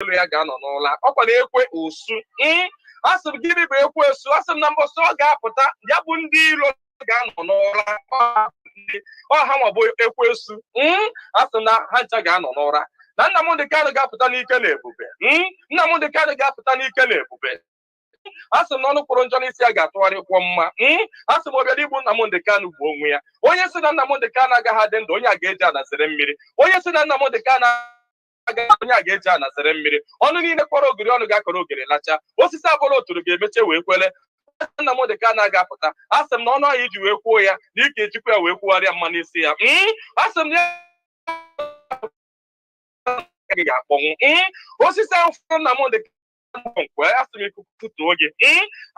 ya ga-anọ n'ụla ọkwa na-ekwe osu asị m gịnị bụ ekwe osu asị m na mbọsị ọ ga-apụta ya bụ ndị ilo ga-anọ n'ụra ọha ma bụ ekwe osu asị m na ha ncha ga-anọ n'ụra na Nnamdị Kanụ ga-apụta n'ike na ebube Nnamdị Kanụ ga-apụta n'ike na ebube asị m na ọnụ kpụrụ njọ n'isi ya ga-atụgharịkwọ mma asị m ọbịara igbu Nnamdị Kanụ bụ onwe ya onye si na Nnamdị Kanụ agaghị adị ndụ onye a ga-eji anazere mmiri onye si na Nnamdị Kanụ onye a ga-eji anazere mmiri ọnụ niile kpọrọ ogiri ọnụ ga-akọrọ ogiri lacha osisi abụrụ oturu ga-emeche wee kwele Nnamdị Kanụ ga-apụta asị m na ọnụ ahụ iji wee kwuo ya na ike ejikwa ya wee kwugharịa mma n'isi ya asị m na ya ga-akpọnwụ osisi ahụ fọrọ Nnamdị Kanụ nkwe asị m ikuku tụtuo gị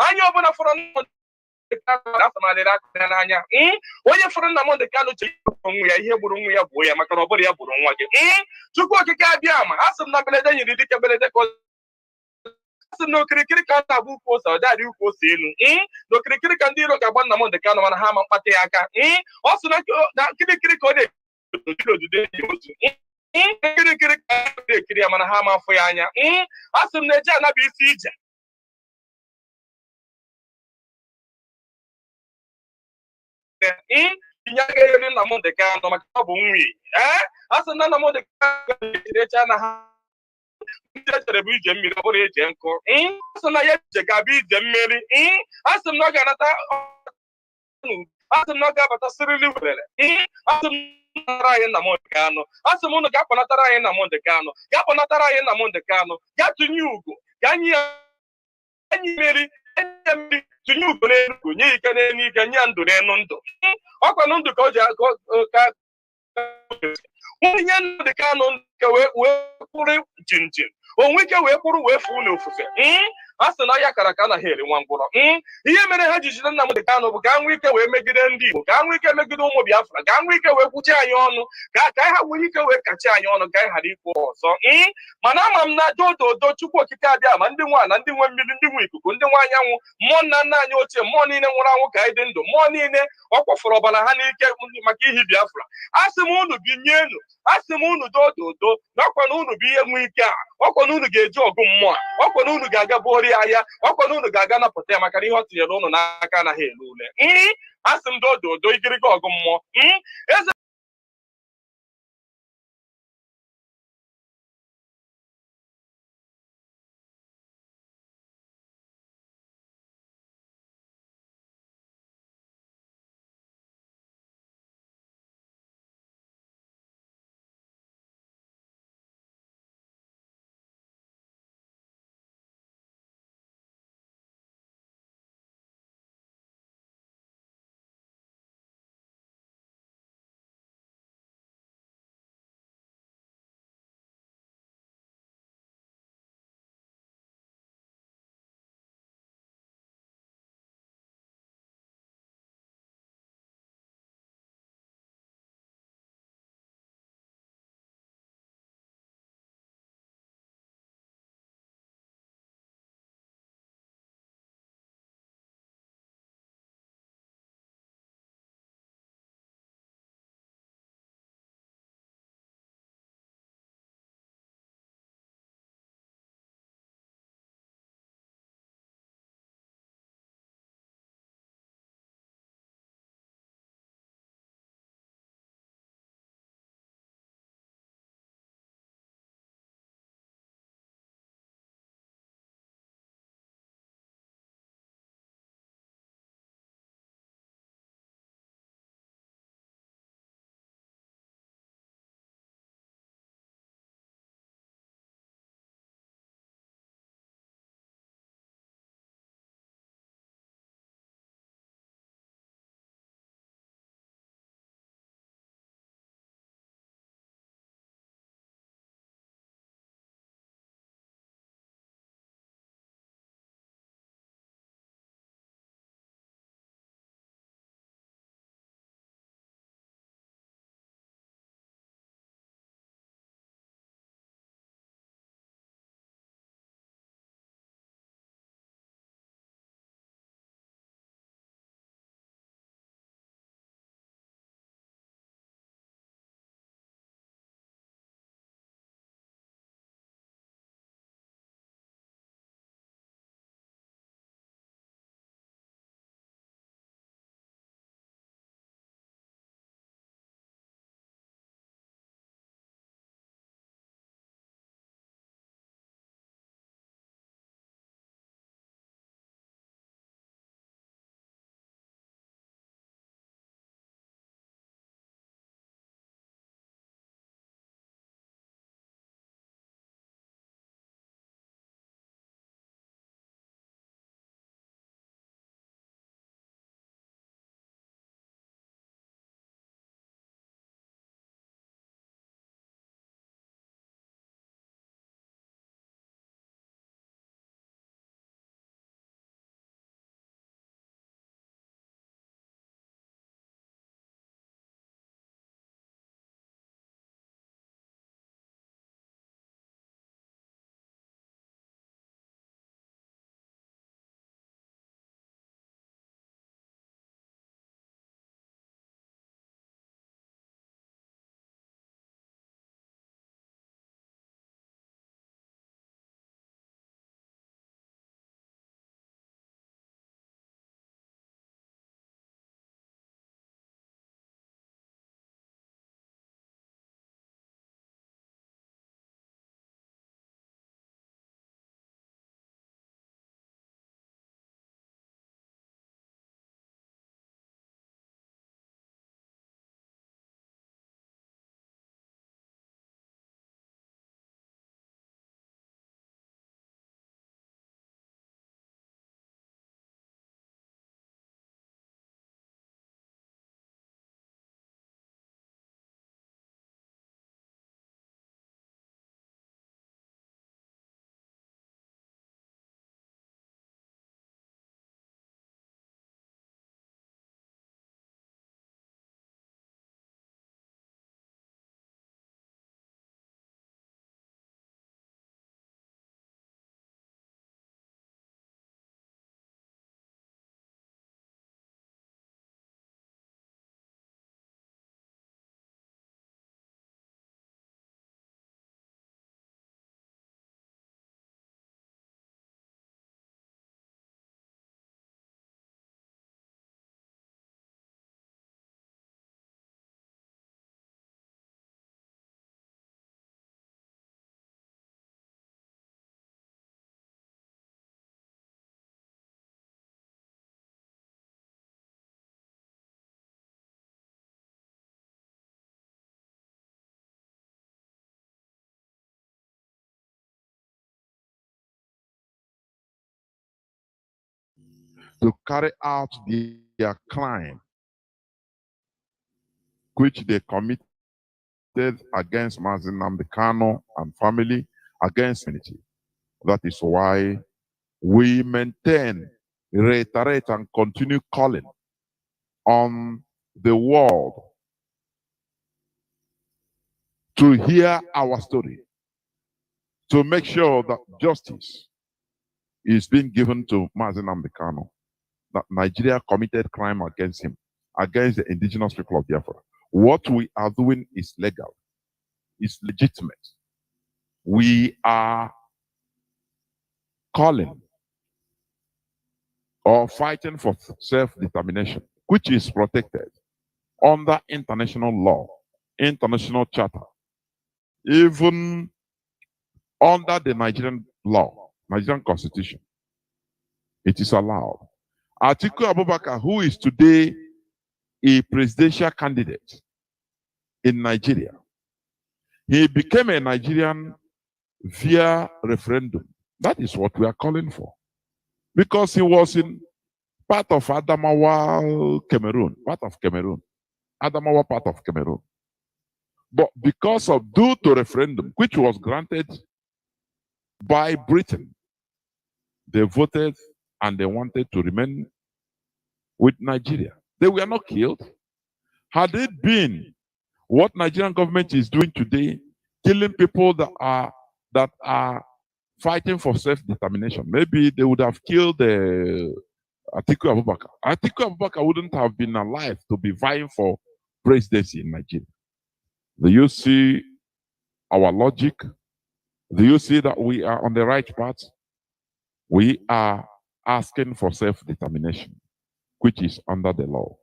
anya ọbụla fọrọ Nnamdị Kanụ asị m alịrị aka ya n'anya onye fọrọ Nnamdị Kanụ che onwe ya ihe gburu nwa ya gbuo ya maka na ọ bụrụ ya gburu nwa gị Chukwu okike abịa ma asị m na belede nyiri dike belede ka asị m na okirikiri ka a na-agba ukwu ose ọ dadị ukwu ose elu na okirikiri ka ndị iro ga-agba Nnamdị Kanụ mana ha ama mkpata ya aka ọ sị na kirikiri ka ọ na-ekiri odudo enyi otu nkirikiri ka a na-ekiri ya mana ha ama afọ ya anya asị m na-eji anaba isi ije tinye aka eri Nnamdị Kanụ maka ọ bụ nwi asị na Nnamdị Kanụ ga-ejirecha na ha ndị echere bụ ije mmiri ọ bụrụ eje nkụ asị na ya ije ga-abịa ije mmeri asị m na ọ ga-anata asị m na ọ ga-abata sirili werere asị m natara anyị Nnamdị Kanụ asị m unu ga-akpọnatara anyị Nnamdị Kanụ ga-akpọnatara anyị Nnamdị Kanụ ga tụnye ugo ga nye mmeri mmiri tụnye ugo n'elu nye ike n'elu ike nye ndụ n'elu ndụ ọkwanụ ndụ ka o ji ka onye Nnamdị Kanụ nke wee kwụrụ jinjin onwe ike wee kwụrụ wee fuu n'ofufe a sị na ya kara ka anaghị eri nwa ngwụrọ ihe mere ha ji jide Nnamdị Kanụ bụ ka nwee ike wee megide ndị Igbo ka nwee ike megide ụmụ Biafra ka nwee ike wee kwuchi anyị ọnụ ka anyị ha nwee ike wee kachi anyị ọnụ ka anyị ghara ikwu ọzọ mana ama m na dododo Chukwu okike abịa ma ndị nwa na ndị nwe mmiri ndị nwe ikuku ndị nwe anyanwụ mmụọ nna nna anyị ochie mmụọ niile nwụrụ anwụ ka anyị dị ndụ mmụọ niile ọ kwafọrọ ọbara ha n'ike maka ihi Biafra asị m unu binyenu asị m unu dododo na ọkwa na unu bụ ihe nwe ike a ọkwa na unu ga-eji ọgụ mmụọ ọkwa na unu ga-aga buori ahịa ọkwa na unu ga-aga napụta ya maka na ihe ọ tinyere unu n'aka anaghị ele ule asị m dododo igirigi ọgụ mmụọ eze to carry out their crime, which they committed against MAZI Nnamdi Kanu and family, against humanity. That is why we maintain, reiterate, and continue calling on the world to hear our story, to make sure that justice is being given to MAZI Nnamdi Kanu, that Nigeria committed crime against him, against the indigenous people of Biafra. What we are doing is legal, is legitimate. We are calling or fighting for self-determination, which is protected under international law, international charter, even under the Nigerian law, Nigerian constitution. It is allowed. Atiku Abubakar, who is today a presidential candidate in Nigeria, he became a Nigerian via referendum. That is what we are calling for. Because he was in part of Adamawa, Cameroon, Adamawa part of Cameroon. But because of due to referendum, which was granted by Britain, they voted and they wanted to remain with Nigeria. They were not killed. Had it been what Nigerian government is doing today, killing people that are fighting for self-determination, maybe they would have killed Atiku Abubakar. Atiku Abubakar wouldn't have been alive to be vying for presidency in Nigeria. Do you see our logic? Do you see that we are on the right path? We are asking for self-determination, which is under the law.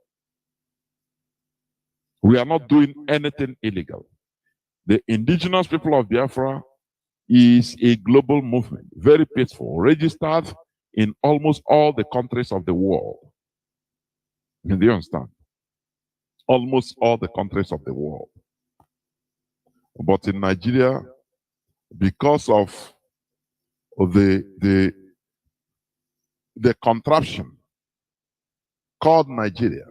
We are not doing anything illegal. The indigenous people of Biafra is a global movement, very peaceful, registered in almost all the countries of the world. Do you understand? Almost all the countries of the world. But in Nigeria, because of the contraption called Nigeria,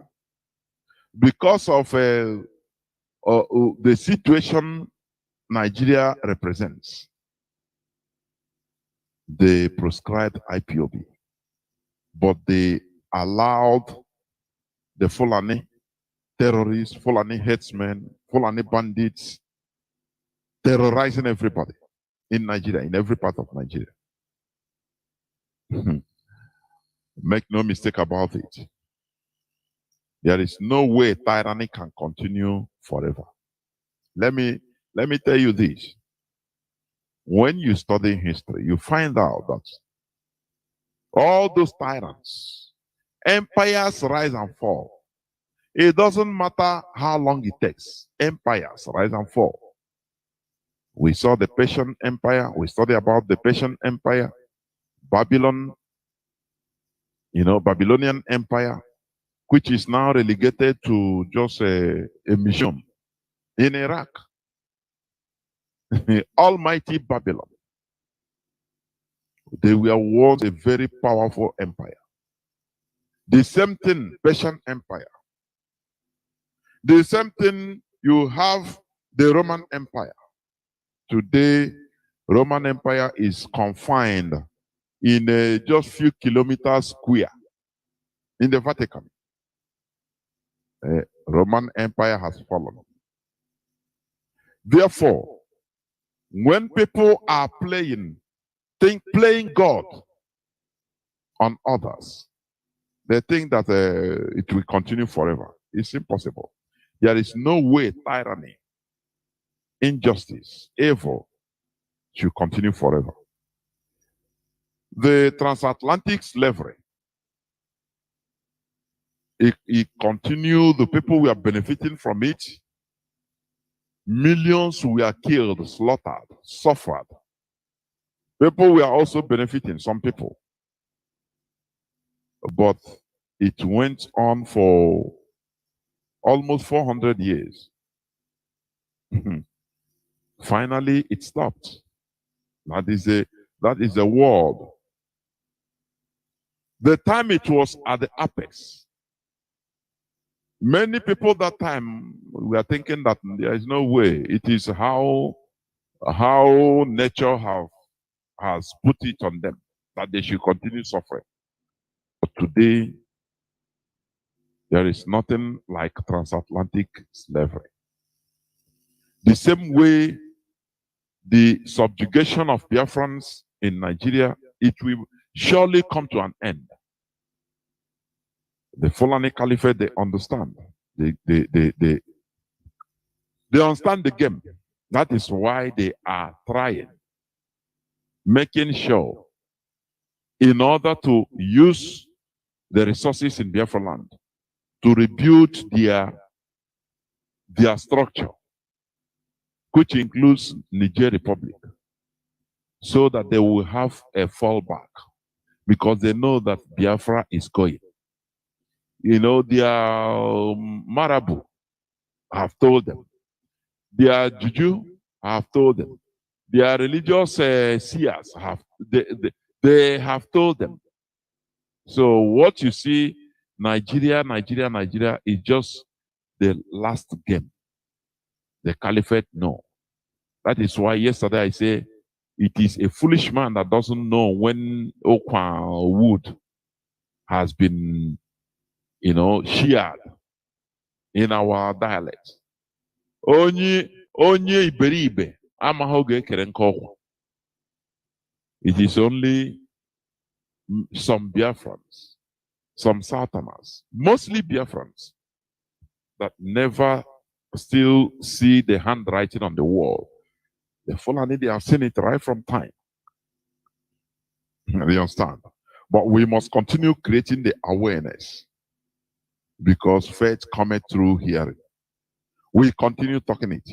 because of the situation Nigeria represents, they proscribed IPOB, but they allowed the Fulani terrorists, Fulani headsmen, Fulani bandits terrorizing everybody in Nigeria, in every part of Nigeria. Make no mistake about it. There is no way tyranny can continue forever. Let me tell you this. When you study history, you find out that all those tyrants, empires rise and fall. It doesn't matter how long it takes. Empires rise and fall. We saw the Persian Empire. We studied about the Persian Empire, Babylon, Babylonian Empire, which is now relegated to just a museum in Iraq. Almighty Babylon. They were once a very powerful empire. The same thing, Persian Empire. The same thing, you have the Roman Empire. Today, Roman Empire is confined in a just few kilometers square in the Vatican. Roman Empire has fallen. Therefore, when people are playing God on others, they think that it will continue forever. It's impossible. There is no way tyranny, injustice, evil should continue forever. The transatlantic slavery, it continued. The people were benefiting from it. Millions were killed, slaughtered, suffered. People were also benefiting, some people. But it went on for almost 400 years. Finally, it stopped. That is a word The time it was at the apex, many people that time were thinking that there is no way. It is how nature has put it on them that they should continue suffering. But today, there is nothing like transatlantic slavery. The same way the subjugation of Biafrans in Nigeria, it will surely come to an end. The Fulani Caliphate, they understand. They understand the game. That is why they are trying, making sure, in order to use the resources in Biafra land to rebuild their structure, which includes Niger Republic, so that they will have a fallback, because they know that Biafra is going. You know, their Marabu have told them. Their Juju have told them. Their religious seers they have told them. So what you see, Nigeria is just the last game. The caliphate, no. That is why yesterday I say it is a foolish man that doesn't know when Okwa wood has been, sheared in our dialect. Onye iberibe amaghị oge ekere nke ọkwa. It is only some Biafrans, some Southerners, mostly Biafrans, that never still see the handwriting on the wall. The Fulani, they have seen it right from time. You understand? But we must continue creating the awareness, because faith cometh through hearing. We continue talking it.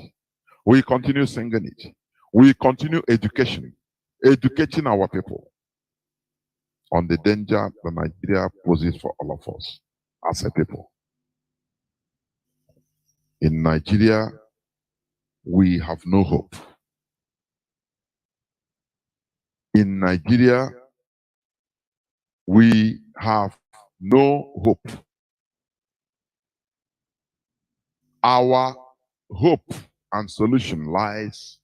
We continue singing it. We continue educating our people on the danger that Nigeria poses for all of us as a people. In Nigeria, we have no hope. In Nigeria, we have no hope. Our hope and solution lies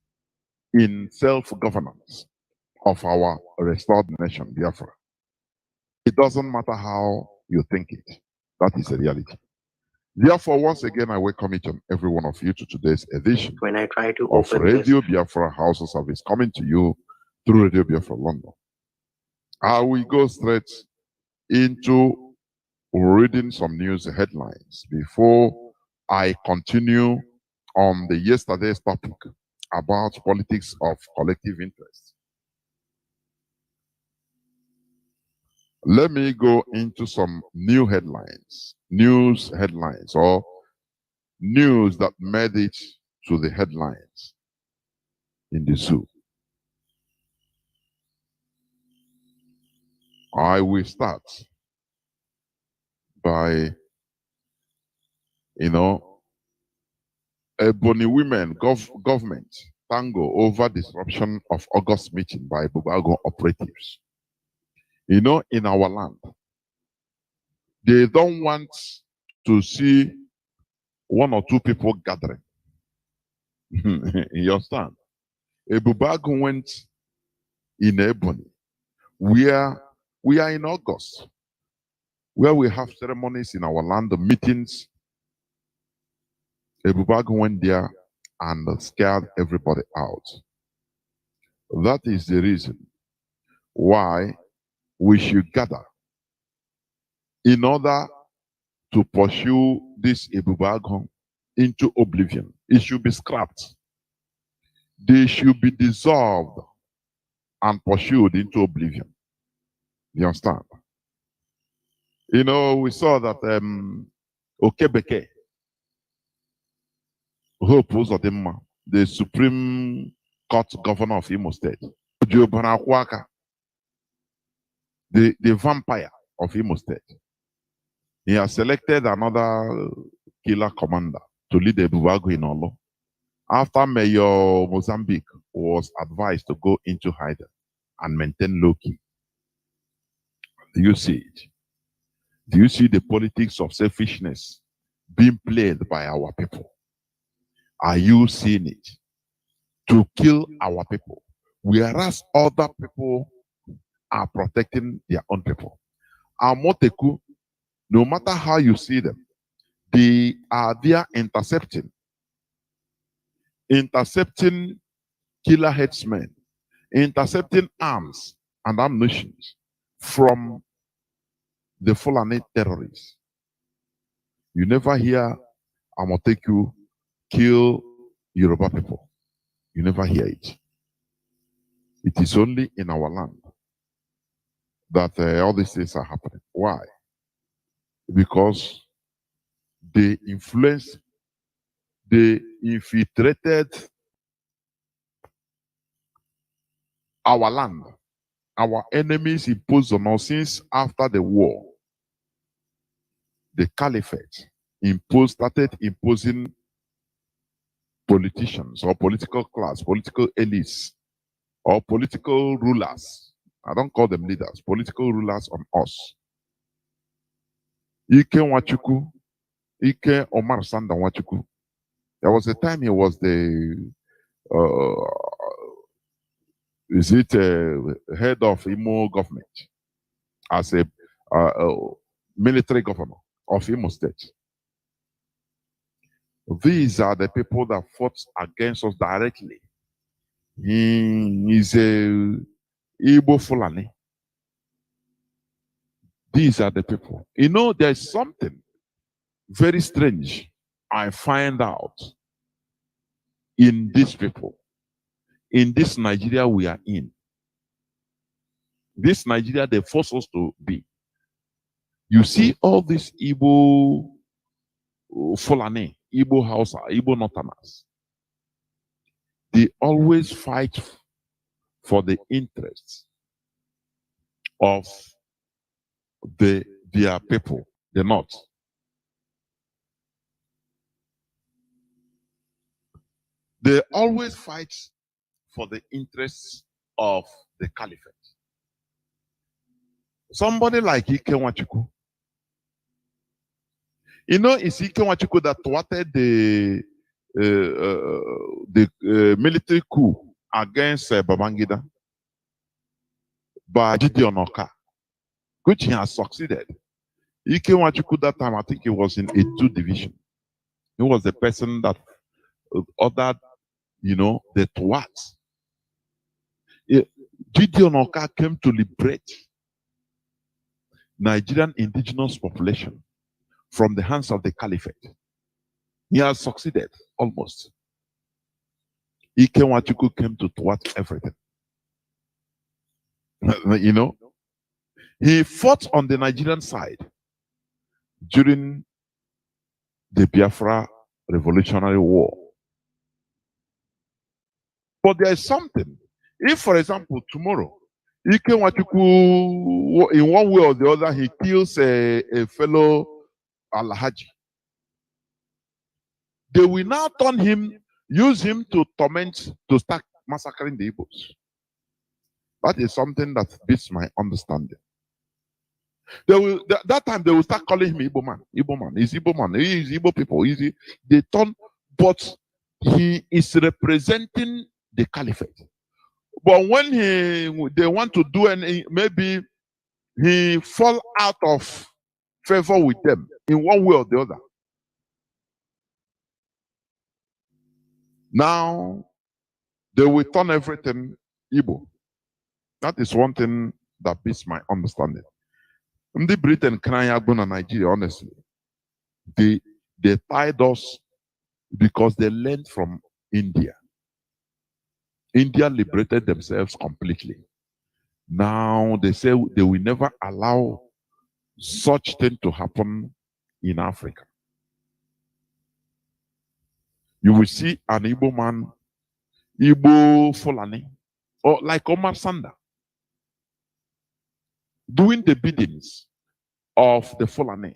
in self-governance of our restored nation, Biafra. It doesn't matter how you think it. That is a reality. Therefore, once again, I welcome each and every one of you to today's edition when I try to of open Radio Biafra Hausa service, coming to you through Radio Biafra London. I will go straight into reading some news headlines before I continue on the yesterday's topic about politics of collective interest. Let me go into some news headlines, or news that made it to the headlines in the zoo. I will start by, Ebony women government tango over disruption of August meeting by Bubago operatives. In our land, they don't want to see one or two people gathering. You understand? Bubago went in Ebony, where we are in August, where we have ceremonies in our land, the meetings. Bubago went there and scared everybody out. That is the reason why we should gather in order to pursue this Ebubago into oblivion. It should be scrapped. They should be dissolved and pursued into oblivion. You understand? We saw that Okebeke, Hope Uzodimma, the Supreme Court Governor of Imo State, the vampire of Imo State, he has selected another killer commander to lead the Bubago in Olo, after Mayor Mozambique was advised to go into hiding and maintain low key. Do you see it? Do you see the politics of selfishness being played by our people? Are you seeing it? To kill our people, whereas other people are protecting their own people. Our Moteku, no matter how you see them, they are there intercepting killer headsmen, intercepting arms and ammunition from the Fulani terrorists. You never hear Amoteku kill Yoruba people. You never hear it. It is only in our land that all these things are happening. Why? Because they infiltrated our land. Our enemies imposed on us since after the war. The caliphate started imposing politicians or political class, political elites, or political rulers. I don't call them leaders, political rulers on us. Ike Nwachukwu, Ike Omar Sanda Nwachukwu. There was a time he was the head of Imo government as a military governor of Imo State. These are the people that fought against us directly. He is a Igbo Fulani. These are the people. You know, there's something very strange I find out in these people, in this Nigeria we are in. This Nigeria they force us to be. You see all these Igbo Fulani, Igbo Hausa, Igbo Northerners. They always fight for the interests of their people, the North. They always fight for the interests of the caliphate. Somebody like Ike Nwachukwu. You know, it's Ike Nwachukwu that thwarted the military coup against Babangida by Gideon Oka, which he has succeeded. Ike Nwachukwu that time, I think he was in a 2 division. He was the person that ordered, you know, the thwart. Gideon Oka came to liberate Nigerian indigenous population from the hands of the caliphate. He has succeeded almost. Ike Nwachukwu came to thwart everything. You know, he fought on the Nigerian side during the Biafra Revolutionary War. But there is something. If, for example, tomorrow, Ike Nwachukwu, in one way or the other, he kills a fellow Alhaji, they will now use him to torment, to start massacring the Igbos. That is something that beats my understanding. That time they will start calling him Igbo man. Igbo man. He's Igbo man. He is Igbo people. They turn, but he is representing the caliphate. But when they want to do anything, maybe he fall out of favor with them in one way or the other. Now they will turn everything Igbo. That is one thing that beats my understanding. The Britain, Canada, Nigeria, honestly, they tied us because they learned from India. India liberated themselves completely. Now they say they will never allow such thing to happen in Africa. You will see an Igbo man, Igbo Fulani, or like Omar Sanda, doing the biddings of the Fulani,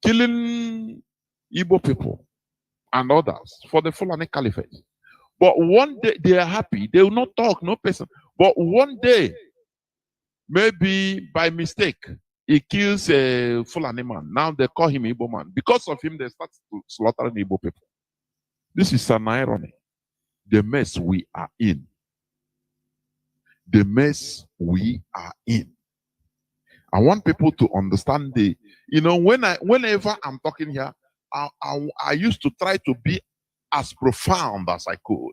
killing Igbo people and others for the Fulani Caliphate. But one day they are happy, they will not talk, no person. But one day maybe by mistake, he kills a Fulani man. Now they call him Igbo man. Because of him, they start slaughtering Igbo people. This is an irony. The mess we are in. The mess we are in. I want people to understand whenever I'm talking here, I used to try to be as profound as I could,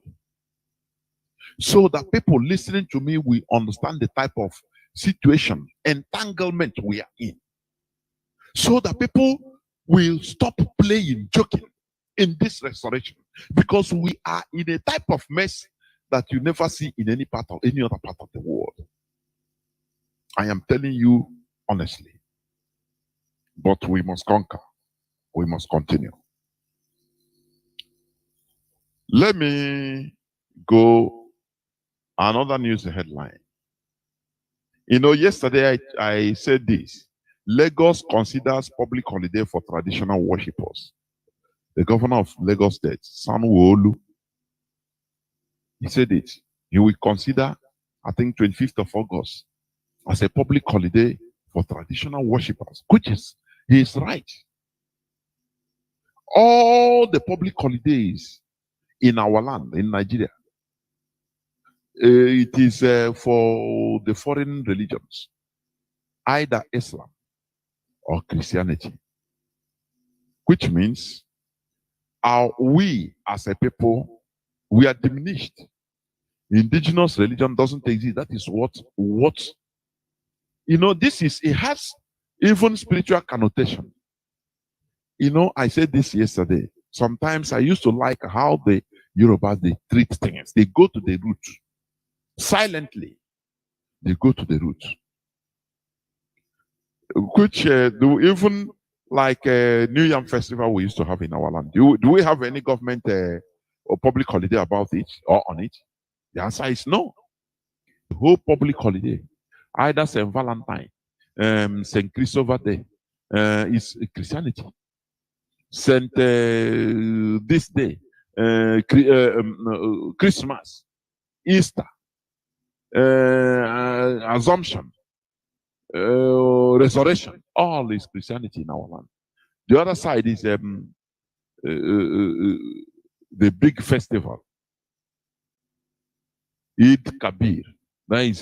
so that people listening to me will understand the type of situation, entanglement we are in, so that people will stop playing, joking in this restoration, because we are in a type of mess that you never see in any other part of the world. I am telling you honestly, but we must conquer. We must continue. Let me go another news headline. Yesterday I said this. Lagos considers public holiday for traditional worshippers. The governor of Lagos State, Sanwo-Olu, he said it. He will consider, I think, 25th of August as a public holiday for traditional worshippers, which is, he is right. All the public holidays in our land, in Nigeria, it is for the foreign religions, either Islam or Christianity, which means we as a people, we are diminished. Indigenous religion doesn't exist. That is what it has even spiritual connotation. I said this yesterday. Sometimes I used to like how the Yorubas, they treat things. They go to the root. Silently, they go to the root. Which do even like a New Yam festival we used to have in our land. Do we have any government or public holiday about it or on it? The answer is no. The whole public holiday, either St. Valentine, St. Christopher Day, is Christianity. Saint this day, Christmas, Easter, Assumption, Resurrection, all is Christianity in our land. The other side is the big festival, Eid Kabir. That is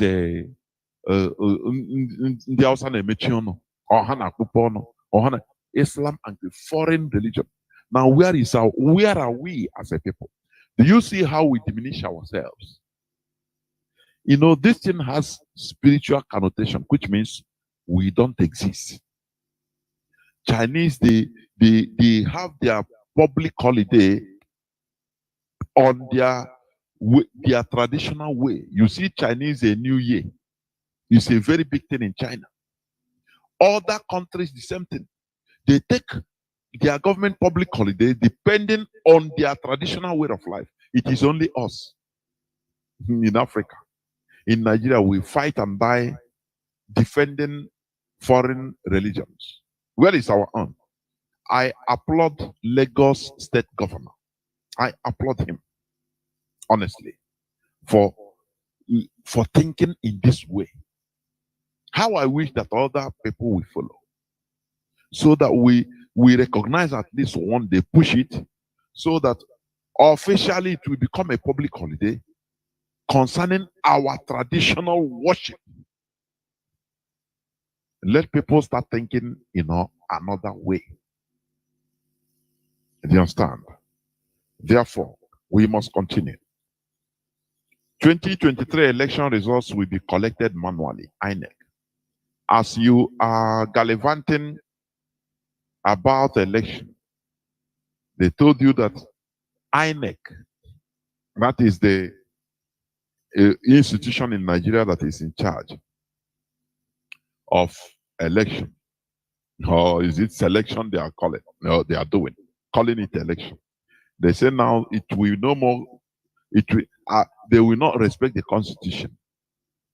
ndị Hausa na-emechi ọnụ, ọha na-akpụkpọ ọnụ, Islam and the foreign religion. Now, where are we as a people? Do you see how we diminish ourselves? This thing has spiritual connotation, which means we don't exist. Chinese, they have their public holiday on their traditional way. You see, Chinese a New Year. It's a very big thing in China. Other countries, the same thing. They take their government public holiday depending on their traditional way of life. It is only us in Africa. In Nigeria, we fight and die defending foreign religions. Where is our own? I applaud Lagos State Governor. I applaud him, honestly, for thinking in this way. How I wish that other people will follow, so that we recognize at least one day, push it, so that officially it will become a public holiday concerning our traditional worship. Let people start thinking, another way. Do you understand? Therefore, we must continue. 2023 election results will be collected manually, INEC. As you are gallivanting about the election, they told you that INEC, that is the institution in Nigeria that is in charge of election, or is it selection they are calling? No, they are calling it election. They say now it will no more. They will not respect the constitution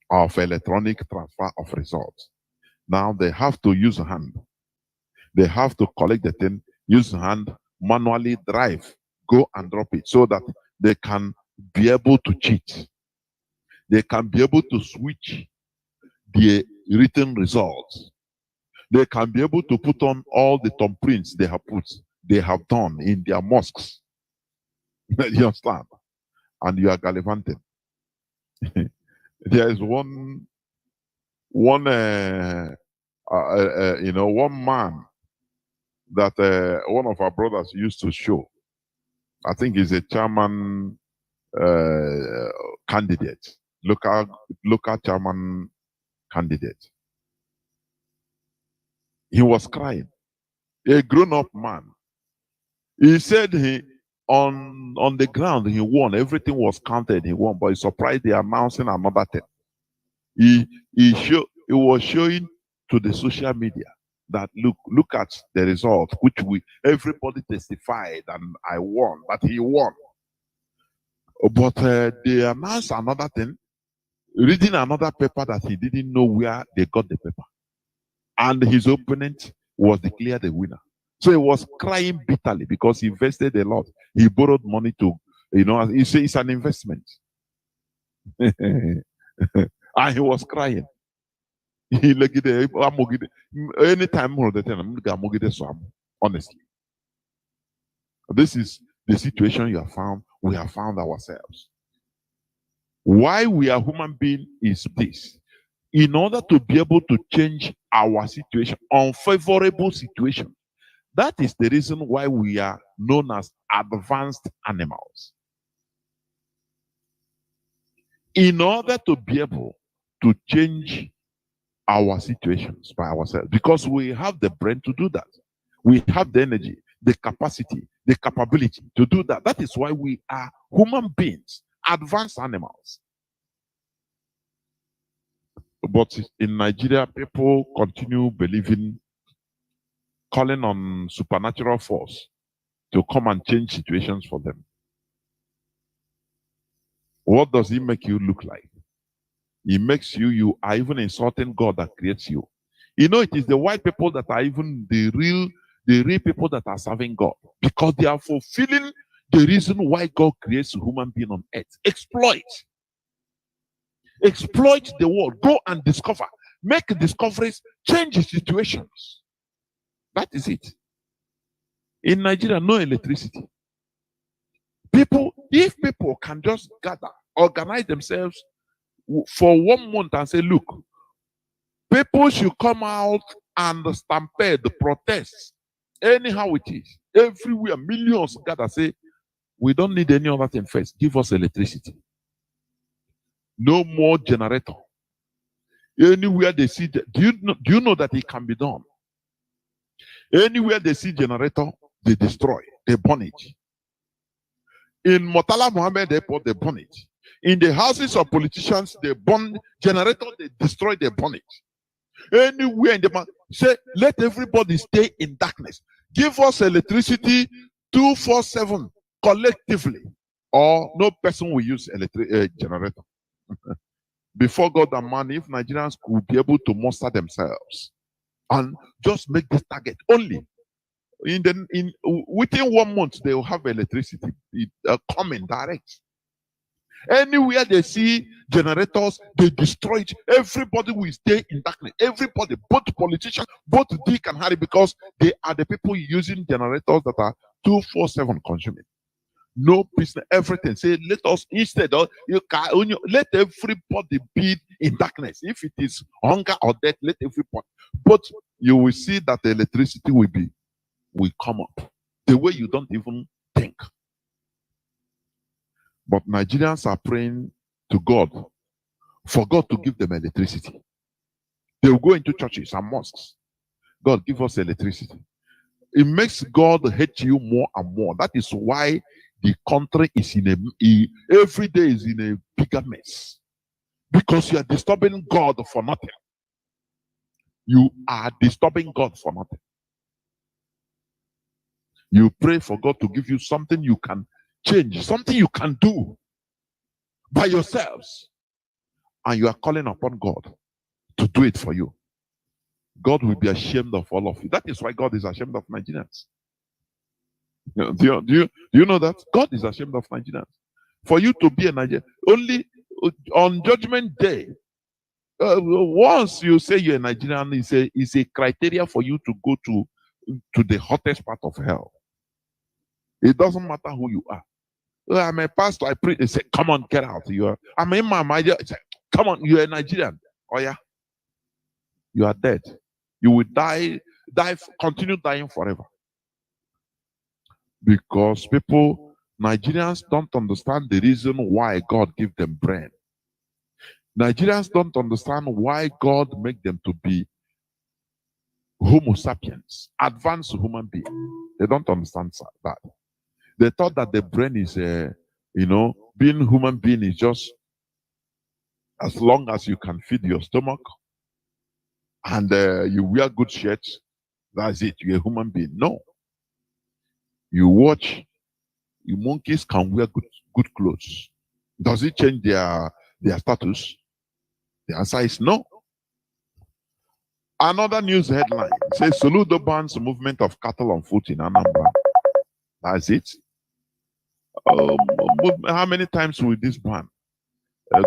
of electronic transfer of results. Now they have to use hand. They have to collect the thing, use hand, manually drive, go and drop it, so that they can be able to cheat. They can be able to switch their written results. They can be able to put on all the thumbprints they have done in their mosques. You understand? And you are gallivanting. There is one one man that one of our brothers used to show. I think he's a chairman candidate, local chairman candidate. He was crying. A grown-up man. He said he on the ground he won. Everything was counted. He won, but he surprised they announcing another thing. He was showing to the social media that look at the result, which everybody testified and I won, that he won. But they announced another thing, reading another paper that he didn't know where they got the paper. And his opponent was declared the winner. So he was crying bitterly because he invested a lot. He borrowed money to, he said it's an investment. And he was crying. Anytime, honestly. This is the situation we have found ourselves. Why we are human beings is this. In order to be able to change our situation, unfavorable situation, that is the reason why we are known as advanced animals. In order to be able to change our situations by ourselves, because we have the brain to do that. We have the energy, the capacity, the capability to do that. That is why we are human beings, advanced animals. But in Nigeria, people continue believing, calling on supernatural force to come and change situations for them. What does it make you look like? It makes you are even insulting God that creates you. It is the white people that are even the real people that are serving God, because they are fulfilling the reason why God creates a human being on earth. Exploit the world. Go and discover. Make discoveries. Change situations. That is it. In Nigeria, no electricity. If people can just gather, organize themselves for 1 month and say, look, people should come out and stampede, protest, anyhow it is. Everywhere, millions gather, say, we don't need any other thing first. Give us electricity. No more generator. Anywhere they see, do you know that it can be done? Anywhere they see generator, they destroy, they burn it. In Murtala Mohammed Airport, they burn it. In the houses of politicians, they burn generator, they destroy, they burn it. Anywhere in the say, let everybody stay in darkness. Give us electricity 24/7 collectively, or no person will use generator. Before God and man, if Nigerians could be able to muster themselves and just make this target only, within 1 month they will have electricity coming direct. Anywhere they see generators, they destroy it. Everybody will stay in darkness. Everybody, both politicians, both Dick and Harry, because they are the people using generators that are 24/7 consuming. No business, everything. Say, let us instead of let everybody be in darkness. If it is hunger or death, let everybody. But you will see that the electricity will come up the way you don't even think. But Nigerians are praying to God for God to give them electricity. They will go into churches and mosques. God, give us electricity. It makes God hate you more and more. That is why the country is every day is in a bigger mess. Because you are disturbing God for nothing. You are disturbing God for nothing. You pray for God to give you something you can change, something you can do by yourselves. And you are calling upon God to do it for you. God will be ashamed of all of you. That is why God is ashamed of Nigerians. Do you know that? God is ashamed of Nigerians. For you to be a Nigerian, only on Judgment Day, Once you say you're a Nigerian, it's a criteria for you to go to the hottest part of hell. It doesn't matter who you are. I'm a pastor, I preach. They say, come on, get out. I'm in my mind. Say, come on, you're a Nigerian. Oh yeah. You are dead. You will die, continue dying forever. Because Nigerians don't understand the reason why God gave them brain. Nigerians don't understand why God made them to be Homo sapiens, advanced human beings. They don't understand that. They thought that the brain is, being human being is just as long as you can feed your stomach and you wear good shirts, that's it, you're a human being. No. You watch, you monkeys can wear good clothes. Does it change their status? The answer is no. Another news headline says Soludo bans movement of cattle on foot in Anambra. That's it. How many times will this ban?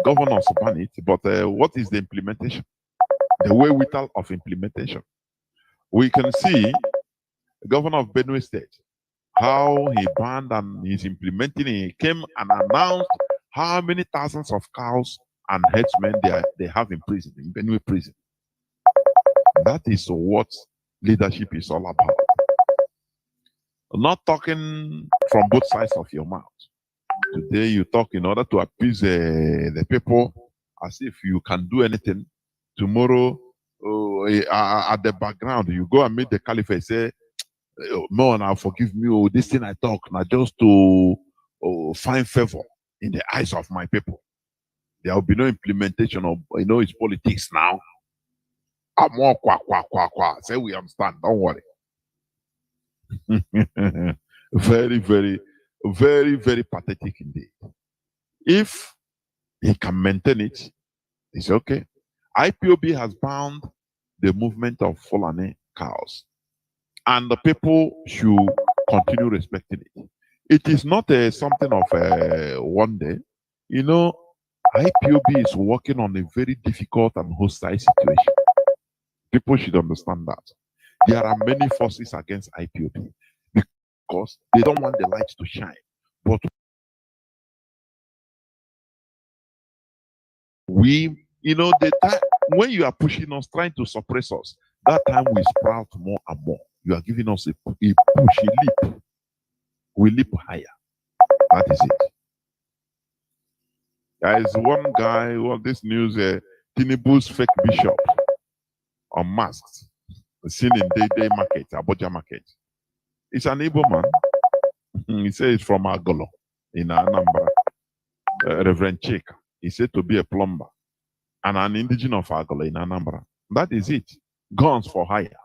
Governors ban it, but what is the implementation? The wherewithal of implementation. We can see the governor of Benue State, how he banned and he's implementing. He came and announced how many thousands of cows and herdsmen they have in prison, in Benue prison. That is what leadership is all about. Not talking from both sides of your mouth. Today you talk in order to appease the people as if you can do anything. Tomorrow, at the background, you go and meet the caliphate, say, "No, now forgive me. Oh, this thing I talk now just to find favor in the eyes of my people." There will be no implementation of it's politics now. I'm more qua. Say we understand. Don't worry. Very, very, very, very pathetic indeed. If he can maintain it, it's okay. IPOB has bound the movement of Fulani cows, and the people should continue respecting it. It is not something of one day. IPOB is working on a very difficult and hostile situation. People should understand that. There are many forces against IPOB because they don't want the light to shine. But we, the time when you are pushing us, trying to suppress us, that time we sprout more and more. You are giving us a push, a leap. We leap higher. That is it. There is one guy, this news, Tinubu's fake bishop unmasked, seen in Day Market, Abuja Market. It's an Igbo man. He says it's from Agolo in Anambra. Reverend Chika. He said to be a plumber and an indigenous of Agolo in Anambra. That is it. Guns for hire.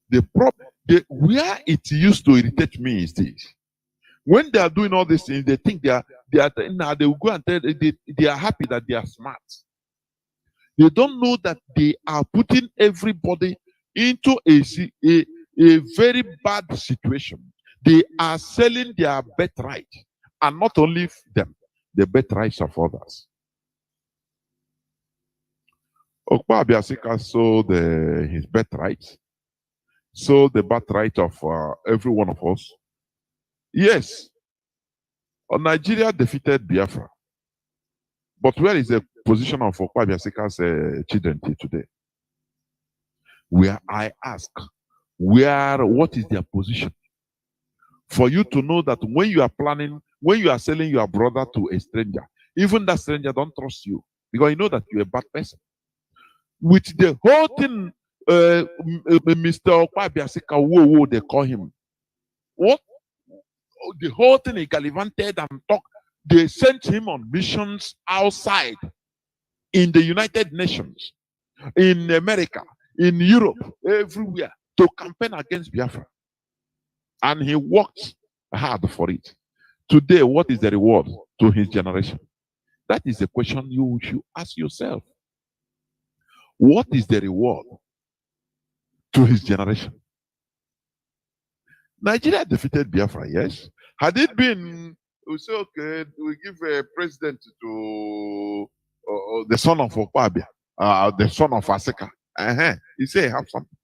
The problem, where it used to irritate me is this. When they are doing all these things, they think they will go and tell they are happy that they are smart. They don't know that they are putting everybody into a very bad situation. They are selling their birthright, and not only them, the birthrights of others. Okpa Abiasika sold his birthright, sold the birthright of every one of us. Yes, Nigeria defeated Biafra. But where is the position of Okpa Abiasika's children today? Where I ask, what is their position? For you to know that when you are planning, when you are selling your brother to a stranger, even that stranger don't trust you because you know that you're a bad person. With the whole thing, Mr. Okpa Abiasika, whoa, they call him. What? The whole thing he gallivanted and talked. They sent him on missions outside, in the United Nations, in America, in Europe, everywhere, to campaign against Biafra. And he worked hard for it. Today, what is the reward to his generation? That is the question you should ask yourself. What is the reward to his generation? Nigeria defeated Biafra, yes. Had it been, we say, okay, we give a president to the son of Okpa Abia. the son of Asika. He say have something.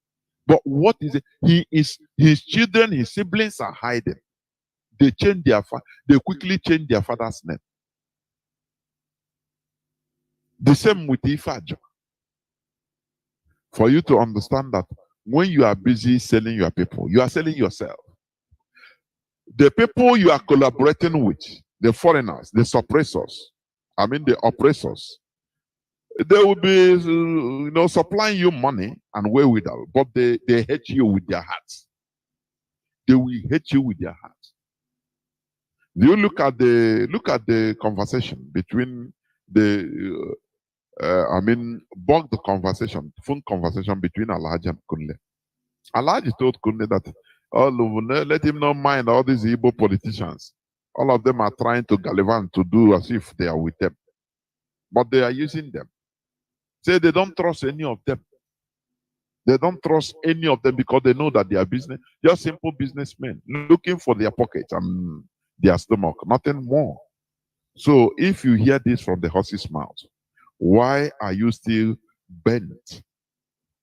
But what is it? He is his children, his siblings are hiding. They change they quickly change their father's name. The same with Ifajo. For you to understand that when you are busy selling your people, you are selling yourself. The people you are collaborating with, the foreigners, the suppressors, the oppressors, they will be, supplying you money and wherewithal, but they hate you with their hearts. They will hate you with their hearts. Do you look at the conversation between the bug the conversation, phone conversation between Alhaji and Kunle. Alhaji told Kunle that let him not mind all these Igbo politicians. All of them are trying to gallivant to do as if they are with them, but they are using them. Say they don't trust any of them. They don't trust any of them because they know that they are just simple businessmen looking for their pocket and their stomach, nothing more. So if you hear this from the horse's mouth, why are you still bent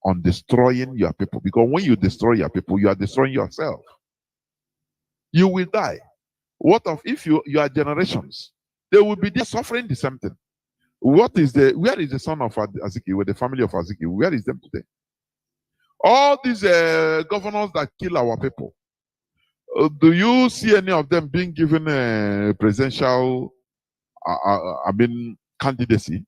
on destroying your people? Because when you destroy your people, you are destroying yourself. You will die. What if you are generations? They will be there suffering the same thing. Where is the son of Aziki, with the family of Aziki? Where is them today? All these governors that kill our people, do you see any of them being given a presidential, candidacy?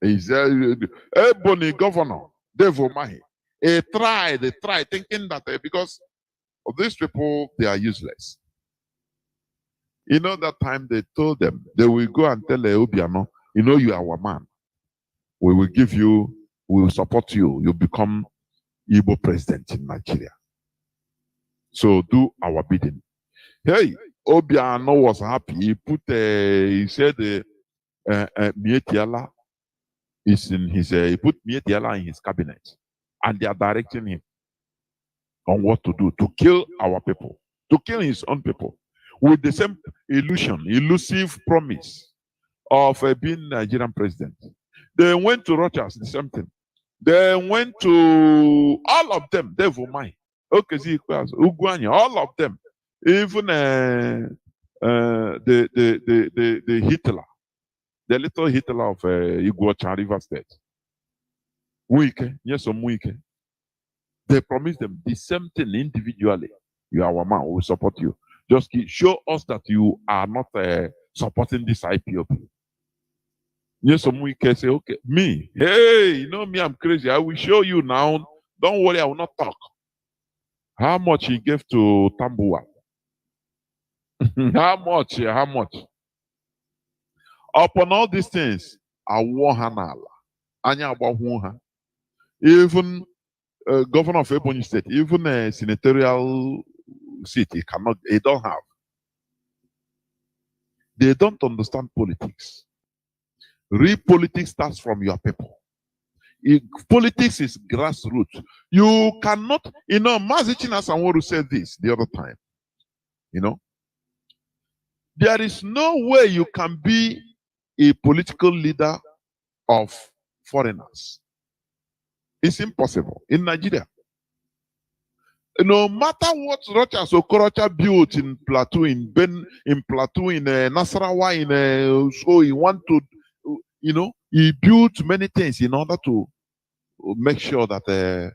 Is Ebony governor, Devo Mahi. They try thinking that because of these people, they are useless. You know, that time they told them, they will go and tell Obiano, you are our man. We will give you, we will support you. You become Igbo president in Nigeria. So do our bidding. Hey, Obiano was happy. He said, Mietiala is in his, he put Mietiala in his cabinet, and they are directing him on what to do to kill our people, to kill his own people, with the same elusive promise of being Nigerian president. They went to Rochas, the same thing. They went to all of them, Devomai, Ugwanya, all of them, even the Hitler, the little Hitler of Iguacha River State. Wike. They promised them the same thing individually. You are our man, we will support you. Just show us that you are not supporting this IPOP. Yes, some Wike say, okay, me, hey, me, I'm crazy. I will show you now. Don't worry, I will not talk. How much he gave to Tambuwa? How much? Upon all these things, I want Hanala. Even governor of Ebonyi State, even a senatorial seat, he don't have. They don't understand politics. Real politics starts from your people. Politics is grassroots. You cannot, MAZI Chinasanworu said this the other time. There is no way you can be a political leader of foreigners. It's impossible in Nigeria. No matter what Rochas Okorocha built in Plateau, in Nasarawa, so he want to, he built many things in order to make sure that,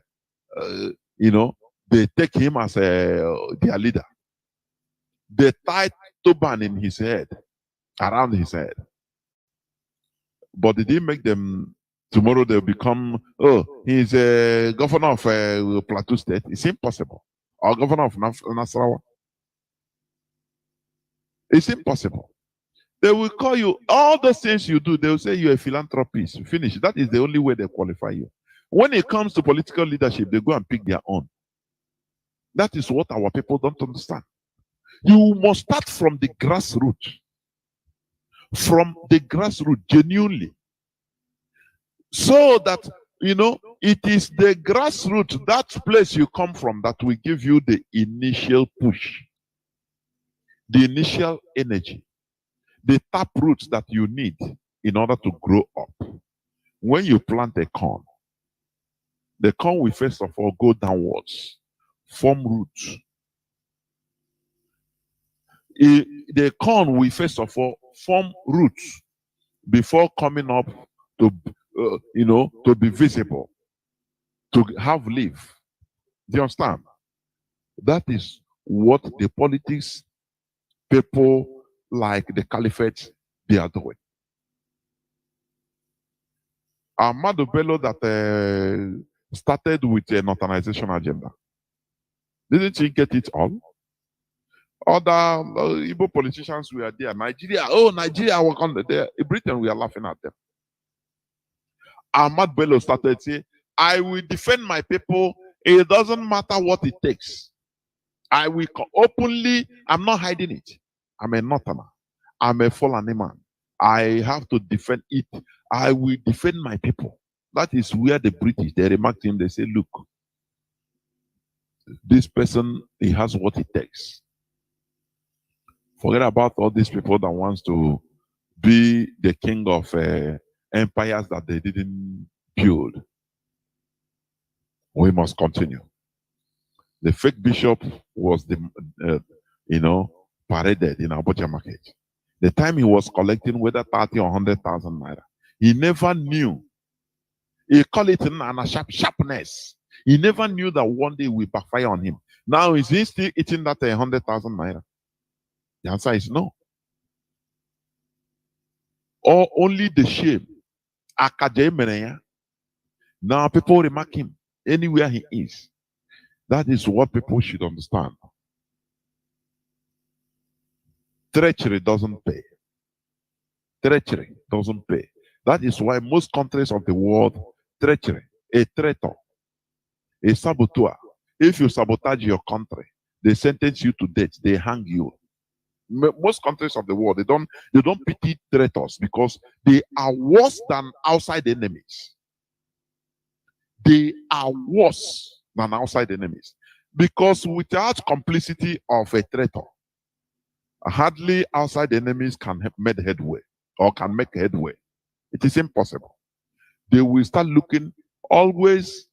they take him as their leader. They tied turban in his head, around his head. But they didn't make them, tomorrow they'll become, he's a governor of Plateau State. It's impossible. Or governor of Nasarawa. It's impossible. They will call you, all those things you do, they will say you're a philanthropist. Finish. That is the only way they qualify you. When it comes to political leadership, they go and pick their own. That is what our people don't understand. You must start from the grassroots. From the grassroots, genuinely. So that, it is the grassroots, that place you come from, that will give you the initial push, the initial energy, the tap roots that you need in order to grow up. when you plant a corn, the corn will first of all go downwards, form roots. The corn will first of all form roots before coming up to, to be visible, to have leaf. Do you understand? That is what the politics people like the caliphate, they are doing. Ahmadu Bello that started with a northernization agenda. Didn't he get it all? Other Igbo politicians were there. Nigeria, Nigeria, work on there. In Britain, we are laughing at them. Ahmad Bello started saying, I will defend my people. It doesn't matter what it takes. I will openly, I'm not hiding it. I'm a northerner. I'm a fallen man. I have to defend it. I will defend my people. That is where the British, they remarked him, they say, look, this person, he has what it takes. Forget about all these people that wants to be the king of empires that they didn't build. We must continue. The fake bishop was paraded in Abuja market. The time he was collecting whether 30 or 100,000 naira, he never knew. He called it sharpness. He never knew that one day we backfire on him. Now, is he still eating that 100,000 naira? The answer is no. Or only the shame. Now people remark him anywhere he is. That is what people should understand. Treachery doesn't pay. Treachery doesn't pay. That is why most countries of the world, treachery, a traitor, a saboteur. If you sabotage your country, they sentence you to death, they hang you. Most countries of the world, they don't pity traitors because they are worse than outside enemies. They are worse than outside enemies. Because without complicity of a traitor, hardly outside enemies can make headway or can make headway. It is impossible. They will start looking always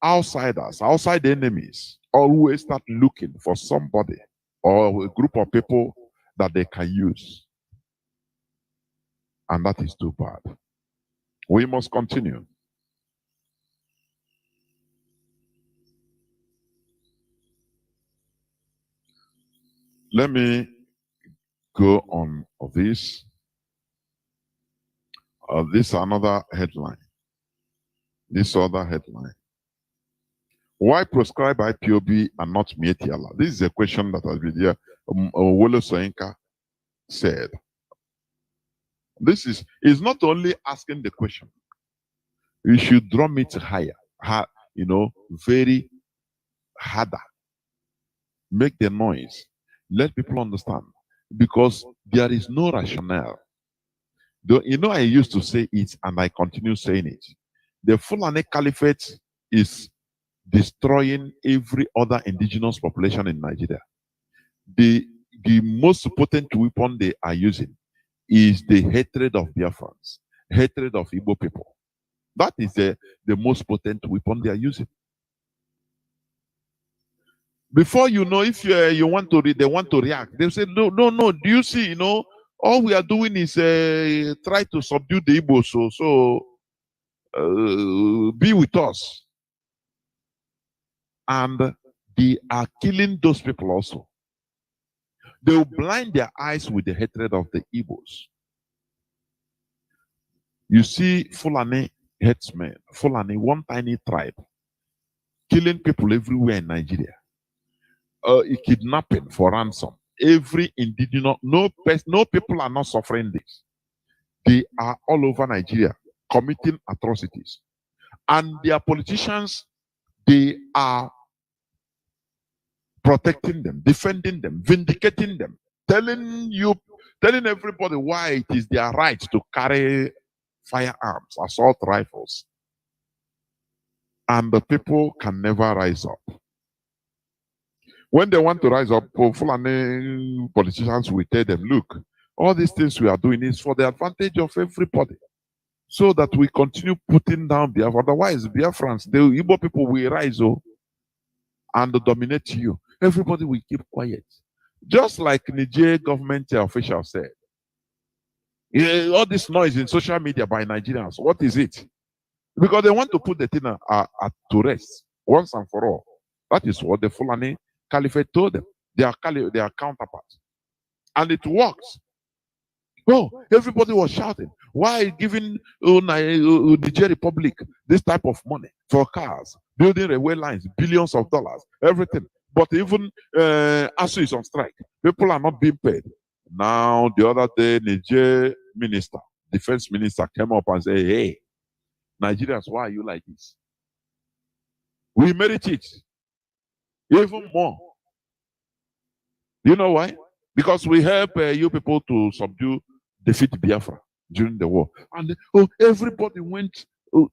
outsiders, outside enemies, always start looking for somebody or a group of people that they can use. And that is too bad. We must continue. Let me go on this. This is another headline. This other headline. Why prescribe IPOB and not Mietiala? This is a question that has been here. Wole Soyinka said. This is not only asking the question. You should drum it higher, very harder. Make the noise. Let people understand. Because there is no rationale. I used to say it and I continue saying it. The Fulani Caliphate is destroying every other indigenous population in Nigeria. The most potent weapon they are using is the hatred of Biafrans, hatred of Igbo people. That is the most potent weapon they are using. Before you know, if you want to read, they want to react. They say, no. Do you see? All we are doing is try to subdue the Igbo. So be with us. And they are killing those people also. They will blind their eyes with the hatred of the Igbos. You see Fulani headsmen, Fulani, one tiny tribe, killing people everywhere in Nigeria. Kidnapping for ransom. Every indigenous, no people are not suffering this. They are all over Nigeria committing atrocities. And their politicians, they are protecting them, defending them, vindicating them, telling everybody why it is their right to carry firearms, assault rifles. And the people can never rise up. When they want to rise up, Fulani politicians will tell them, look, all these things we are doing is for the advantage of everybody. so that we continue putting down Biafra. Otherwise, Biafrans, the Igbo people will rise and dominate you. Everybody will keep quiet. Just like Niger government official said, yeah, all this noise in social media by Nigerians, what is it? Because they want to put the thing to rest once and for all. That is what the Fulani Caliphate told them. They are counterparts. And it works. Oh, everybody was shouting. Why giving Niger Republic this type of money for cars, building railway lines, billions of dollars, everything? But even ASU is on strike. People are not being paid. Now, the other day, Niger minister, defense minister came up and said, hey, Nigerians, why are you like this? We merit it. Even more. You know why? Because we help you people to defeat Biafra during the war. And everybody went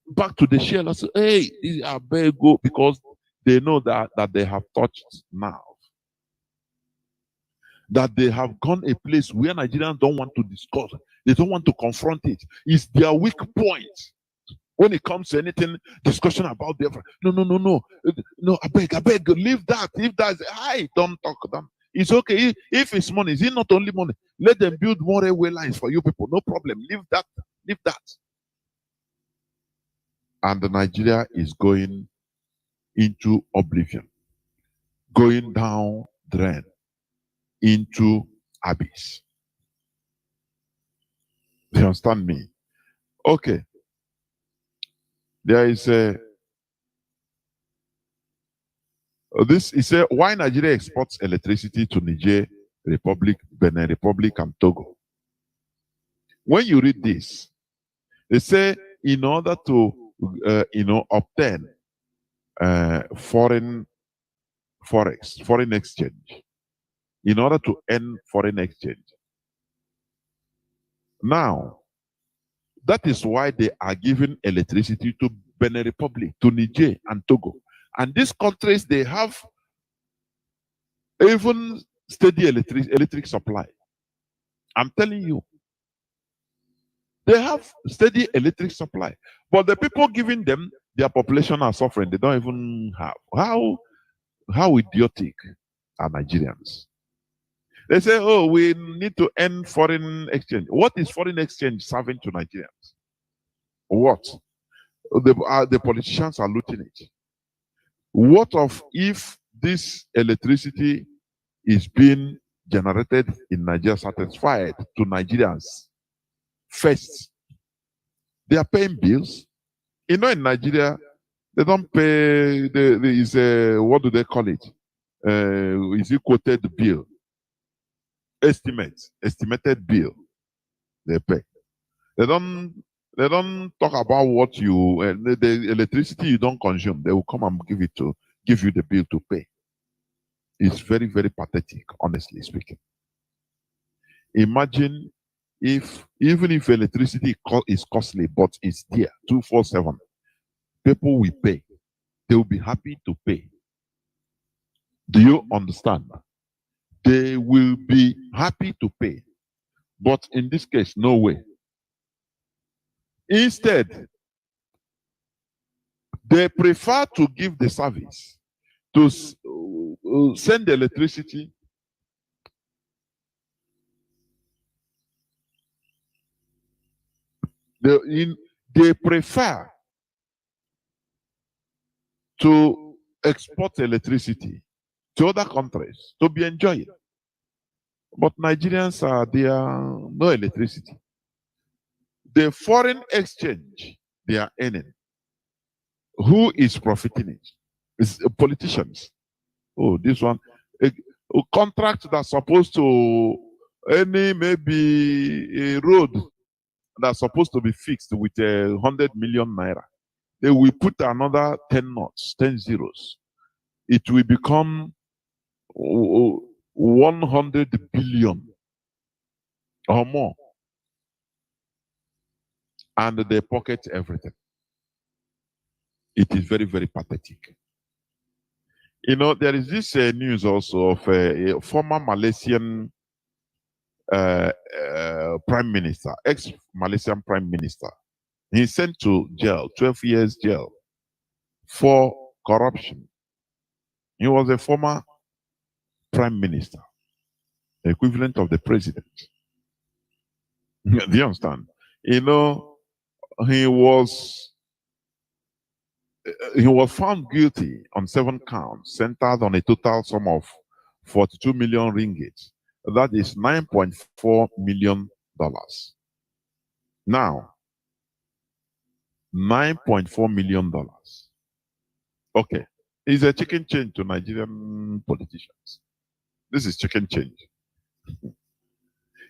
back to the shell and said, hey, I better go, because they know that they have touched now. That they have gone a place where Nigerians don't want to discuss. They don't want to confront it. It's their weak point. When it comes to anything, discussion about Biafra. No, I beg, leave that. If that's, don't talk them. It's okay. If it's money, is it not only money? Let them build more railway lines for you people. No problem. Leave that. And Nigeria is going into oblivion, going down drain into abyss. You understand me? Okay. There is this is why Nigeria exports electricity to Niger Republic, Benin Republic, and Togo. When you read this, they say in order to obtain foreign exchange, in order to earn foreign exchange. Now, that is why they are giving electricity to Benin Republic, to Niger and Togo. And these countries, they have even steady electric supply. I'm telling you. They have steady electric supply. But the people giving them, their population are suffering. They don't even have. How idiotic are Nigerians? They say, oh, we need to end foreign exchange. What is foreign exchange serving to Nigerians? What? The politicians are looting it. What of if this electricity is being generated in Nigeria, satisfied to Nigerians? First, they are paying bills. You know, in Nigeria, they don't pay, what do they call it? Is it quoted bill? Estimated bill. They pay. They don't talk about what you, the electricity you don't consume. They will come and give you the bill to pay. It's very, very pathetic, honestly speaking. Imagine even if electricity is costly, but it's there 24/7, people will pay. They will be happy to pay. Do you understand? They will be happy to pay. But in this case, no way. Instead, they prefer to give the service, to send the electricity they prefer to export electricity to other countries to be enjoyed. But Nigerians are no electricity. The foreign exchange they are earning, who is profiting it? It's politicians. Oh, this one, a contract that's supposed to maybe a road that's supposed to be fixed with 100 million naira. They will put another 10 knots, 10 zeros. It will become 100 billion or more. And they pocket everything. It is very, very pathetic. You know, there is this news also of a former Malaysian prime minister, ex-Malaysian prime minister. He's sent to jail, 12 years jail, for corruption. He was a former prime minister, equivalent of the president. Do you understand? You know, he was found guilty on 7 counts, centered on a total sum of 42 million ringgit. That is $9.4 million. Now, $9.4 million. Okay. It's a chicken change to Nigerian politicians. This is chicken change.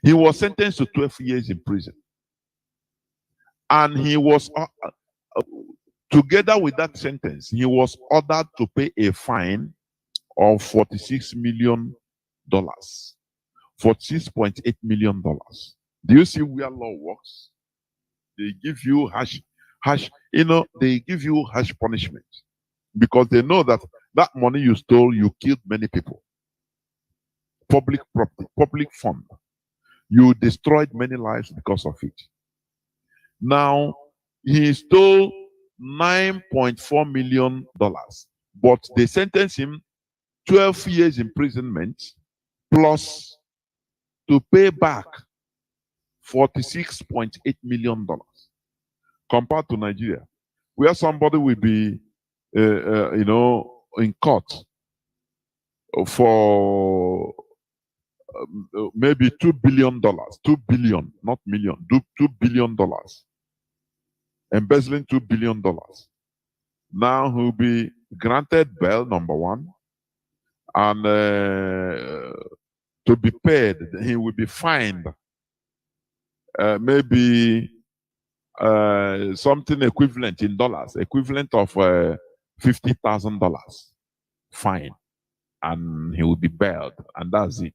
He was sentenced to 12 years in prison. And he was, together with that sentence, he was ordered to pay a fine of $46 million. $46.8 million. Do you see where law works? They give you they give you harsh punishment because they know that that money you stole, you killed many people. Public property, public fund. You destroyed many lives because of it. Now, he stole $9.4 million, but they sentenced him 12 years imprisonment plus to pay back $46.8 million. Compared to Nigeria, where somebody will be, in court for maybe $2 billion, 2 billion, not million, $2 billion, embezzling $2 billion. Now he'll be granted bail, number one, and to be paid, he will be fined maybe something equivalent in dollars, equivalent of $50,000 fine, and he will be bailed, and that's it.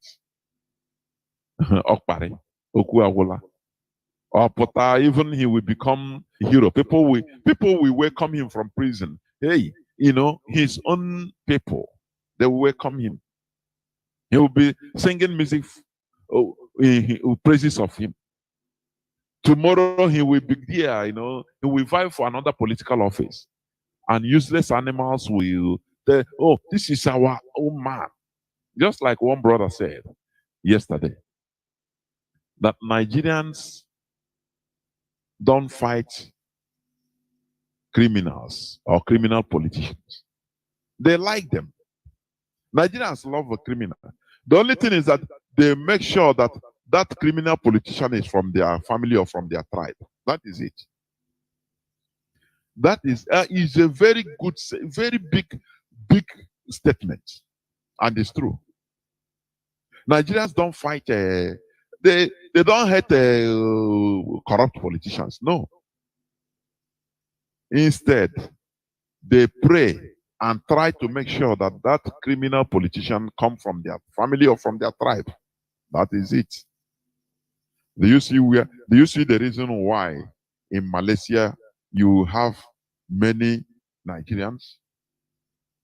Okpare, Okuawola. Or even he will become a hero. People will welcome him from prison. Hey, his own people, they will welcome him. He will be singing music, praises of him. Tomorrow he will be there, he will vie for another political office. And useless animals will say, oh, this is our own man. Just like one brother said yesterday, that Nigerians don't fight criminals or criminal politicians. They like them. Nigerians love a criminal. The only thing is that they make sure that that criminal politician is from their family or from their tribe. That is it. That is a very good, very big statement. And it's true. Nigerians don't fight, they don't hate corrupt politicians. No. Instead, they pray and try to make sure that that criminal politician come from their family or from their tribe. That is it. Do you see the reason why in Malaysia you have many Nigerians,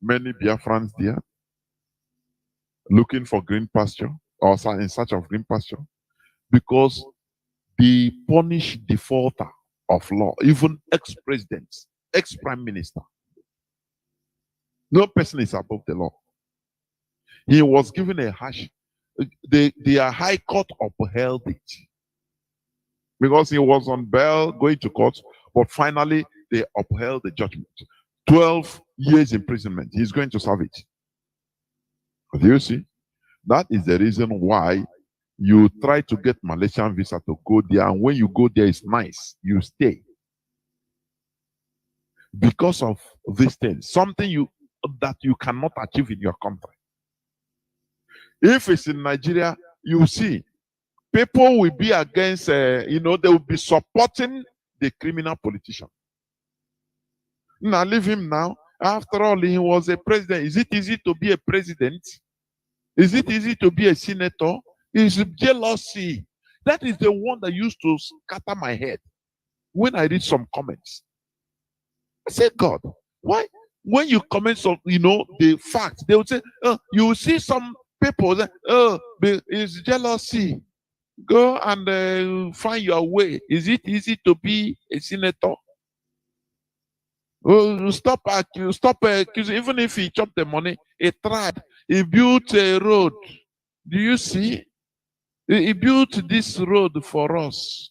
many Biafrans there looking for green pasture or in search of green pasture? Because they punish defaulter of law, even ex-presidents, ex-prime minister. No person is above the law. He was given a harsh, the High Court upheld it. Because he was on bail, going to court, but finally they upheld the judgment. 12 years imprisonment. He's going to serve it. Do you see? That is the reason why you try to get Malaysian visa to go there, and when you go there, it's nice. You stay. Because of this thing, something that you cannot achieve in your country. If it's in Nigeria, you see, people will be against, they will be supporting the criminal politician. Now, leave him now. After all, he was a president. Is it easy to be a president? Is it easy to be a senator? It's jealousy. That is the one that used to scatter my head when I read some comments. I said, God, why? When you comment on, the fact, they would say, you see some people, it's jealousy. Go and find your way. Is it easy to be a senator? Oh, stop accusing. Even if he chopped the money, he tried. He built a road. Do you see? He built this road for us.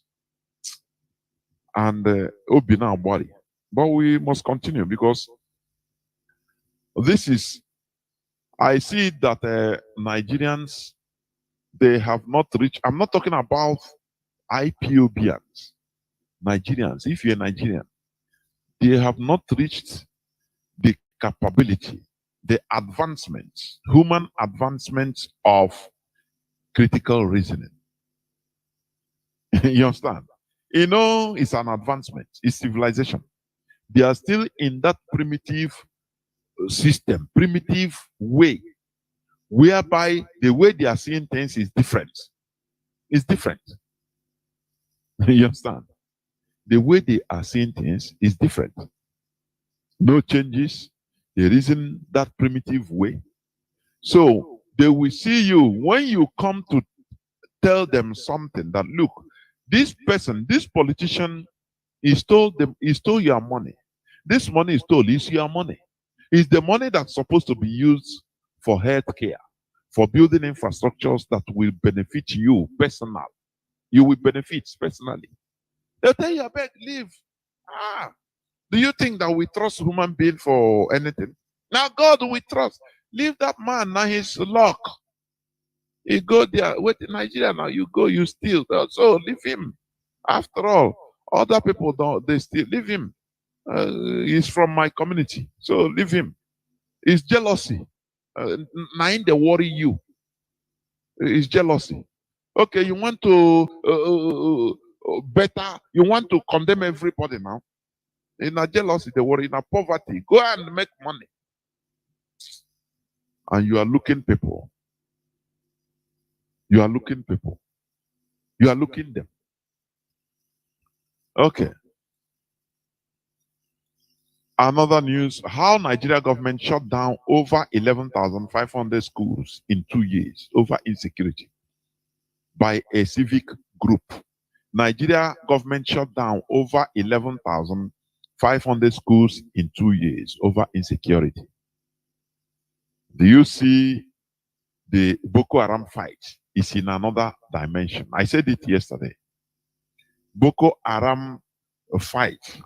And Obina Bari. But we must continue because this is, I see that Nigerians, they have not reached, I'm not talking about IPOBians, Nigerians. If you're Nigerian, they have not reached the capability, the advancement, human advancement of critical reasoning. You understand? You know, it's an advancement, it's civilization. They are still in that primitive system, primitive way, whereby the way they are seeing things is different. It's different. You understand? The way they are seeing things is different. No changes. There isn't that primitive way. So they will see you when you come to tell them something that, look, this person, this politician, he stole your money. This money is stole, is your money. It's the money that's supposed to be used for health care, for building infrastructures that will benefit you personally. You will benefit personally. They'll tell you, I beg, leave. Do you think that we trust human being for anything? Now God we trust. Leave that man, now his luck. You go there, wait in Nigeria now, you go, you steal. So leave him. After all, other people don't, they still leave him. He's from my community, so leave him. It's jealousy. Nine they worry you. It's jealousy. Okay, you want to better, you want to condemn everybody now. In a jealousy, they worry, in a poverty. Go and make money. And you are looking people. You are looking people. You are looking them. Okay. Another news, how Nigeria government shut down over 11,500 schools in 2 years over insecurity by a civic group. Nigeria government shut down over 11,500 schools in 2 years over insecurity. Do you see the Boko Haram fight is in another dimension? I said it yesterday. Boko Haram fight,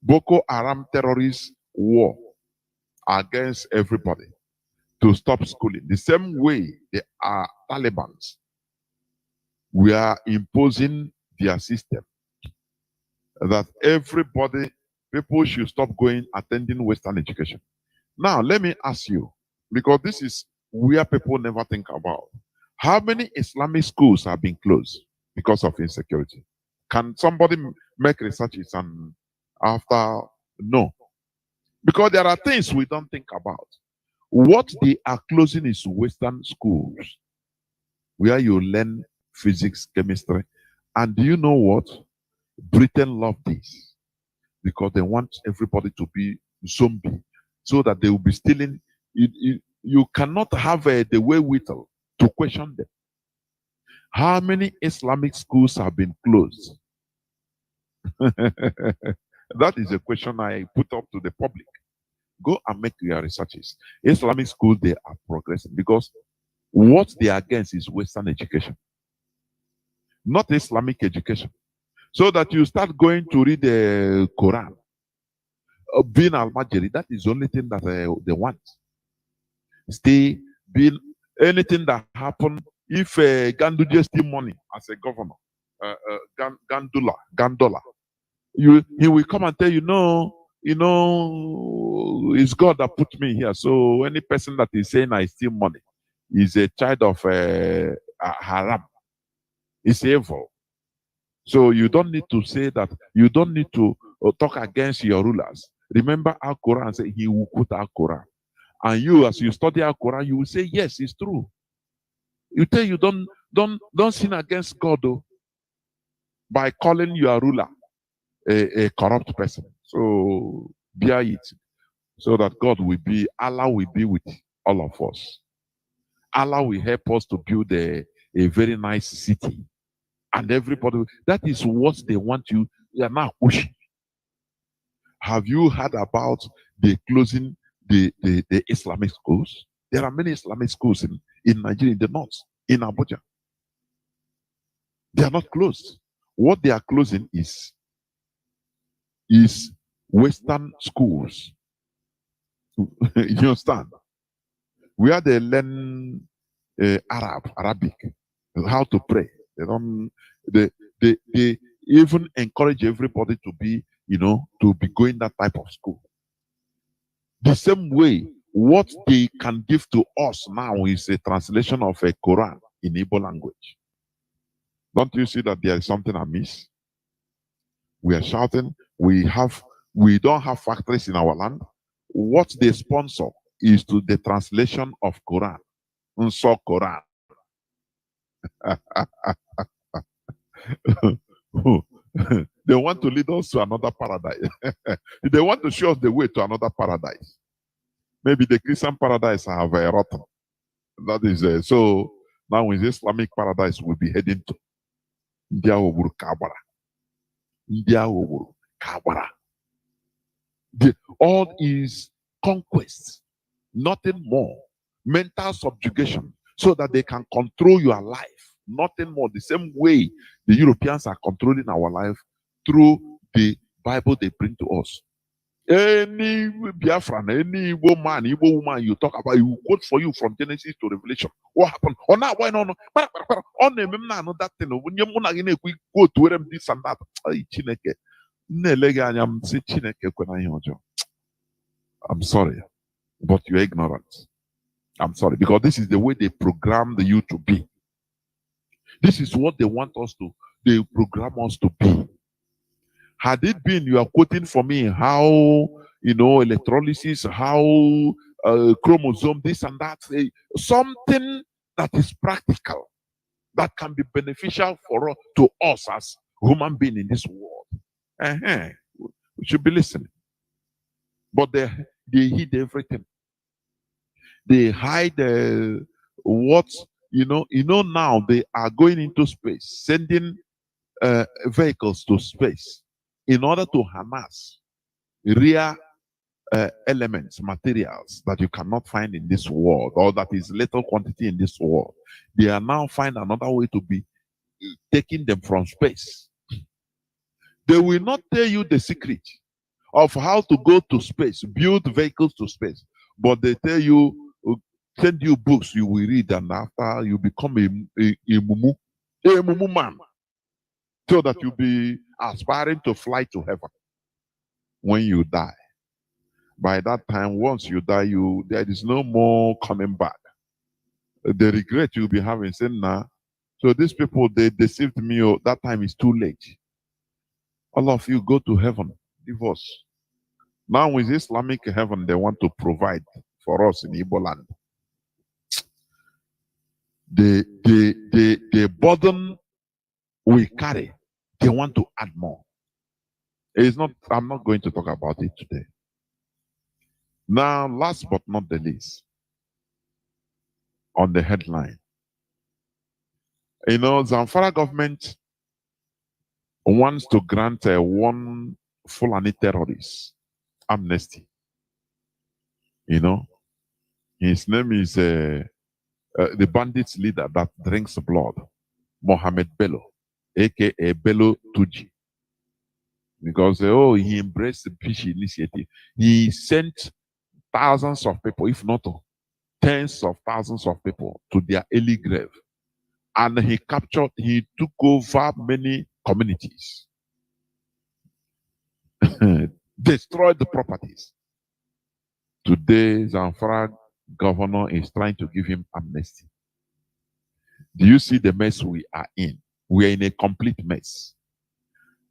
Boko Haram terrorist war against everybody to stop schooling. The same way they are Talibans. We are imposing their system that everybody, people should stop going, attending Western education. Now, let me ask you, because this is where people never think about. How many Islamic schools have been closed because of insecurity? Can somebody make researches and after? No. Because there are things we don't think about. What they are closing is Western schools, where you learn physics, chemistry. And do you know what? Britain love this because they want everybody to be zombie so that they will be stealing. You cannot have the wherewithal to question them. How many Islamic schools have been closed? That is a question I put up to the public. Go and make your researches. Islamic schools, they are progressing because what they are against is Western education, not Islamic education. So that you start going to read the Quran, being al-Majiri, that is the only thing that they want. Stay, being anything that happened, if Ganduje steal money as a governor, Gandola, he will come and tell you, no, it's God that put me here. So any person that is saying I steal money is a child of haram. It's evil. So you don't need to say that. You don't need to talk against your rulers. Remember our Quran say he will quote our Quran. And you, as you study our Quran, you will say, yes, it's true. You tell you don't sin against God though, by calling your ruler a corrupt person. So bear it. So that Allah will be with all of us. Allah will help us to build a very nice city And everybody, that is what they want you are now pushing. Have you heard about the closing the Islamic schools? There are many Islamic schools in Nigeria, in the north, in Abuja. They are not closed. What they are closing is Western schools. You understand? Where they learn Arabic, how to pray. They don't. They even encourage everybody to be, to be going that type of school. The same way, what they can give to us now is a translation of a Quran in Igbo language. Don't you see that there is something amiss? We are shouting, we don't have factories in our land. What they sponsor is to the translation of Quran. Unso Quran. They want to lead us to another paradise. They want to show us the way to another paradise. Maybe the Christian paradise have a rotten. That is so now in the Islamic paradise we'll be heading to India Oburu Kabara. India Oburu Kabara. All is conquest, nothing more. Mental subjugation, so that they can control your life. Nothing more. The same way the Europeans are controlling our life through the Bible they bring to us. Any Biafran, any woman, Igbo woman you talk about, he will quote for you from Genesis to Revelation. What happened? Oh, now, why no? On that thing. When you go to them this and that. I'm sorry, but you're ignorant. I'm sorry, because this is the way they program you to be. This is what they want us to, they program us to be. Had it been you are quoting for me how, electrolysis, how chromosome, this and that, something that is practical, that can be beneficial to us as human beings in this world. We should be listening. But they hid everything. They hide what, now they are going into space, sending vehicles to space in order to harness rare elements, materials that you cannot find in this world, or that is little quantity in this world. They are now finding another way to be taking them from space. They will not tell you the secret of how to go to space, build vehicles to space, but they tell you, send you books you will read, and after you become a mumu man, so that you'll be aspiring to fly to heaven when you die. By that time, once you die, there is no more coming back. The regret you'll be having, saying, nah, so these people, they deceived me, that time is too late. All of you go to heaven, divorce. Now with Islamic heaven, they want to provide for us in Igbo land. The burden we carry, they want to add more. It's not, I'm not going to talk about it today. Now, last but not the least, on the headline, Zamfara government wants to grant one Fulani terrorist amnesty. His name is the bandits leader that drinks blood, Mohammed Bello, aka Bello Tuji. Because he embraced the peace initiative. He sent thousands of people, if not tens of thousands of people, to their early grave. And he took over many communities, destroyed the properties. Today, Zamfara governor is trying to give him amnesty. Do you see the mess we are in? We are in a complete mess.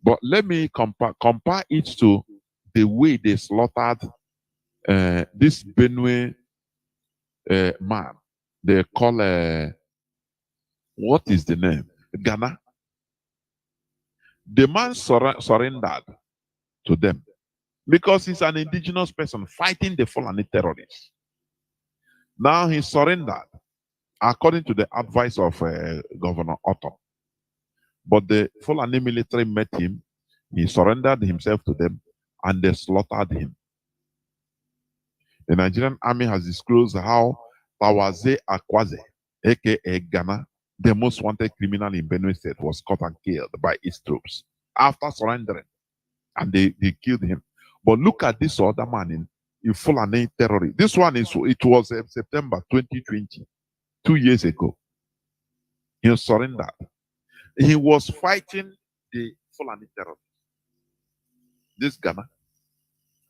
But let me compare it to the way they slaughtered this Benue man. They call, what is the name? Ghana. The man surrendered to them because he's an indigenous person fighting the Fulani terrorists. Now he surrendered according to the advice of Governor Otto. But the Fulani military met him, he surrendered himself to them, and they slaughtered him. The Nigerian army has disclosed how Tawaze Akwaze, aka Ghana, the most wanted criminal in Benue State, was caught and killed by its troops after surrendering, and they killed him. But look at this other man in Fulani terrorist. This one it was September 2020, 2 years ago. He surrendered. He was fighting the Fulani terrorists. This Ghana.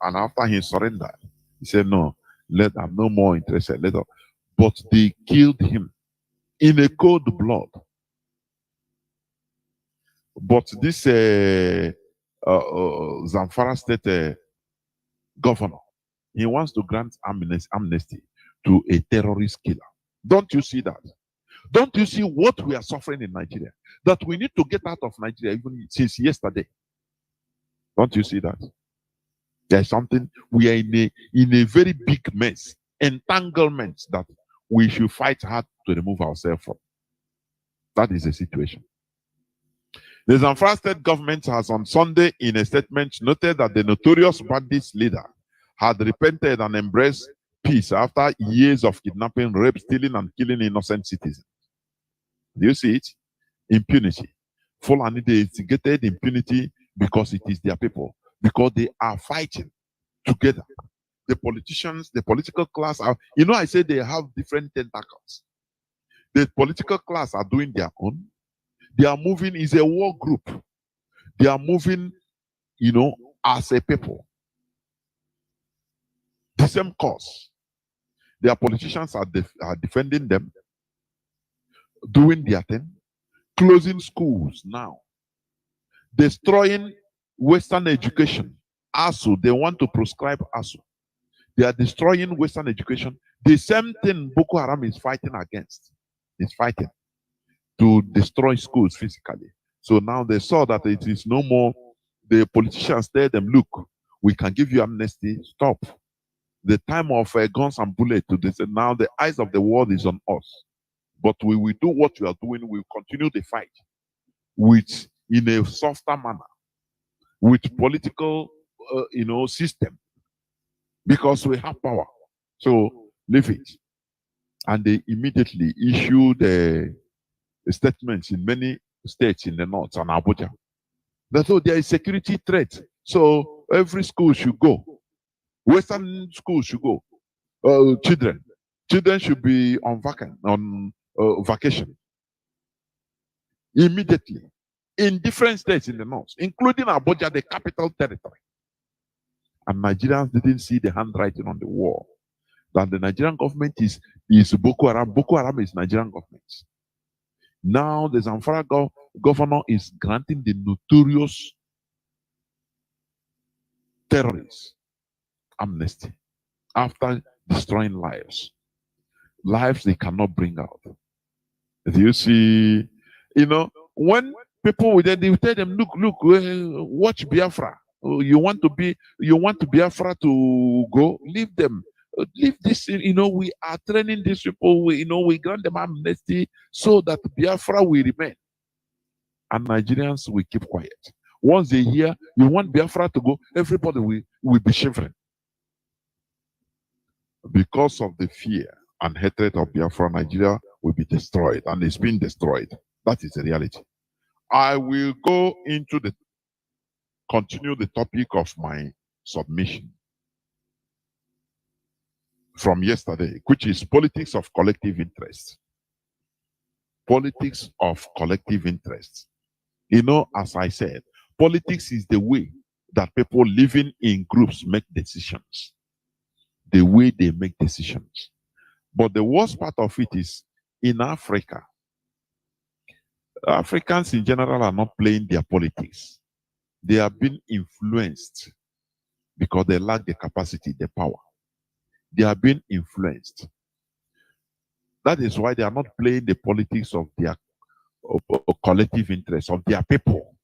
And after he surrendered, he said, no, I'm no more interested. But they killed him in a cold blood. But this Zamfara state governor, he wants to grant amnesty to a terrorist killer. Don't you see that? Don't you see what we are suffering in Nigeria? That we need to get out of Nigeria even since yesterday. Don't you see that? There's something, we are in a very big mess, entanglement that we should fight hard to remove ourselves from. That is the situation. The Zamfara state government has on Sunday in a statement noted that the notorious bandits leader had repented and embraced peace after years of kidnapping, rape, stealing, and killing innocent citizens. Do you see it? Impunity. Fulani, they instigated impunity because it is their people, because they are fighting together. The politicians, the political class are, I say they have different tentacles. The political class are doing their own. They are moving, is a war group. They are moving, as a people. The same cause. Their politicians are defending them, doing their thing, closing schools now, destroying Western education. ASU, they want to proscribe ASU. They are destroying Western education. The same thing Boko Haram is fighting against. It's fighting to destroy schools physically. So now they saw that it is no more. The politicians tell them, look, we can give you amnesty, stop. The time of guns and bullets to this, and now the eyes of the world is on us. But we will do what we are doing. We will continue the fight in a softer manner, with political, system, because we have power. So leave it. And they immediately issued statements in many states in the north and Abuja. That there is security threat. So every school should go. Western schools should go. Children should be on vacation. Immediately. In different states in the north, including Abuja, the capital territory. And Nigerians didn't see the handwriting on the wall. That the Nigerian government is Boko Haram. Boko Haram is Nigerian government. Now the Zamfara governor is granting the notorious terrorists amnesty after destroying lives. Lives they cannot bring out. Do you see, when people they tell them, look, watch Biafra. You want Biafra to go, leave them. Leave this, we are training these people, we grant them amnesty so that Biafra will remain. And Nigerians will keep quiet. Once they hear you want Biafra to go, everybody will be shivering. Because of the fear and hatred of Biafra, Nigeria will be destroyed, and it's been destroyed. That is the reality. I will continue the topic of my submission from yesterday, which is politics of collective interest. Politics of collective interest. As I said, politics is the way that people living in groups make decisions. The way they make decisions. But the worst part of it is in Africa. Africans in general are not playing their politics. They are being influenced because they lack the capacity, the power. They are being influenced. That is why they are not playing the politics of their collective interests, of their people.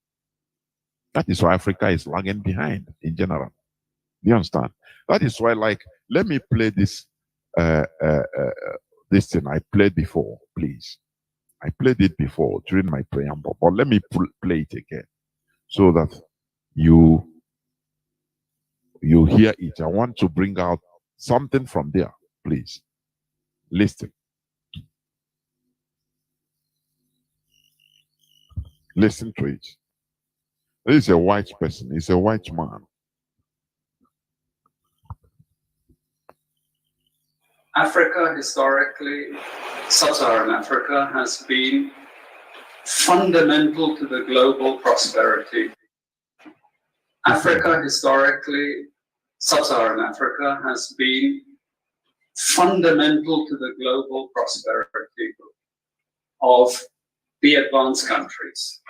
That is why Africa is lagging behind in general. Do you understand? That is why, let me play this this thing I played before, please. I played it before during my preamble, but let me play it again so that you hear it. I want to bring out something from there. Please listen. Listen to it. This is a white person. He's a white man. Africa, historically, sub-Saharan Africa, has been fundamental to the global prosperity. Africa, historically, sub-Saharan Africa, has been fundamental to the global prosperity of the advanced countries.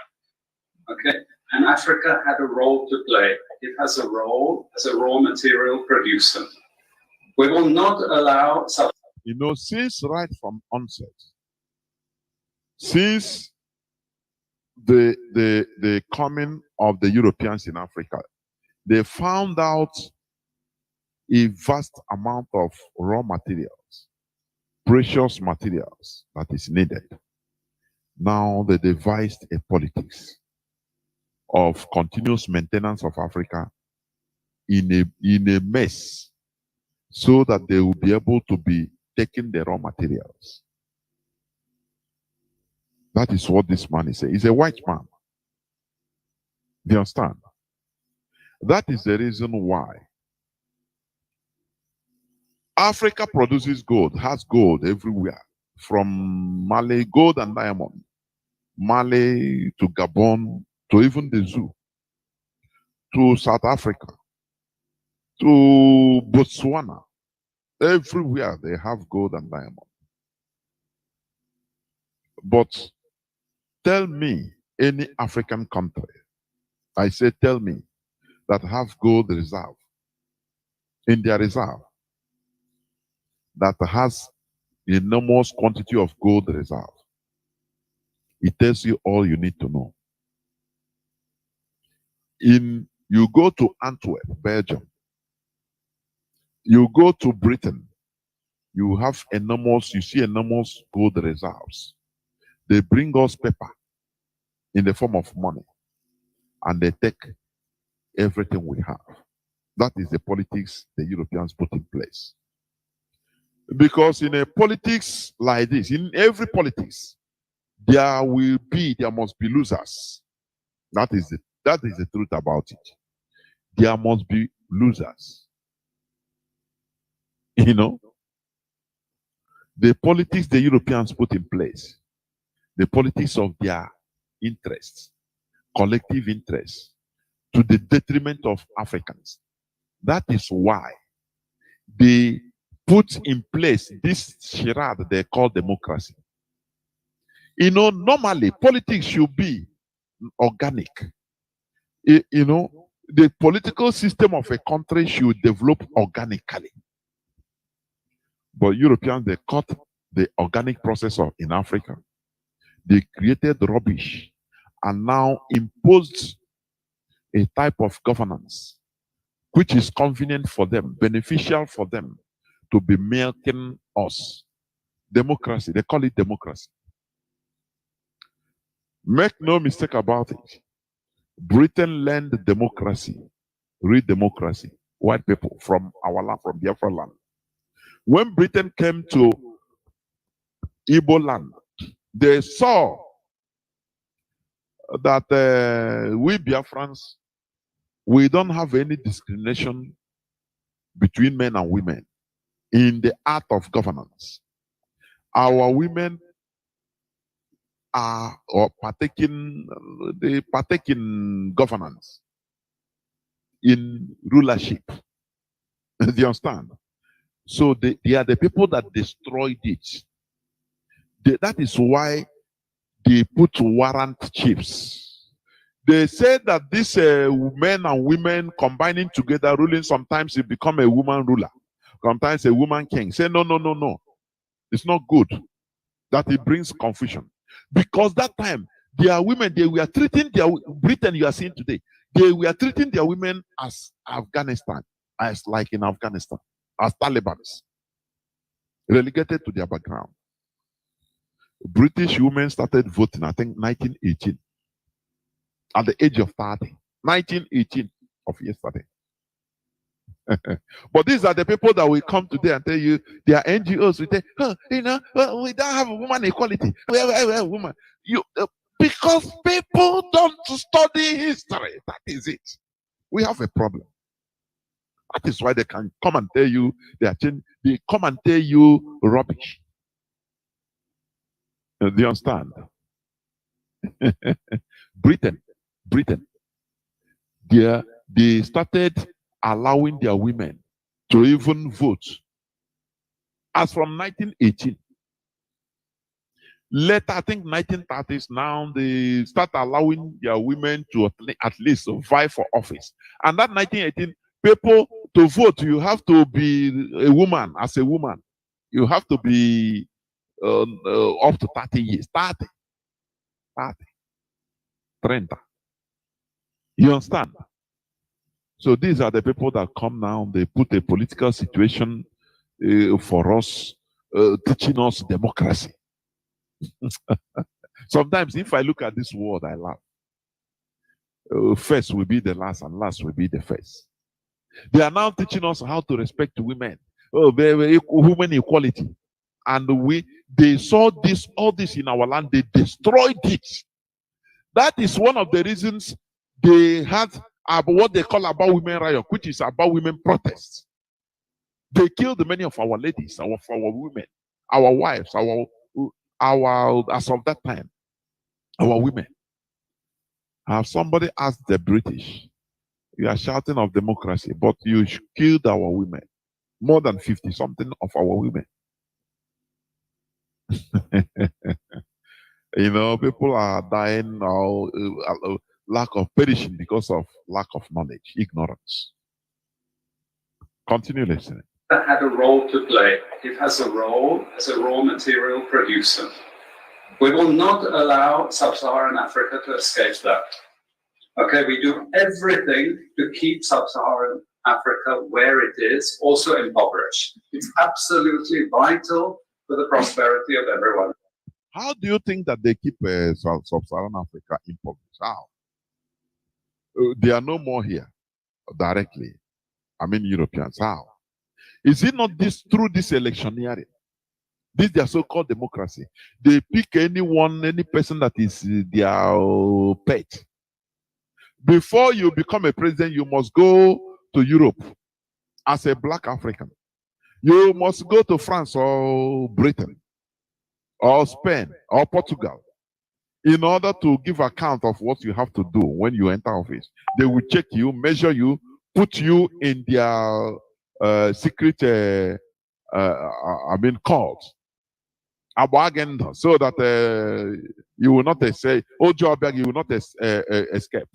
Okay? And Africa had a role to play. It has a role as a raw material producer. We will not allow... You know, since right from onset, since the coming of the Europeans in Africa, they found out a vast amount of raw materials, precious materials that is needed. Now they devised a politics of continuous maintenance of Africa in a mess, so that they will be able to be taking the raw materials. That is what this man is saying. He's a white man. Do you understand? That is the reason why Africa produces gold, has gold everywhere, from Mali, gold and diamond, Mali to Gabon, to even the zoo, to South Africa, to Botswana. Everywhere they have gold and diamond. But tell me any African country, I say tell me, that have gold reserve, in their reserve, that has enormous quantity of gold reserve. It tells you all you need to know. You go to Antwerp, Belgium, you go to Britain, you see enormous gold reserves. They bring us paper in the form of money, and they take everything we have. That is the politics the Europeans put in place. Because in a politics like this, in every politics, there must be losers. That is the truth about it. There must be losers. You know, the politics the Europeans put in place, the politics of their interests, collective interests, to the detriment of Africans. That is why they put in place this charade they call democracy. You know, normally politics should be organic. You know, the political system of a country should develop organically. But Europeans, they cut the organic process in Africa. They created rubbish and now imposed a type of governance which is convenient for them, beneficial for them, to be milking us. Democracy, they call it democracy. Make no mistake about it. Britain learned democracy, real democracy, white people from our land, from Biafra land. When Britain came to Igbo land, they saw that we Biafrans, we don't have any discrimination between men and women in the art of governance. Our women are they partake in governance, in rulership. Do you understand? So they are the people that destroyed it. That is why they put warrant chiefs. They said that these men and women combining together, ruling, sometimes it become a woman ruler, sometimes a woman king. Say no, no, no, no. It's not good. That it brings confusion. Because that time, their women, they were treating their Britain you are seeing today, they were treating their women as Afghanistan, as like in Afghanistan, as Talibans, relegated to their background. British women started voting, I think, 1918, at the age of 30. 1918 of yesterday. But these are the people that will come today and tell you, they are NGOs. We say, well, we don't have woman equality. We have woman. Because people don't study history. That is it. We have a problem. That is why they can come and tell you they are changing. They come and tell you rubbish. Do you understand? Britain, they started allowing their women to even vote as from 1918. Later, I think 1930s, now they start allowing their women to at least vie for office. And that 1918, people to vote, you have to be a woman. As a woman, you have to be up to 30 years. 30. 30. You understand? So these are the people that come now, they put a political situation for us, teaching us democracy. Sometimes if I look at this world, I laugh. First will be the last and last will be the first. They are now teaching us how to respect women. Oh, women equality. And they saw all this in our land, they destroyed it. That is one of the reasons they had what they call about women riot, which is about women protests. They killed many of our ladies, our women, our wives, as of that time, our women. Have somebody asked the British, you are shouting of democracy, but you killed our women. More than 50 something of our women. People are dying now, lack of perishing because of lack of knowledge, ignorance. Continue listening. That had a role to play. It has a role as a raw material producer. We will not allow Sub-Saharan Africa to escape that. Okay, we do everything to keep Sub-Saharan Africa where it is, also impoverished. It's absolutely vital for the prosperity of everyone. How do you think that they keep Sub-Saharan Africa impoverished? How? They are no more here directly. I mean Europeans. How? Is it not this through this electioneering? This their so-called democracy. They pick any person that is their pet. Before you become a president, you must go to Europe as a black African. You must go to France or Britain or Spain or Portugal in order to give account of what you have to do when you enter office. They will check you, measure you, put you in their secret court, agenda, so that you will not say, oh, job, you will not escape.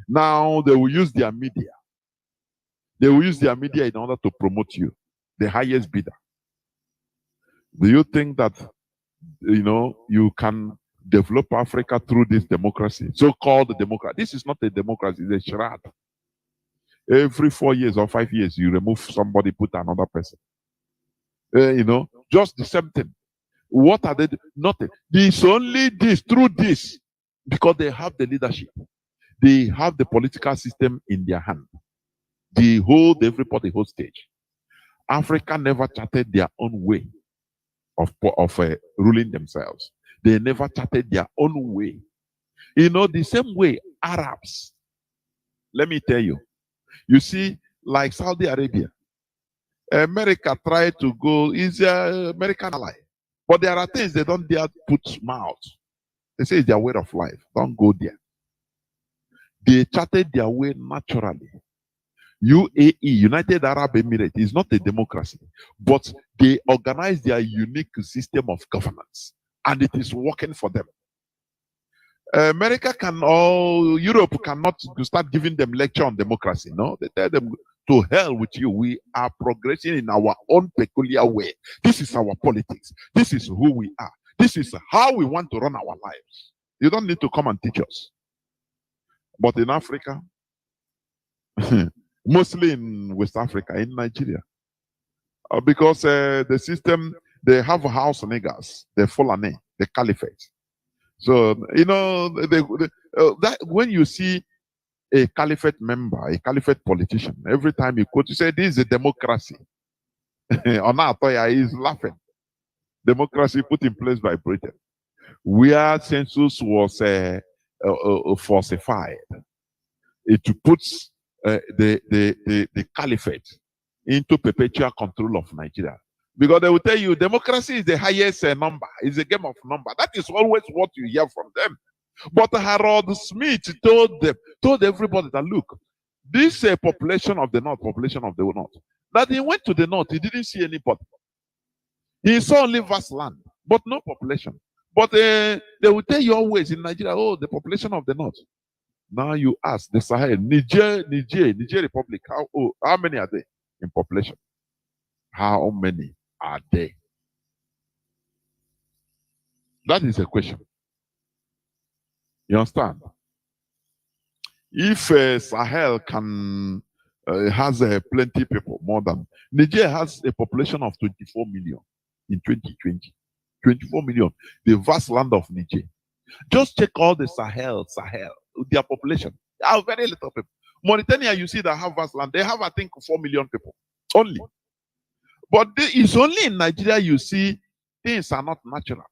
Now they will use their media. They will use their media in order to promote you, the highest bidder. Do you think that you can develop Africa through this democracy, so-called democracy? This is not a democracy; it's a charade. Every 4 years or 5 years, you remove somebody, put another person. Just the same thing. What are they? Nothing. This only this through this, because they have the leadership. They have the political system in their hand. They hold everybody hostage. Africa never charted their own way of ruling themselves. They never charted their own way. The same way Arabs. Let me tell you. You see, like Saudi Arabia, America tried to go, is an American ally. But there are things they don't dare put mouth. They say it's their way of life. Don't go there. They charted their way naturally. UAE, United Arab Emirates, is not a democracy, but they organize their unique system of governance, and it is working for them. America Europe cannot start giving them lecture on democracy. No, they tell them, to hell with you. We are progressing in our own peculiar way. This is our politics. This is who we are. This is how we want to run our lives. You don't need to come and teach us. But in Africa, mostly in West Africa, in Nigeria, because the system, they have house niggers, the Fulani, the Caliphate. So, you know, that when you see a Caliphate member, a Caliphate politician, every time you quote, you say, this is a democracy. Onatoya is laughing. Democracy put in place by Britain, where census was falsified. It puts the caliphate into perpetual control of Nigeria. Because they will tell you democracy is the highest number, it's a game of number. That is always what you hear from them. But Harold Smith told everybody that, look, this population of the north, that he went to the north, he didn't see anybody. He saw only vast land, but no population. But they will tell you always in Nigeria, oh, the population of the north. Now you ask the Sahel, Niger Republic, how many are they in population? How many are they? That is a question. You understand? If Sahel has plenty people, more than Niger has a population of 24 million in 2020. 24 million, the vast land of Niger. Just check all the Sahel, their population. They have very little people. Mauritania, you see, that have vast land. They have, I think, 4 million people only. But it's only in Nigeria you see things are not natural.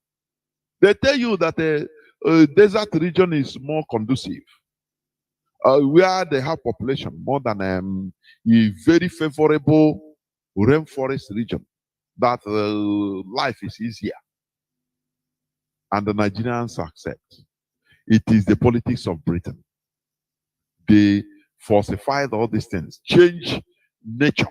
They tell you that the desert region is more conducive. Where they have population more than a very favorable rainforest region, that life is easier. And the Nigerians accept. It is the politics of Britain. They falsified all these things, change nature.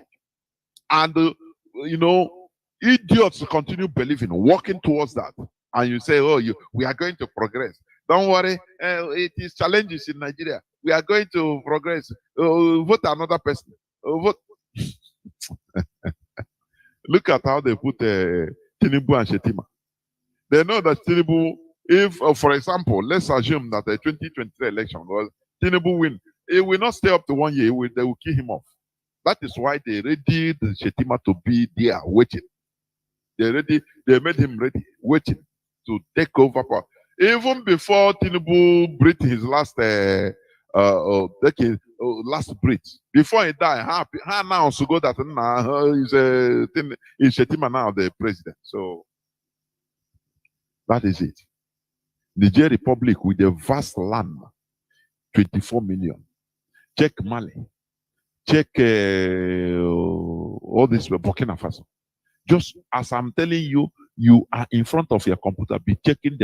And, you know, idiots continue believing, walking towards that. And you say, oh, we are going to progress. Don't worry, it is challenges in Nigeria. We are going to progress. Vote another person. Vote. Look at how they put Tinubu and Shetima. They know that Tinubu, if, for example, let's assume that the 2023 election was Tinubu win, it will not stay up to 1 year. They will kill him off. That is why they ready the Shetima to be there waiting. They made him ready, waiting to take over power. Even before Tinubu breathed his last last breath, before he died, now to go that is Shetima now the president. So that is it. Niger Republic with a vast land, 24 million. Check Mali. Check all this Burkina Faso. Just as I'm telling you, you are in front of your computer, be checking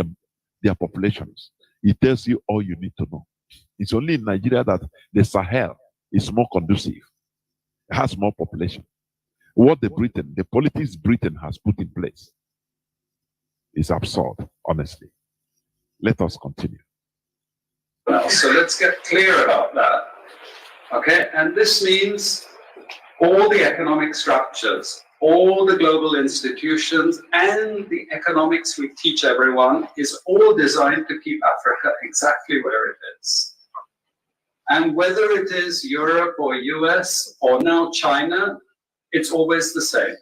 their populations. It tells you all you need to know. It's only in Nigeria that the Sahel is more conducive. It has more population. What the politics Britain has put in place is absurd, honestly. Let us continue. Well, so let's get clear about that. Okay, and this means all the economic structures, all the global institutions, and the economics we teach everyone is all designed to keep Africa exactly where it is. And whether it is Europe or US or now China, it's always the same.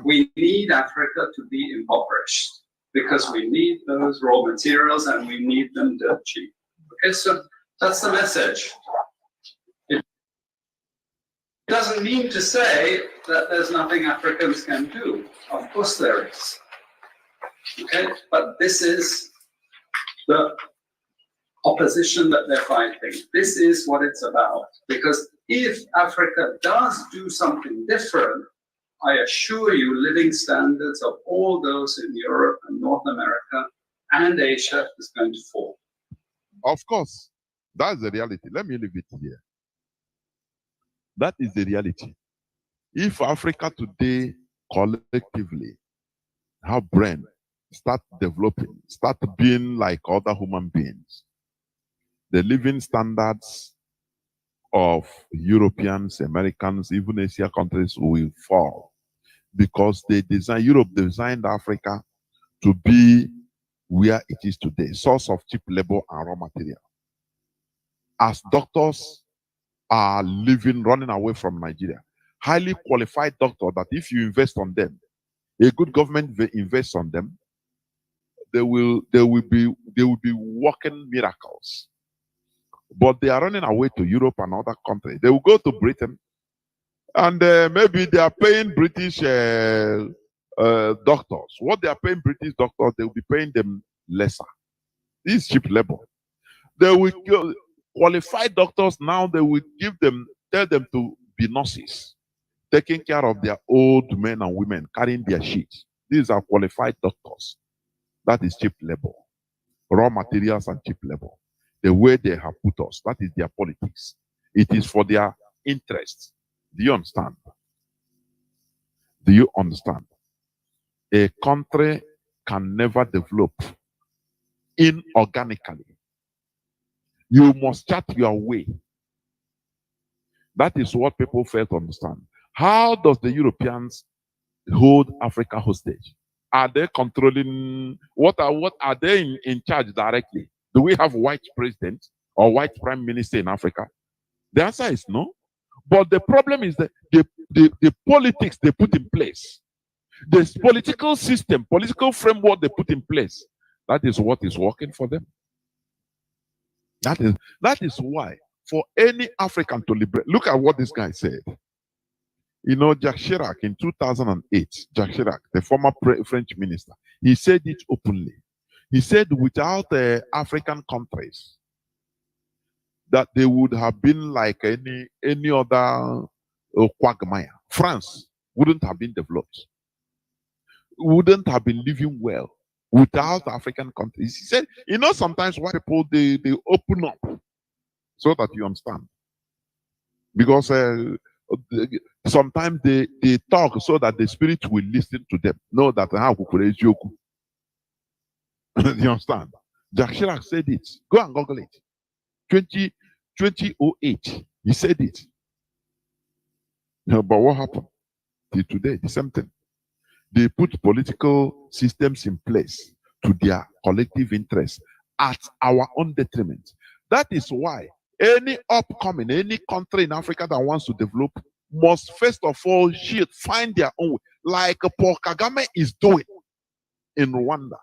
We need Africa to be impoverished because we need those raw materials and we need them dirt cheap. Okay, so that's the message. It doesn't mean to say that there's nothing Africans can do. Of course there is. Okay, but this is the opposition that they're fighting. This is what it's about. Because if Africa does do something different, I assure you living standards of all those in Europe and North America and Asia is going to fall. Of course, that's the reality. Let me leave it here. That is the reality. If Africa today collectively have brain, start developing, start being like other human beings, the living standards of Europeans, Americans, even Asia countries will fall, because Europe designed Africa to be where it is today, source of cheap labor and raw material. As doctors are running away from Nigeria, highly qualified doctor that if you invest on them, a good government invests on them, they will be working miracles. But they are running away to Europe and other countries. They will go to Britain, and maybe they are paying British doctors. What they are paying British doctors, they will be paying them lesser. This is cheap labor. They will qualified doctors now. They will tell them to be nurses, taking care of their old men and women, carrying their sheets. These are qualified doctors. That is cheap labor. Raw materials and cheap labor. The way they have put us, that is their politics. It is for their interests. Do you understand? Do you understand? A country can never develop inorganically. You must chart your way. That is what people fail to understand. How does the Europeans hold Africa hostage? Are they controlling what are they in charge directly? Do we have white president or white prime minister in Africa? The answer is no. But the problem is that the politics they put in place, this political system, political framework they put in place, that is what is working for them. That is why for any African to liberate, look at what this guy said. You know, Jacques Chirac in 2008, Jacques Chirac, the former French minister, he said it openly. He said without African countries, that they would have been like any other quagmire. France wouldn't have been developed, wouldn't have been living well without African countries. He said, you know, sometimes white people they open up so that you understand, because sometimes they talk so that the spirit will listen to them. Know that you understand? Jacques Chirac said it. Go and Google it. 2008, he said it. But what happened? Till today, the same thing. They put political systems in place to their collective interests at our own detriment. That is why any country in Africa that wants to develop must first of all find their own way, like Paul Kagame is doing in Rwanda.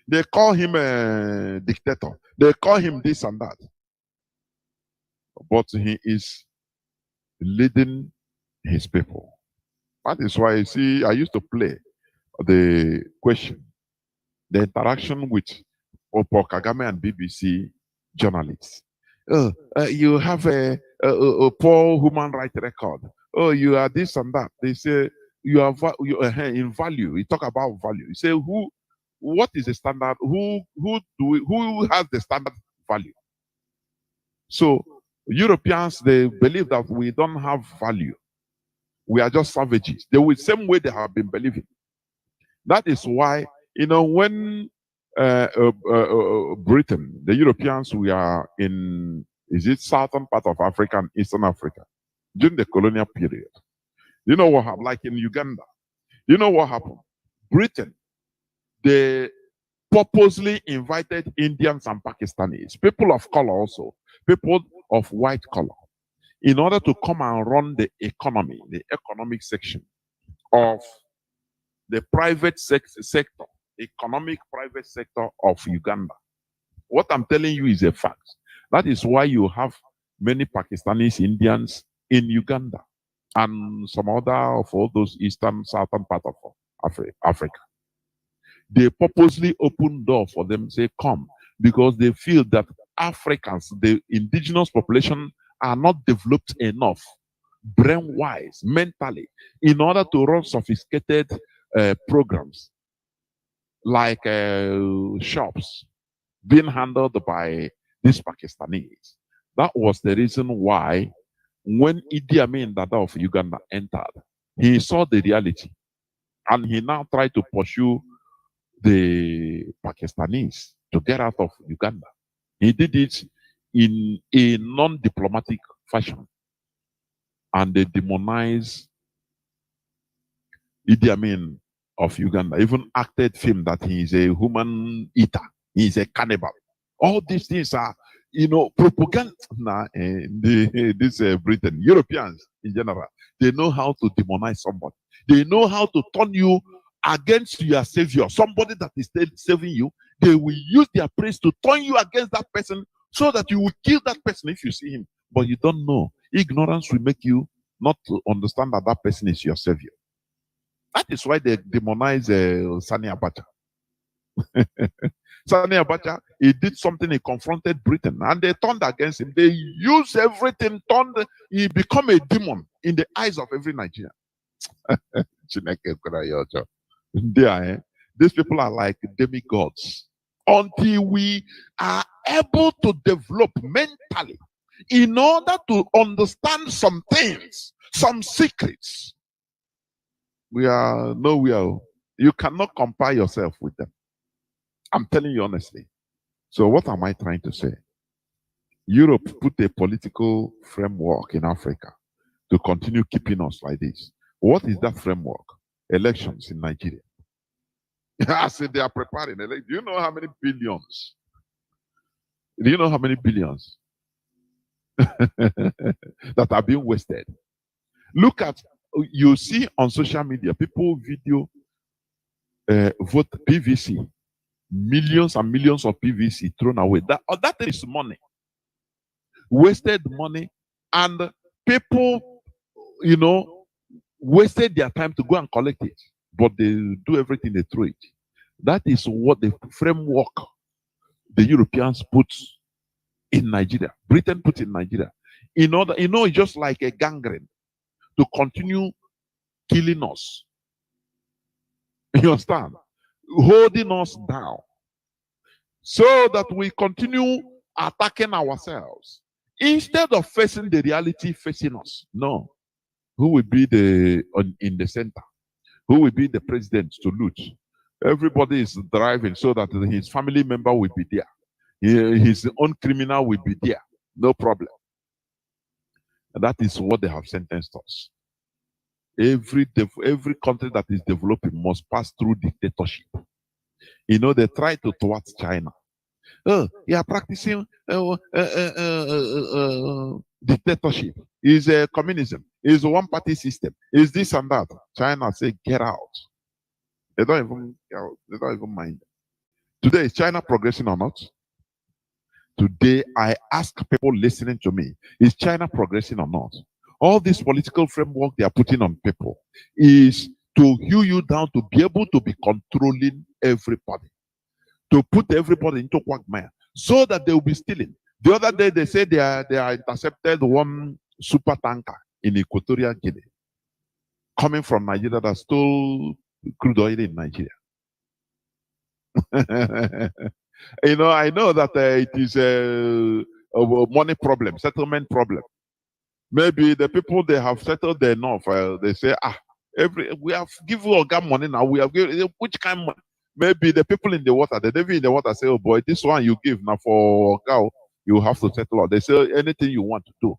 They call him a dictator. They call him this and that. But he is leading his people. That is why you see, I used to play the question, the interaction with Paul Kagame and BBC journalists. You have a poor human rights record. Oh, you are this and that. They say you are in value. You talk about value. You say what is the standard? Who has the standard value? So Europeans, they believe that we don't have value. We are just savages. They will same way they have been believing. That is why, you know, when Britain, the Europeans, we are in, is it southern part of Africa and Eastern Africa during the colonial period. You know what happened? Like in Uganda, you know what happened? Britain, they purposely invited Indians and Pakistanis, people of color also, people of white color, in order to come and run the economy, the economic section of the private sector, economic private sector of Uganda. What I'm telling you is a fact. That is why you have many Pakistanis, Indians in Uganda and some other of all those eastern, southern part of Africa. They purposely open door for them, say come, because they feel that Africans, the indigenous population, are not developed enough, brain-wise, mentally, in order to run sophisticated programs like shops being handled by these Pakistanis. That was the reason why when Idi Amin Dada of Uganda entered, he saw the reality and he now tried to pursue the Pakistanis to get out of Uganda. He did it in a non-diplomatic fashion, and they demonized Idi Amin of Uganda, even acted film that he is a human eater, he is a cannibal. All these things are, you know, propaganda. This Britain, Europeans in general, they know how to demonize somebody. They know how to turn you against your savior, somebody that is saving you, they will use their praise to turn you against that person so that you will kill that person if you see him. But you don't know. Ignorance will make you not to understand that that person is your savior. That is why they demonize Sani Abacha. Sani Abacha, he did something, he confronted Britain, and they turned against him. They used everything, he became a demon in the eyes of every Nigerian. These people are like demigods. Until we are able to develop mentally in order to understand some things, some secrets, we are nowhere. You cannot compare yourself with them. I'm telling you honestly. So what am I trying to say? Europe put a political framework in Africa to continue keeping us like this. What is that framework? Elections in Nigeria. I said they are preparing. Do you know how many billions? Do you know how many billions that are being wasted? Look at, you see on social media, people video vote PVC. Millions and millions of PVC thrown away. That is money. Wasted money. And people, wasted their time to go and collect it. But they do everything, they throw it. That is what the framework the Europeans put in Nigeria. Britain put in Nigeria. In order, it's just like a gangrene to continue killing us. You understand? Holding us down. So that we continue attacking ourselves. Instead of facing the reality facing us. No. Who will be in the center? Who will be the president to loot? Everybody is driving so that his family member will be there. His own criminal will be there. No problem. And that is what they have sentenced us. Every country that is developing must pass through dictatorship. They try to thwart China. Oh, you are practicing dictatorship. Is communism. Is one party system. Is this and that. China say get out. They don't even mind. Today, is China progressing or not? Today, I ask people listening to me, is China progressing or not? All this political framework they are putting on people is to hew you down to be able to be controlling everybody. To put everybody into quagmire so that they will be stealing. The other day, they said they are intercepted one super tanker in Equatorial Guinea coming from Nigeria that stole crude oil in Nigeria. I know that it is a money problem, settlement problem. Maybe the people they have settled enough, they say, we have given Oga money now. We have given which kind of money? Maybe the people in the water, the devil in the water say, oh boy, this one you give now for cow, you have to settle out. They say anything you want to do.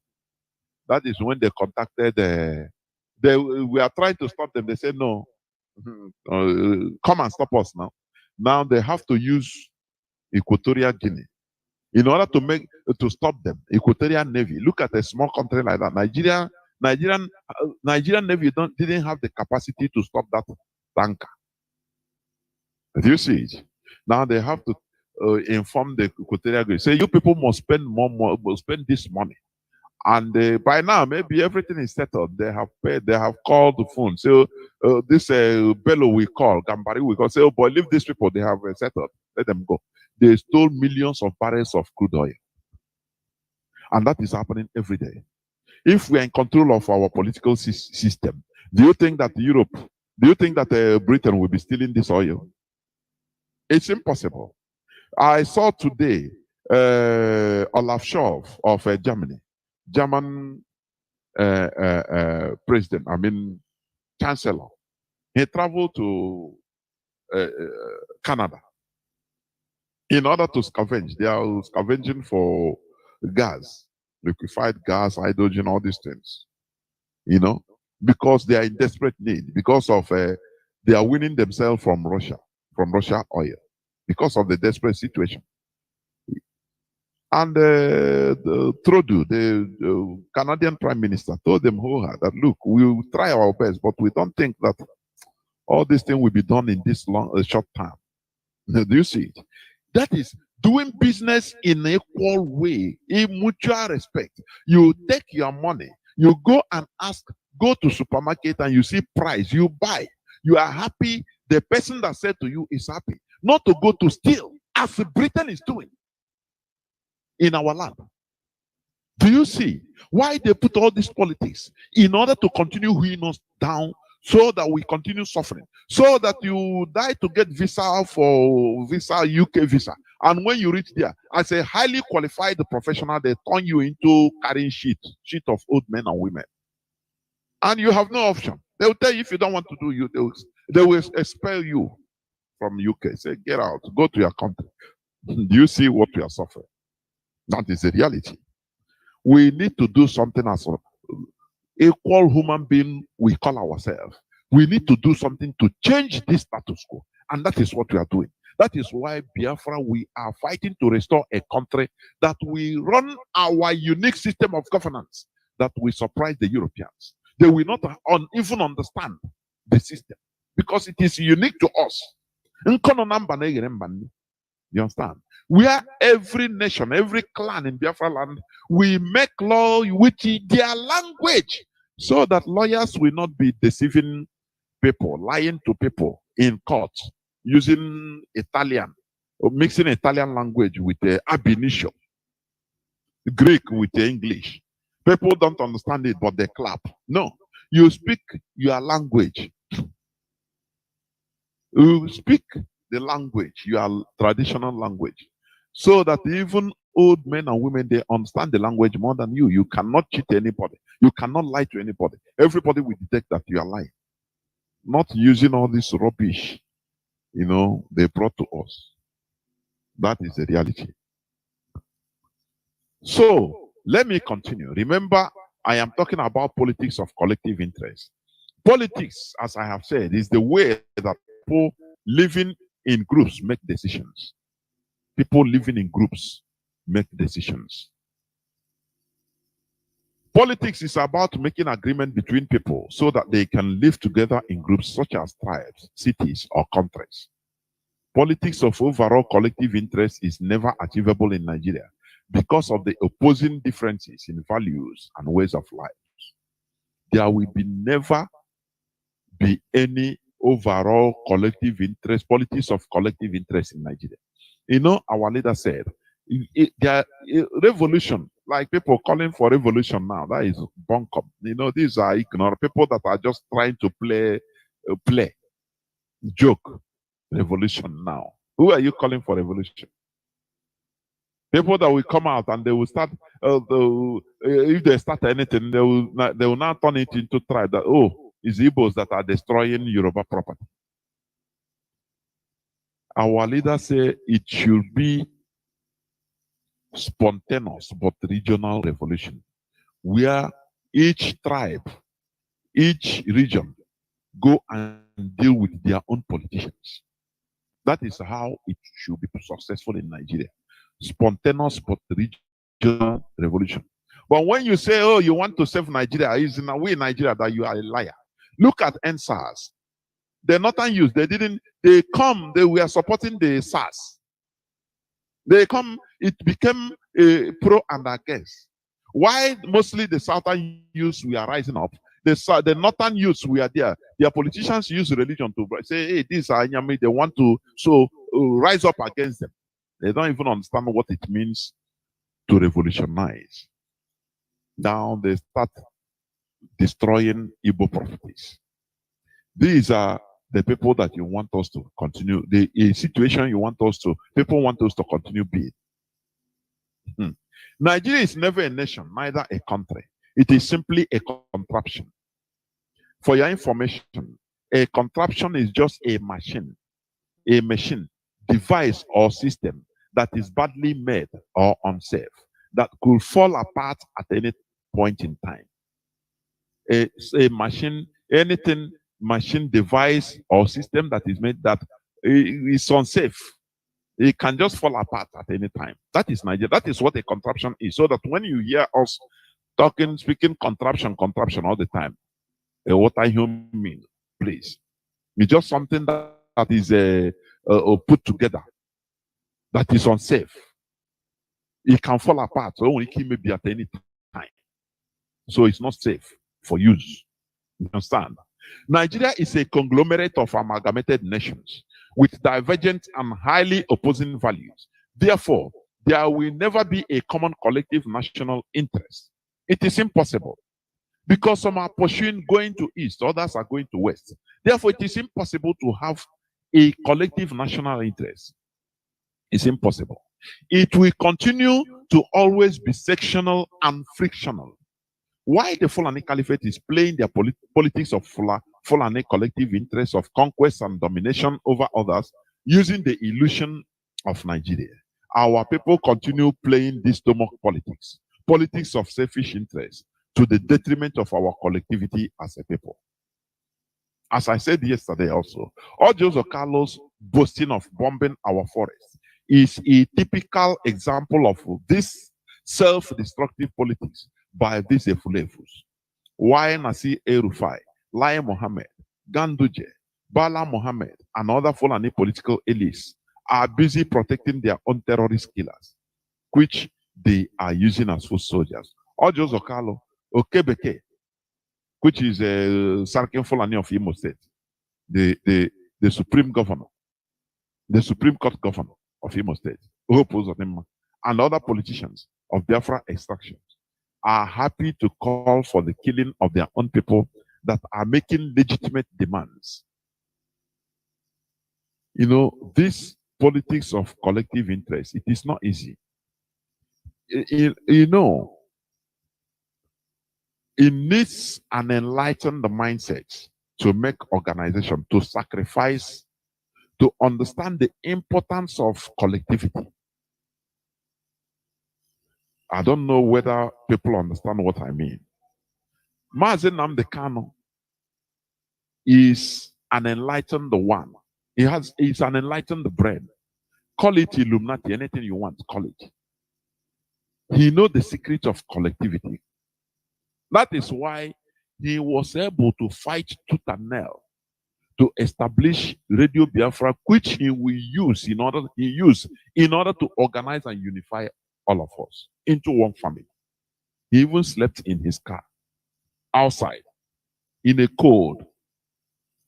That is when they contacted, we are trying to stop them. They say, no, come and stop us now. Now they have to use Equatorial Guinea in order to stop them. Equatorial Navy. Look at a small country like that. Nigerian Navy didn't have the capacity to stop that tanker. Do you see it? Now they have to inform the Equatorial Guinea. Say you people must spend must spend this money. And by now, maybe everything is settled. They have paid. They have called the phone. So this Bello we call, Gambari we call. Say, oh boy, leave these people. They have settled. Let them go. They stole millions of barrels of crude oil, and that is happening every day. If we are in control of our political system, do you think that Europe, do you think that Britain will be stealing this oil? It's impossible. I saw today Olaf Scholz of Germany. German president, chancellor. He traveled to Canada in order to scavenge. They are scavenging for gas, liquefied gas, hydrogen, all these things. Because they are in desperate need, because of they are winning themselves from Russia oil, because of the desperate situation. And Trudeau, the Canadian Prime Minister, told them that look, we will try our best, but we don't think that All this thing will be done in this short time. Do you see it? That is doing business in an equal way, in mutual respect. You take your money, you go and ask, go to supermarket and you see price, you buy. You are happy. The person that said to you is happy. Not to go to steal, as Britain is doing in our land. Do you see why they put all these politics? In order to continue weighing us down so that we continue suffering. So that you die to get visa for visa, UK visa. And when you reach there, as a highly qualified professional, they turn you into carrying sheet of old men and women. And you have no option. They will tell you if you don't want to do you, they will expel you from UK. Say, get out, go to your country. Do you see what we are suffering? That is the reality. We need to do something as an equal human being we call ourselves. We need to do something to change this status quo. And that is what we are doing. That is why Biafra, we are fighting to restore a country that we run our unique system of governance that will surprise the Europeans. They will not even understand the system because it is unique to us. You understand? Where every nation, every clan in Biafra land, we make law with their language so that lawyers will not be deceiving people, lying to people in court using Italian, or mixing Italian language with the ab initio, Greek with the English. People don't understand it, but they clap. No, you speak your language. You speak the language, your traditional language, so that even old men and women, they understand the language more than you. You cannot cheat anybody. You cannot lie to anybody. Everybody will detect that you are lying. Not using all this rubbish, they brought to us. That is the reality. So, let me continue. Remember, I am talking about politics of collective interest. Politics, as I have said, is the way that people living in groups make decisions. People living in groups make decisions. Politics is about making agreement between people so that they can live together in groups such as tribes, cities, or countries. Politics of overall collective interest is never achievable in Nigeria because of the opposing differences in values and ways of life. There will never be any overall collective interest, politics of collective interest in Nigeria. Our leader said, revolution, like people calling for revolution now, that is bunkum. These are ignorant people that are just trying to play, joke, revolution now. Who are you calling for revolution? People that will come out and they will start, if they start anything, they will now turn it into tribe that, it's Igbos that are destroying Yoruba property. Our leaders say it should be spontaneous but regional revolution, where each tribe, each region go and deal with their own politicians. That is how it should be successful in Nigeria. Spontaneous but regional revolution. But when you say, you want to save Nigeria, it's in a way in Nigeria that you are a liar. Look at NSAS. The Northern youth, they were supporting the SARS. They come, it became a pro and against. Why mostly the Southern youths were rising up? The Northern youths were there. Their politicians use religion to say, hey, these are Nyami, they want to rise up against them. They don't even understand what it means to revolutionize. Now they start destroying Igbo properties. These are the people that you want us to continue, the situation people want us to continue being. Nigeria is never a nation, neither a country. It is simply a contraption. For your information, a contraption is just a machine, device, or system that is badly made or unsafe, that could fall apart at any point in time. A machine, machine, device, or system that is made that is unsafe. It can just fall apart at any time. That is Nigeria. That is what a contraption is. So that when you hear us speaking contraption all the time, what I mean, please, It's just something that is put together, that is unsafe. It can fall apart, so only can maybe at any time. So it's not safe for use. You understand? Nigeria is a conglomerate of amalgamated nations with divergent and highly opposing values. Therefore, there will never be a common collective national interest. It is impossible because some are pursuing going to east, others are going to west. Therefore, it is impossible to have a collective national interest. It's impossible. It will continue to always be sectional and frictional. Why the Fulani Caliphate is playing their politics of Fulani collective interests of conquest and domination over others using the illusion of Nigeria. Our people continue playing this stomach politics, politics of selfish interest, to the detriment of our collectivity as a people. As I said yesterday also, Ojo Carlos boasting of bombing our forests is a typical example of this self-destructive politics by these Efulefus. Why Nasi El-Rufai, Lai Mohammed, Ganduje, Bala Mohammed, and other Fulani political elites are busy protecting their own terrorist killers, which they are using as foot soldiers. Ojo Zokalo, Okebeke, which is a Sarkin Fulani of Imo State, the Supreme Governor, the Supreme Court Governor of Imo State, and other politicians of Biafra extractions are happy to call for the killing of their own people that are making legitimate demands. You know, this politics of collective interest, it is not easy. You know, it needs an enlightened mindset to make organization, to sacrifice, to understand the importance of collectivity. I don't know whether people understand what I mean. Mazi Nnamdi Kanu is an enlightened one. He's an enlightened brain. Call it Illuminati, anything you want, call it. He knows the secret of collectivity. That is why he was able to fight tooth and nail to establish Radio Biafra, which he will use in order to organize and unify all of us into one family. He even slept in his car, outside, in a cold.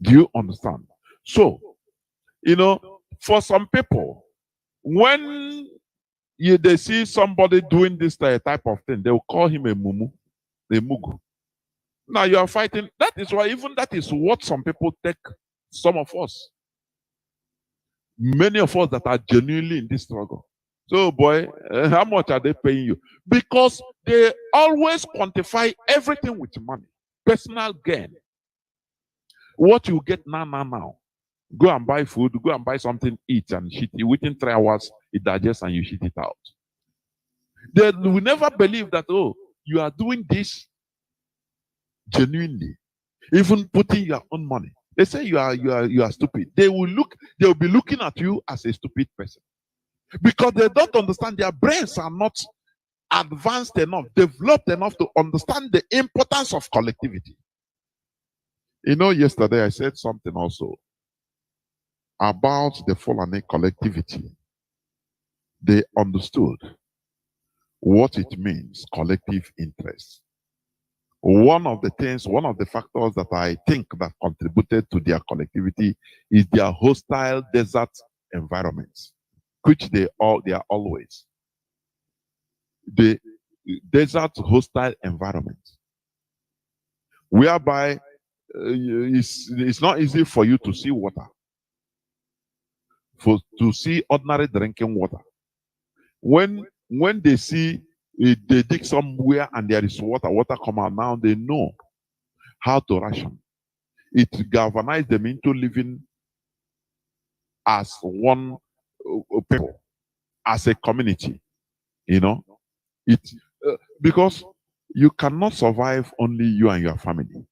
Do you understand? So, you know, for some people, when they see somebody doing this type of thing, they will call him a mumu, a mugu. Now you are fighting. That is why even that is what some people take some of us. Many of us that are genuinely in this struggle. So, boy, how much are they paying you? Because they always quantify everything with money, personal gain. What you get now. Go and buy food, go and buy something, eat and shit it. Within 3 hours, it digests and you shit it out. They will never believe that, oh, you are doing this genuinely, even putting your own money. They say you are stupid. They will be looking at you as a stupid person. Because they don't understand, their brains are not advanced enough, developed enough to understand the importance of collectivity. You know, yesterday I said something also about the Fulani collectivity. They understood what it means, collective interest. One of the factors that I think that contributed to their collectivity is their hostile desert environments, which they are always. The desert hostile environment, whereby it's not easy for you to see water, to see ordinary drinking water. When they see they dig somewhere and there is water come out, now they know how to ration. It galvanizes them into living as one people, as a community. You know, because you cannot survive only you and your family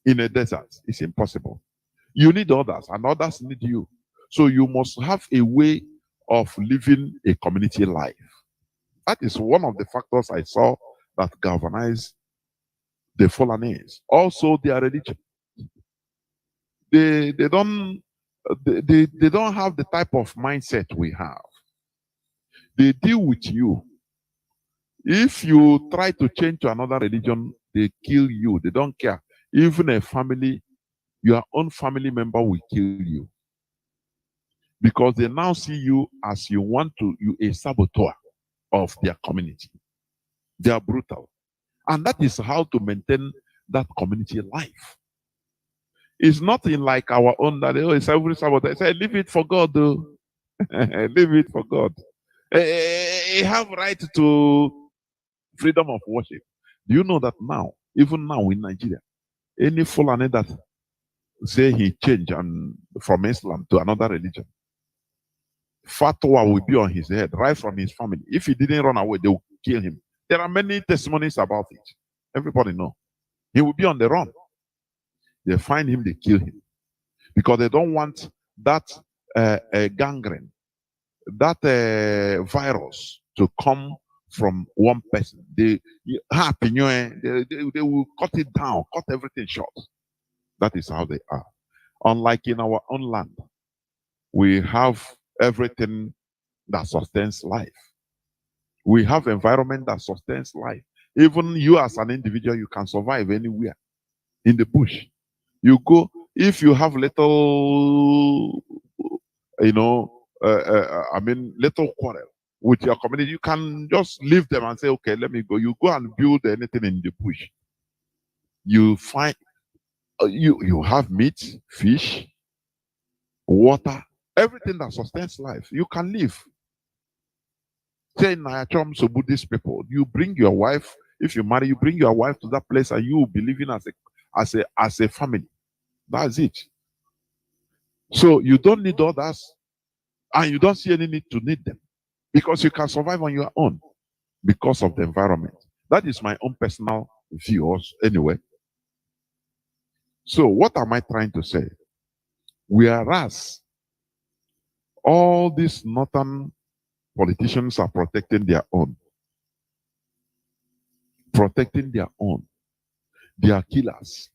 in a desert. It's impossible. You need others, and others need you. So you must have a way of living a community life. That is one of the factors I saw that galvanized the Fulanese. Also, their religion. they don't they don't have the type of mindset we have. They deal with you. If you try to change to another religion, they kill you. They don't care. Even a family, your own family member will kill you. Because they now see you as you a saboteur of their community. They are brutal. And that is how to maintain that community life. It's nothing like our own that it's every saboteur. Say, leave it for God, though. Leave it for God. You have right to freedom of worship. Do you know that now, even now in Nigeria, any Fulani that say he changed and from Islam to another religion, fatwa will be on his head, right from his family. If he didn't run away, they will kill him. There are many testimonies about it. Everybody know. He will be on the run. They find him, they kill him. Because they don't want that gangrene, that virus to come from one person. They will cut it down, cut everything short. That is how they are. Unlike in our own land, we have everything that sustains life. We have environment that sustains life. Even you as an individual, you can survive anywhere. In the bush, you go, if you have little, little quarrel with your community, you can just leave them and say, okay, let me go. You go and build anything in the bush. You find, you have meat, fish, water, everything that sustains life. You can live. Say so Buddhist people, you bring your wife, if you marry, you bring your wife to that place and you will be living as a family. That's it. So you don't need others and you don't see any need to need them because you can survive on your own because of the environment. That is my own personal views anyway. So what am I trying to say? Whereas all these northern politicians are protecting their own. Protecting their own. They are killers.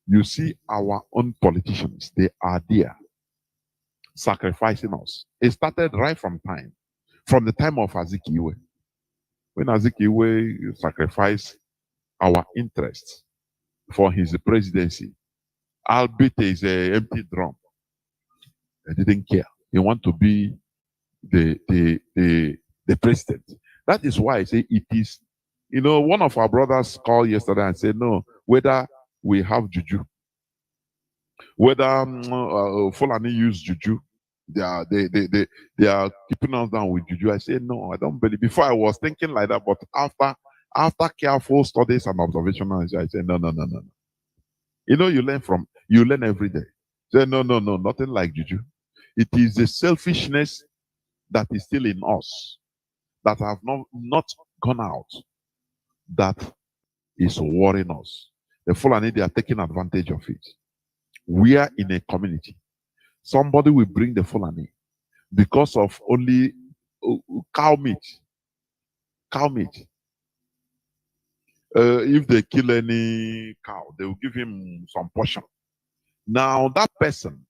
You see our own politicians, they are there sacrificing us. It started right from the time of Azikiwe. When Azikiwe sacrificed our interests for his presidency, albeit is an empty drum. He didn't care. He wanted to be the president. That is why I say it is. One of our brothers called yesterday and said, no, whether we have juju, whether Fulani use juju, they are keeping us down with juju. I said, no, I don't believe. Before I was thinking like that, but after careful studies and observations, I said, no. You learn every day. Say, no, nothing like juju. It is the selfishness that is still in us, that have not gone out, that is worrying us. The Fulani, they are taking advantage of it. We are in a community. Somebody will bring the Fulani because of only cow meat. If they kill any cow, they will give him some portion. Now that person,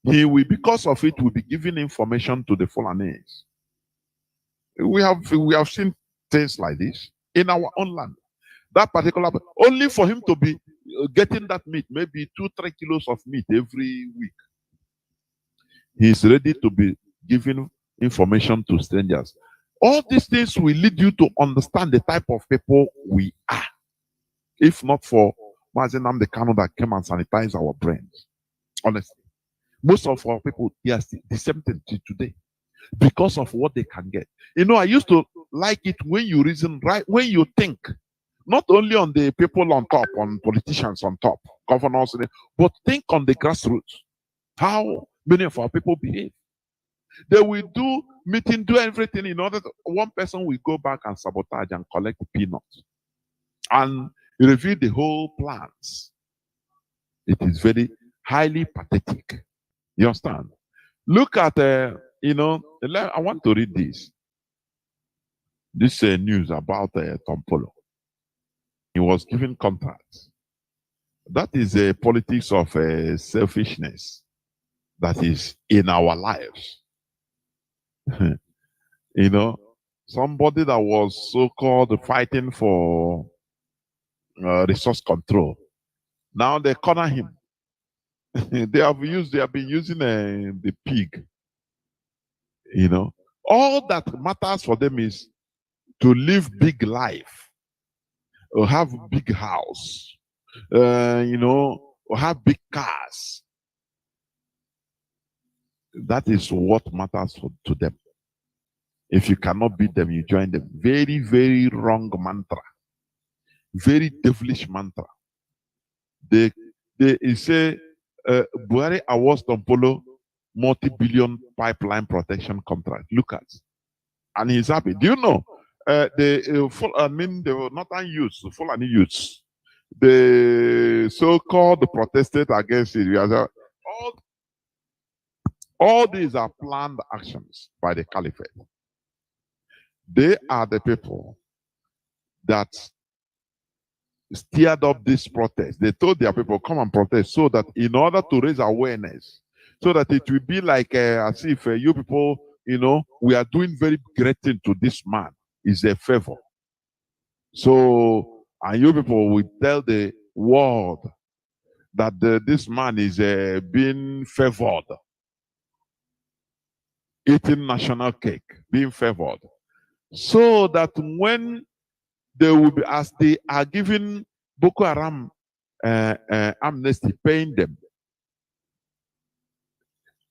he will, because of it, will be giving information to the Fulanis. We have seen things like this in our own land. That particular, only for him to be getting that meat, maybe 2-3 kilos of meat every week. He's ready to be giving information to strangers. All these things will lead you to understand the type of people we are. If not for MAZI the Kano that came and sanitized our brains. Honestly. Most of our people, they are the same thing today. Because of what they can get. I used to like it when you reason right, when you think. Not only on the people on top, on politicians on top, governors, but think on the grassroots. How many of our people behave. They will do meeting, do everything in order to, one person will go back and sabotage and collect peanuts and reveal the whole plans. It is very highly pathetic. You understand? Look at, I want to read this. This news about Tom Polo. He was given contracts That is a politics of selfishness that is in our lives. You know, somebody that was so-called fighting for resource control. Now they corner him. They have been using the pig. You know, all that matters for them is to live big life, or have big house, you know, or have big cars. That is what matters to them. If you cannot beat them, you join them. Very, very wrong mantra. Very devilish mantra. They say Buhari awards Tompolo multi-billion pipeline protection contract. Look at, and he's happy. Do you know the northern youths, the Fulani youths, the so-called protested against it. All these are planned actions by the caliphate. They are the people that steered up this protest. They told their people, come and protest, so that in order to raise awareness, so that it will be like as if you people, you know, we are doing very great thing to this man. Is a favor. So, and you people will tell the world that this man is being favored, eating national cake, being favored. So that when they will be, as they are giving Boko Haram amnesty, paying them,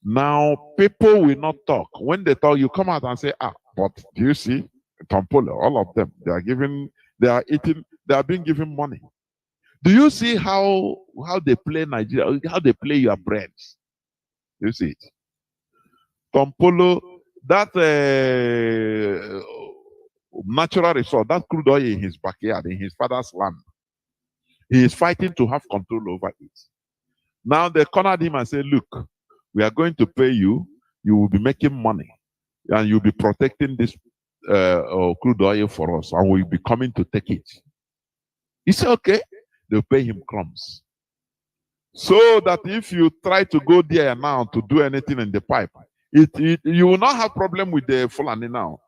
now people will not talk. When they talk, you come out and say, but do you see, Tompolo, all of them, they are being given money. Do you see how they play Nigeria, how they play your brains? You see it. Tompolo, that natural resource, that crude oil in his backyard, in his father's land, he is fighting to have control over it. Now they cornered him and said, look, we are going to pay you, you will be making money, and you'll be protecting this crude oil for us, and we'll be coming to take it. He said, okay, they'll pay him crumbs. So that if you try to go there now to do anything in the pipe, you will not have problem with the Fulani now.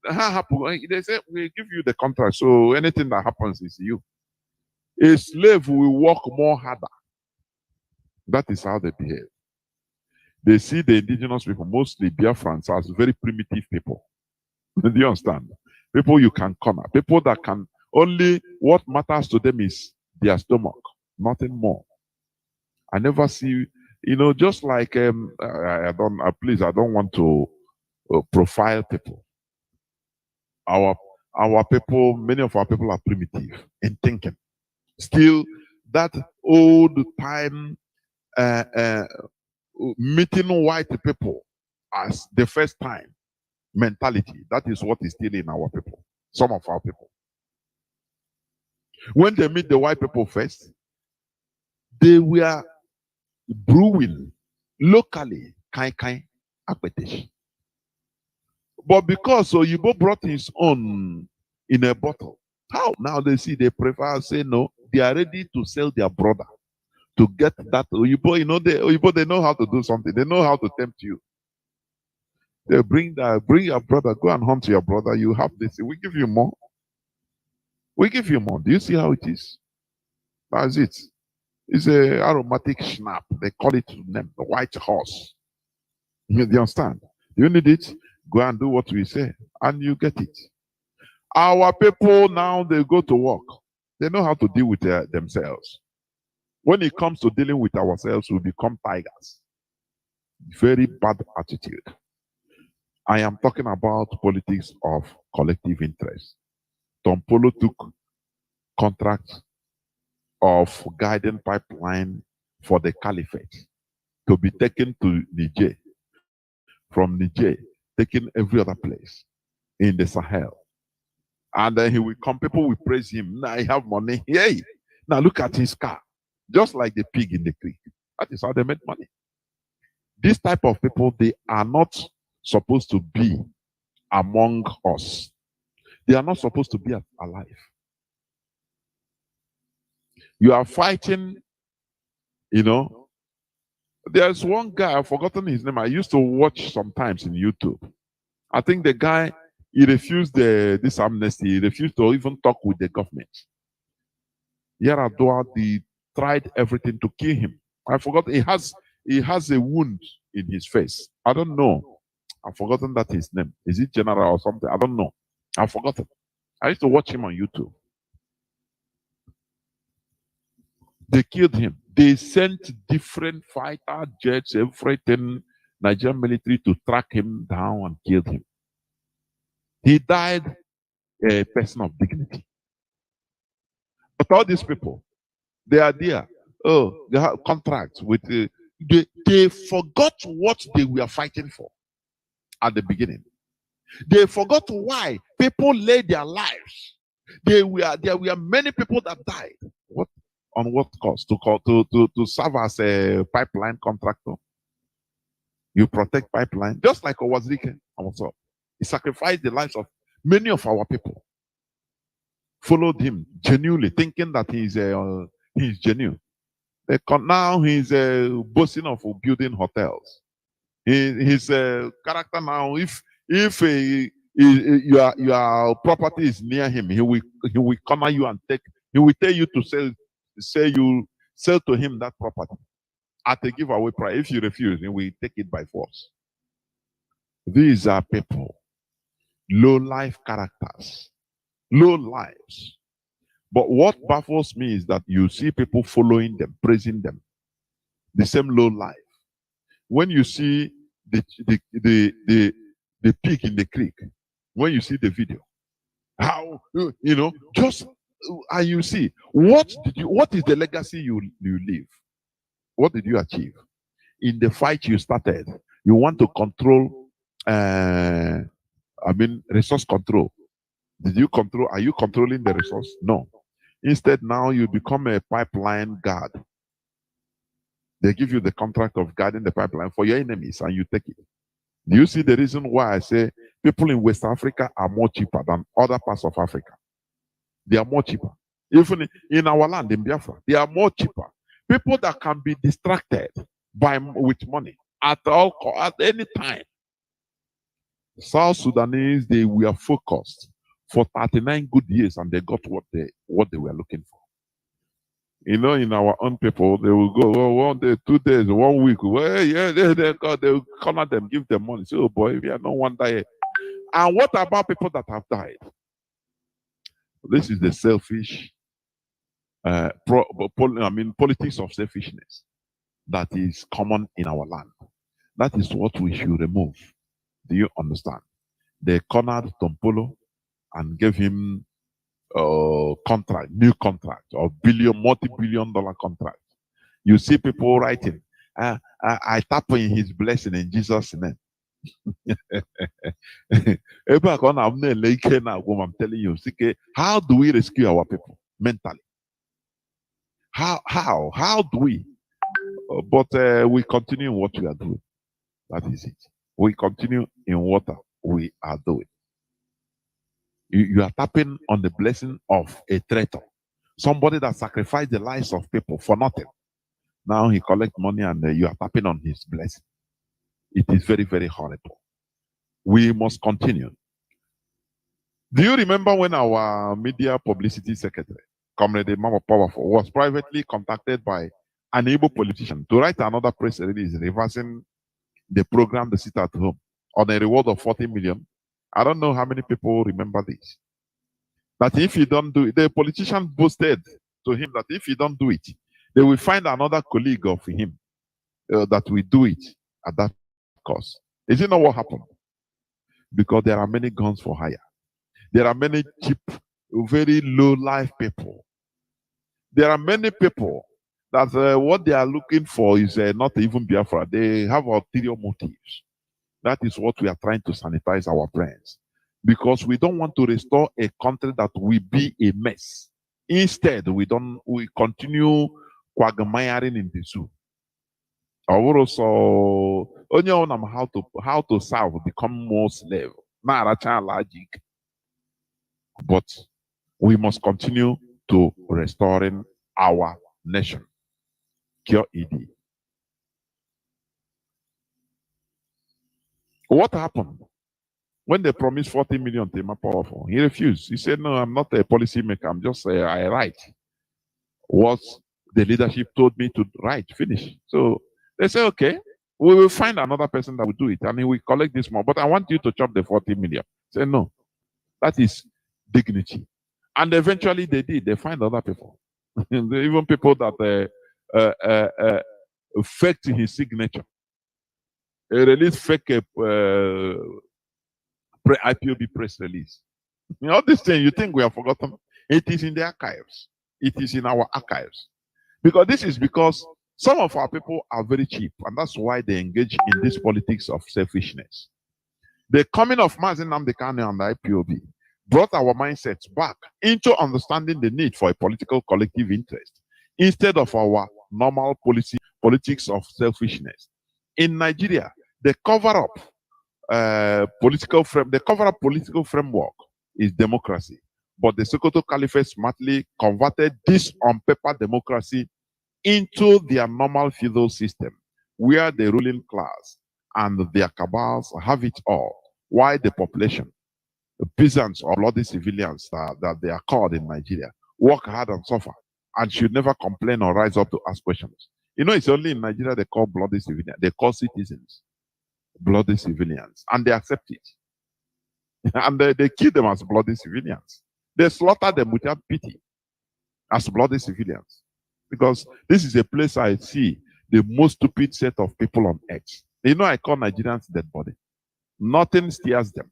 They say, we give you the contract, so anything that happens is you. A slave will work more harder. That is how they behave. They see the indigenous people, mostly Biafrans, as very primitive people. Do you understand? People you can corner. People that can only, what matters to them is their stomach, nothing more. I never see, you know, just like I don't want to profile people. Our people, many of our people are primitive in thinking. Still, that old time meeting white people as the first time mentality, that is what is still in our people, some of our people. When they meet the white people first, they were brewing locally, kai akpetesh. But because Oyibo brought his own in a bottle, how now they see they prefer, say no, they are ready to sell their brother to get that Oyibo. You know, Oyibo, they know how to do something. They know how to tempt you. They bring your brother, go and hunt your brother. You have this. We give you more. We give you more. Do you see how it is? That's it. It's a aromatic schnapp. They call it name, the white horse. You understand? You need it. Go and do what we say, and you get it. Our people now, they go to work. They know how to deal with themselves. When it comes to dealing with ourselves, we become tigers. Very bad attitude. I am talking about politics of collective interest. Tompolo took contracts of guiding pipeline for the caliphate to be taken to Niger. From Niger, taken every other place in the Sahel. And then he will come, people will praise him. Now I have money. Hey, now look at his car. Just like the pig in the creek. That is how they make money. This type of people, they are not supposed to be among us. They are not supposed to be alive. You are fighting You know, there's one guy, I've forgotten his name. I used to watch sometimes in YouTube. I think the guy, he refused this amnesty. He refused to even talk with the government. Yaradua, they tried everything to kill him. I forgot he has a wound in his face. I don't know. I've forgotten that his name. Is it General or something? I don't know. I've forgotten. I used to watch him on YouTube. They killed him. They sent different fighter jets, everything, Nigerian military to track him down and kill him. He died a person of dignity. But all these people, they are there. Oh, they have contracts with they forgot what they were fighting for at the beginning. They forgot why people laid their lives. There were many people that died. What on what cost? To serve as a pipeline contractor. You protect pipeline, just like Owazike. He sacrificed the lives of many of our people. Followed him genuinely, thinking that he's genuine. Now he's boasting of building hotels. His character now, if your property is near him, he will corner you and he will tell you to sell to him that property at a giveaway price. If you refuse, he will take it by force. These are people, low life characters, low lives. But what baffles me is that you see people following them, praising them, the same low life. When you see the pig in the creek, when you see the video, how just and you see what is the legacy you leave? What did you achieve in the fight you started? You want to control, resource control. Did you control? Are you controlling the resource? No. Instead, now you become a pipeline guard. They give you the contract of guarding the pipeline for your enemies, and you take it. Do you see the reason why I say people in West Africa are more cheaper than other parts of Africa? They are more cheaper. Even in our land, in Biafra, they are more cheaper. People that can be distracted with money at any time. South Sudanese, they were focused for 39 good years, and they got what they were looking for. In our own people, they will go 1 day, 2 days, 1 week. Well, yeah, they will corner them, give them money. Say, oh boy, we are no one die. And what about people that have died? This is the selfish, politics of selfishness that is common in our land. That is what we should remove. Do you understand? They cornered Tompolo and gave him new contract, or multi-billion-dollar contract. You see people writing, I tap in his blessing in Jesus' name. I'm telling you, how do we rescue our people mentally? How do we? But we continue in what we are doing. That is it. We continue in what we are doing. You are tapping on the blessing of a traitor, somebody that sacrificed the lives of people for nothing. Now he collects money, and you are tapping on his blessing. It is very, very horrible. We must continue. Do you remember when our media publicity secretary, Comrade Mama Powerful, was privately contacted by an able politician to write another press release reversing the program, The Sit at Home, on a reward of 40 million? I don't know how many people remember this. That if you don't do it, the politician boasted to him that if you don't do it, they will find another colleague of him that will do it at that cost. Is it not what happened? Because there are many guns for hire. There are many cheap, very low life people. There are many people that what they are looking for is not even Biafra. They have ulterior motives. That is what we are trying to sanitize our brains. Because we don't want to restore a country that will be a mess. Instead, we continue quagmiring in the zoo. Also, how to serve, become more slave. But we must continue to restoring our nation. secure ED. What happened? When they promised 40 million to Powerful, he refused. He said, no, I'm not a policy maker. I'm just I write what the leadership told me to write, finish. So they say, okay, we will find another person that will do it and he will collect this more. But I want you to chop the 40 million. Say, no, that is dignity. And eventually they did. They find other people. Even people that faked his signature. They released fake IPOB press release. All these things you think we have forgotten. It is in the archives. It is in our archives. Because some of our people are very cheap, and that's why they engage in this politics of selfishness. The coming of MAZI Nnamdi Kanu and the IPOB brought our mindsets back into understanding the need for a political collective interest instead of our normal politics of selfishness. In Nigeria, the cover-up political framework is democracy. But the Sokoto Caliphate smartly converted this on-paper democracy into their normal feudal system, where the ruling class and their cabals have it all, while the population, the peasants or bloody civilians that they are called in Nigeria, work hard and suffer, and should never complain or rise up to ask questions. You know, it's only in Nigeria they call bloody civilians. They call citizens bloody civilians, and they accept it. And they kill them as bloody civilians. They slaughter them without pity as bloody civilians. Because this is a place I see the most stupid set of people on earth. You know, I call Nigerians dead body. Nothing steers them.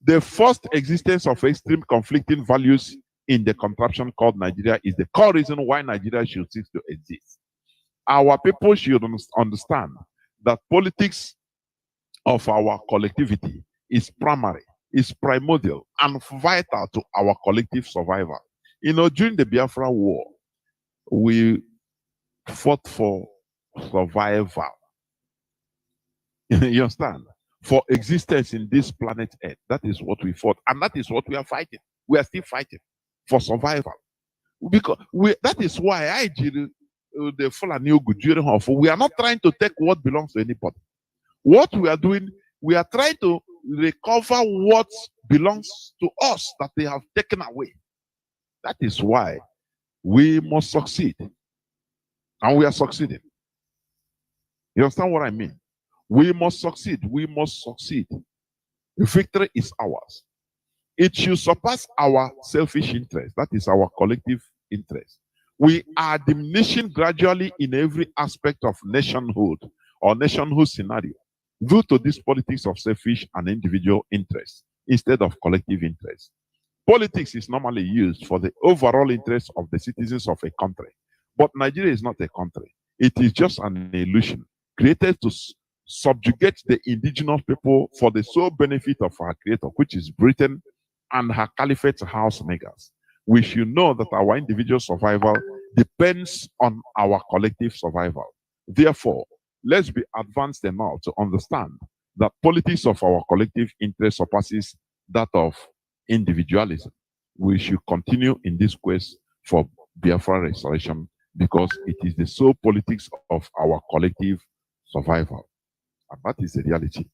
The first existence of extreme conflicting values in the contraption called Nigeria is the core reason why Nigeria should cease to exist. Our people should understand that politics of our collectivity is primary, is primordial, and vital to our collective survival. You know, during the Biafra War, we fought for survival. You understand? For existence in this planet Earth. That is what we fought. And that is what we are fighting. We are still fighting for survival. Because that is why the Fulani Ogu, we are not trying to take what belongs to anybody. What we are doing, we are trying to recover what belongs to us that they have taken away. That is why we must succeed. And we are succeeding. You understand what I mean? We must succeed. We must succeed. Victory is ours. It should surpass our selfish interest. That is our collective interest. We are diminishing gradually in every aspect of nationhood or nationhood scenario due to this politics of selfish and individual interests instead of collective interests. Politics is normally used for the overall interest of the citizens of a country. But Nigeria is not a country. It is just an illusion created to subjugate the indigenous people for the sole benefit of our creator, which is Britain and her caliphate house makers. We should know that our individual survival depends on our collective survival. Therefore, let's be advanced enough to understand that politics of our collective interest surpasses that of individualism. We should continue in this quest for Biafra restoration because it is the sole politics of our collective survival. And that is the reality.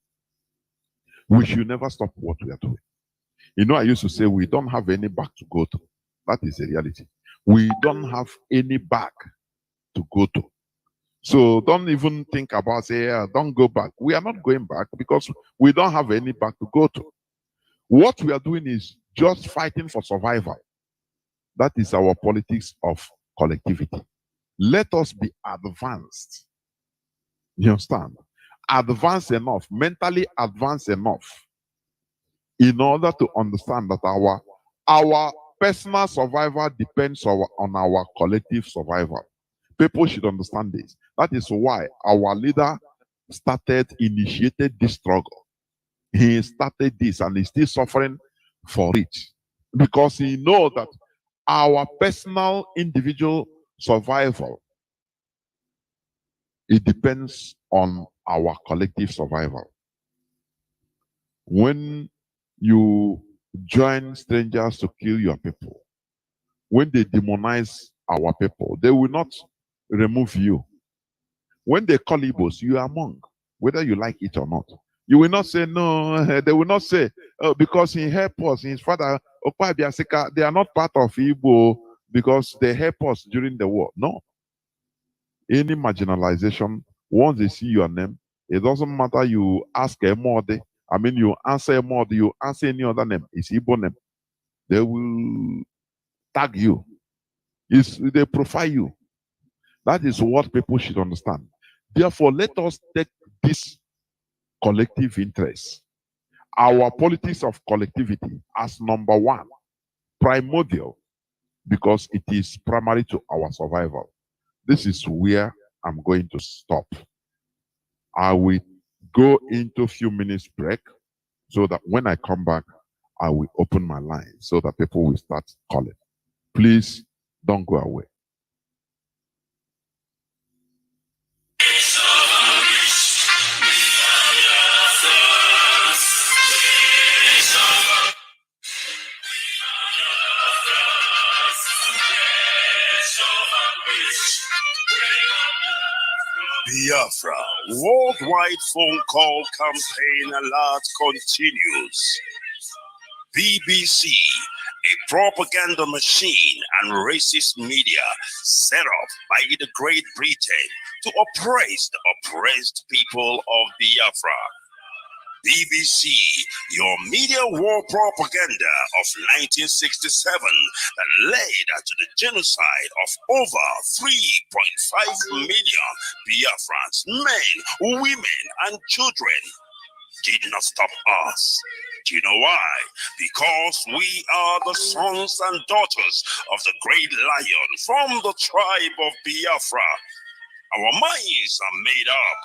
We should never stop what we are doing. You know, I used to say we don't have any back to go to. That is the reality. We don't have any back to go to. So don't even think about, say, don't go back. We are not going back because we don't have any back to go to. What we are doing is just fighting for survival. That is our politics of collectivity. Let us be advanced. You understand? Advanced enough, mentally advanced enough, in order to understand that our personal survival depends on our collective survival. People should understand this. That is why our leader initiated this struggle. He started this and he's still suffering for it. Because he knows that our personal individual survival, it depends on our collective survival. When you join strangers to kill your people, when they demonize our people, they will not remove you. When they call Igbos, you are among, whether you like it or not. You will not say no. They will not say because he helped us. His father, Okpa Biaseka, they are not part of Igbo because they helped us during the war. No. Any marginalization, once they see your name, it doesn't matter. You ask a Mode, I mean, you answer a Mode, you answer any other name. It's Igbo name. They will tag you. They profile you. That is what people should understand. Therefore, let us take this collective interest, our politics of collectivity, as number one, primordial, because it is primary to our survival. This is where I'm going to stop. I will go into a few minutes break so that when I come back, I will open my line so that people will start calling. Please don't go away. Biafra worldwide phone call campaign alert continues. BBC, a propaganda machine and racist media set up by the Great Britain to oppress the oppressed people of Biafra. BBC, your media war propaganda of 1967 that led to the genocide of over 3.5 million Biafrans, men, women, and children, did not stop us. Do you know why? Because we are the sons and daughters of the great lion from the tribe of Biafra. Our minds are made up.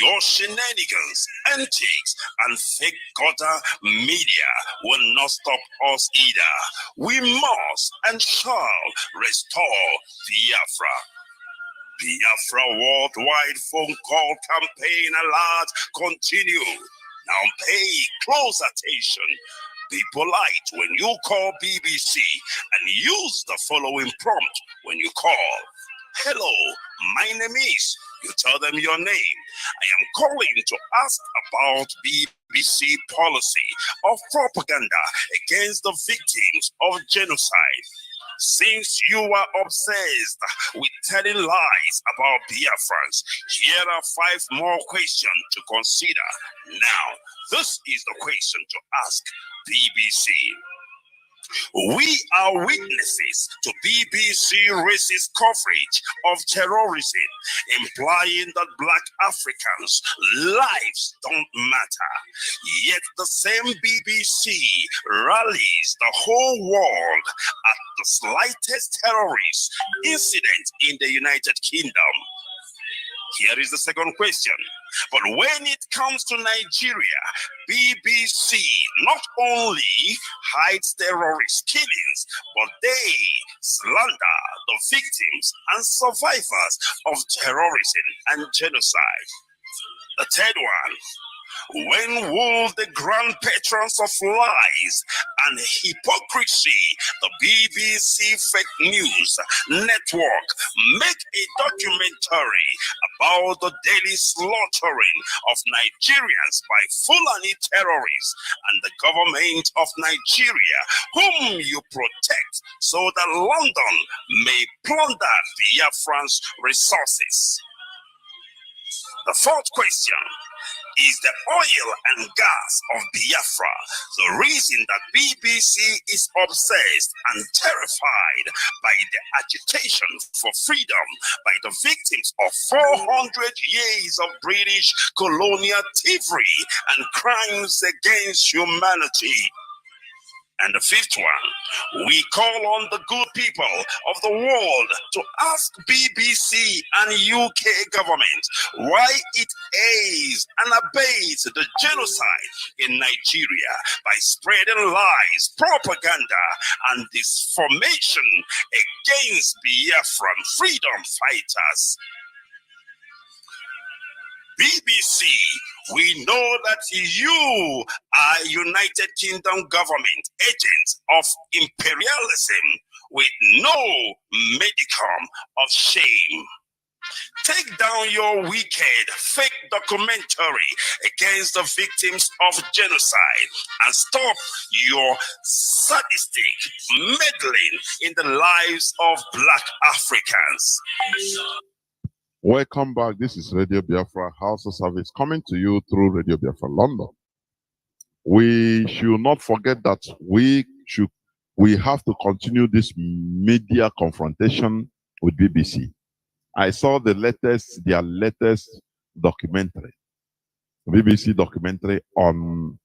Your shenanigans, antics, and fake gutter media will not stop us either. We must and shall restore Biafra. Biafra worldwide phone call campaign alert continue. Now pay close attention. Be polite when you call BBC and use the following prompt when you call. Hello, my name is. You tell them your name. I am calling to ask about BBC policy of propaganda against the victims of genocide. Since you are obsessed with telling lies about Biafrans, here are 5 more questions to consider. Now, this is the question to ask BBC. We are witnesses to BBC racist coverage of terrorism, implying that Black Africans' lives don't matter. Yet the same BBC rallies the whole world at the slightest terrorist incident in the United Kingdom. Here is the second question. But when it comes to Nigeria, BBC not only hides terrorist killings, but they slander the victims and survivors of terrorism and genocide. The third one. When will the grand patrons of lies and hypocrisy, the BBC Fake News Network, make a documentary about the daily slaughtering of Nigerians by Fulani terrorists and the government of Nigeria, whom you protect, so that London may plunder Biafran's resources? The fourth question. Is the oil and gas of Biafra the reason that BBC is obsessed and terrified by the agitation for freedom by the victims of 400 years of British colonial thievery and crimes against humanity? And the fifth one, we call on the good people of the world to ask BBC and UK government why it aids and abates the genocide in Nigeria by spreading lies, propaganda, and disinformation against Biafran freedom fighters. BBC, we know that you are United Kingdom government agents of imperialism with no modicum of shame. Take down your wicked, fake documentary against the victims of genocide and stop your sadistic meddling in the lives of Black Africans. Welcome back. This is Radio Biafra Hausa service coming to you through Radio Biafra London. We should not forget that we have to continue this media confrontation with BBC. I saw their latest documentary, BBC documentary on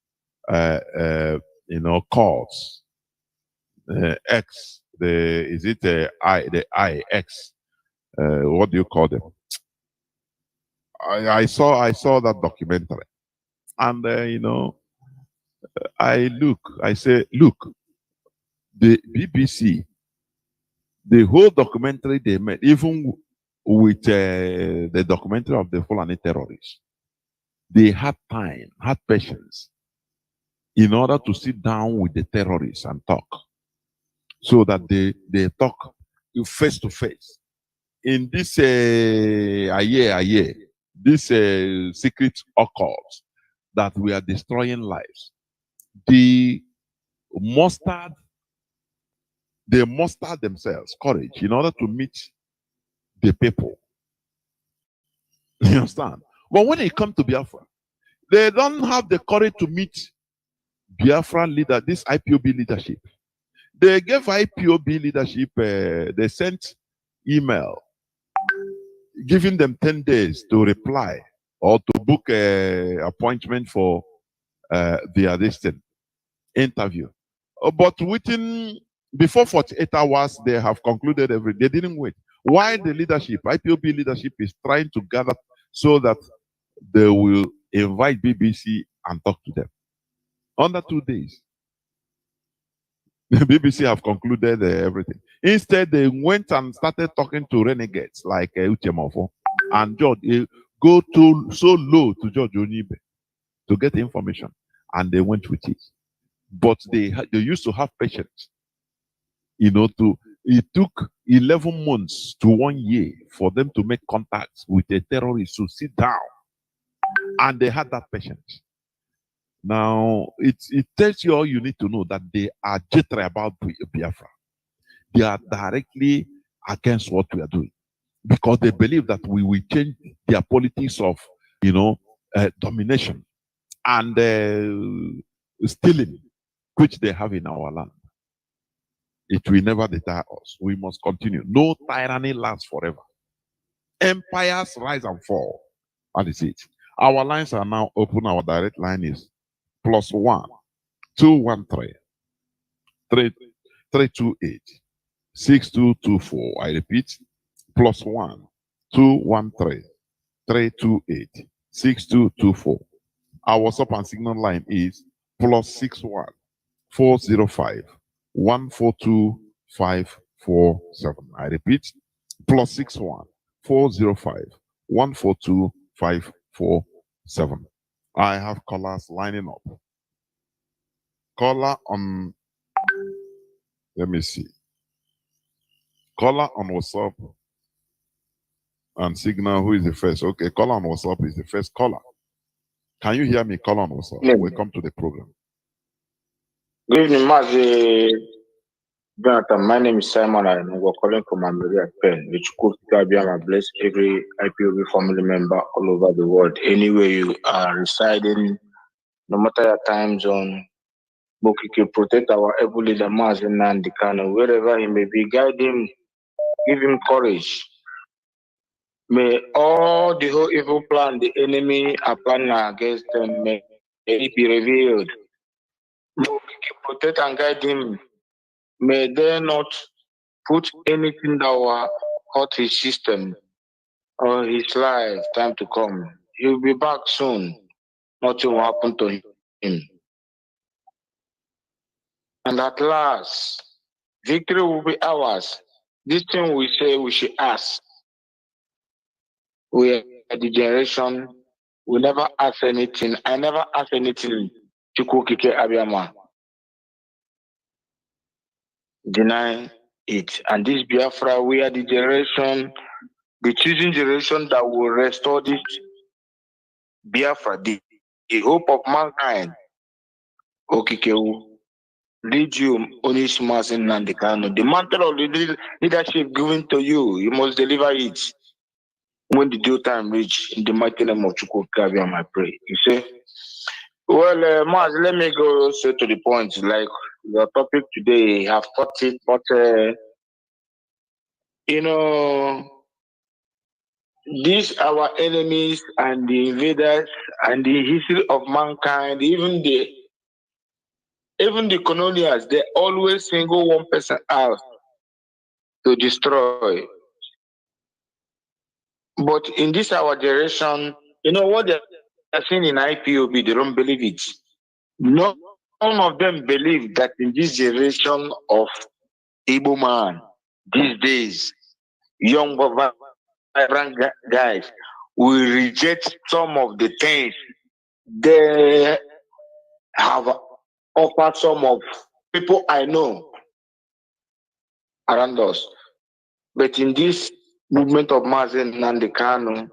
calls. X, the IX? What do you call them? I saw that documentary, and I say, look, the BBC, the whole documentary they made, even with the documentary of the Fulani terrorists, they had time, had patience in order to sit down with the terrorists and talk, so that they talk face to face. In this this secret occult that we are destroying lives, they mustered themselves courage in order to meet the people. You understand? But when it comes to Biafra, they don't have the courage to meet Biafra leader, this IPOB leadership. They gave IPOB leadership, they sent email giving them 10 days to reply or to book an appointment for their distant interview. But before 48 hours, they have concluded they didn't wait. Why the leadership, IPOB leadership, is trying to gather so that they will invite BBC and talk to them. Under 2 days, the BBC have concluded everything. Instead, they went and started talking to renegades like Uchemofo and George. Go so low to George Onibe to get information, and they went with it. But they used to have patience. It took 11 months to 1 year for them to make contacts with a terrorist to sit down, and they had that patience. Now, it tells you all you need to know, that they are jittery about Biafra. They are directly against what we are doing, because they believe that we will change their politics of, domination and stealing, which they have in our land. It will never deter us. We must continue. No tyranny lasts forever. Empires rise and fall. That is it. Our lines are now open. Our direct line is +1 213 328 6224. I repeat, +1 213 328 6224. Our WhatsApp and Signal line is +61 405 142 547. I repeat, +61 405 142 547. I have callers lining up. Caller on, let me see. Caller on WhatsApp and Signal, who is the first? Okay, caller on WhatsApp is the first caller. Can you hear me? Caller on WhatsApp. Yeah. Welcome to the program. Good evening, MAZI. Jonathan, my name is Simon and we're calling from America, Pen, which could bless every IPOB family member all over the world. Anywhere you are residing, no matter your time zone, Bokike, protect our able leader MAZI Nandikano, wherever he may be, guide him, give him courage. May all the whole evil plan the enemy are planning against them, may it be revealed. Bokike, protect and guide him. May they not put anything that will hurt his system or his life time to come. He'll be back soon. Nothing will happen to him. And at last, victory will be ours. This thing we say we should ask. We are the generation, we never ask anything. I never ask anything to Kukike Abiyama. Deny it. And this Biafra, we are the generation the choosing generation that will restore this Biafra, the hope of mankind. Okikewu, lead you, Onisimas in Nandekano. The mantle of the leadership given to you, you must deliver it when the due time reach. In the mighty name of Chukwukabiam, I pray. You say, well, Maz, let me go straight to the point. Like your topic today, have thought it, but you know, these our enemies and the invaders and the history of mankind, even the colonials, they always single one person out to destroy. But in this our generation, you know what they are seeing in IPOB, they don't believe it. None of them believe that in this generation of Igbo man, these days, young vibrant guys will reject some of the things they have offered some of people I know around us. But in this movement of MAZI Nandekano,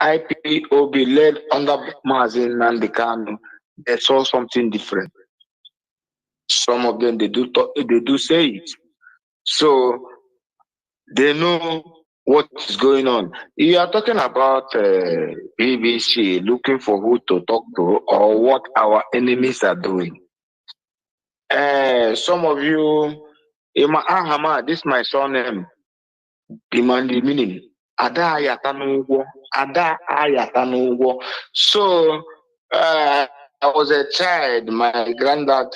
IPOB led under MAZI Nandekano, they saw something different. Some of them they do say it. So they know what is going on. You are talking about BBC looking for who to talk to or what our enemies are doing. Some of you, Ima Ahama, this is my surname, demand the meaning. Ada Ayatanugwo. Ada Ayatanugwo. So I was a child, my granddad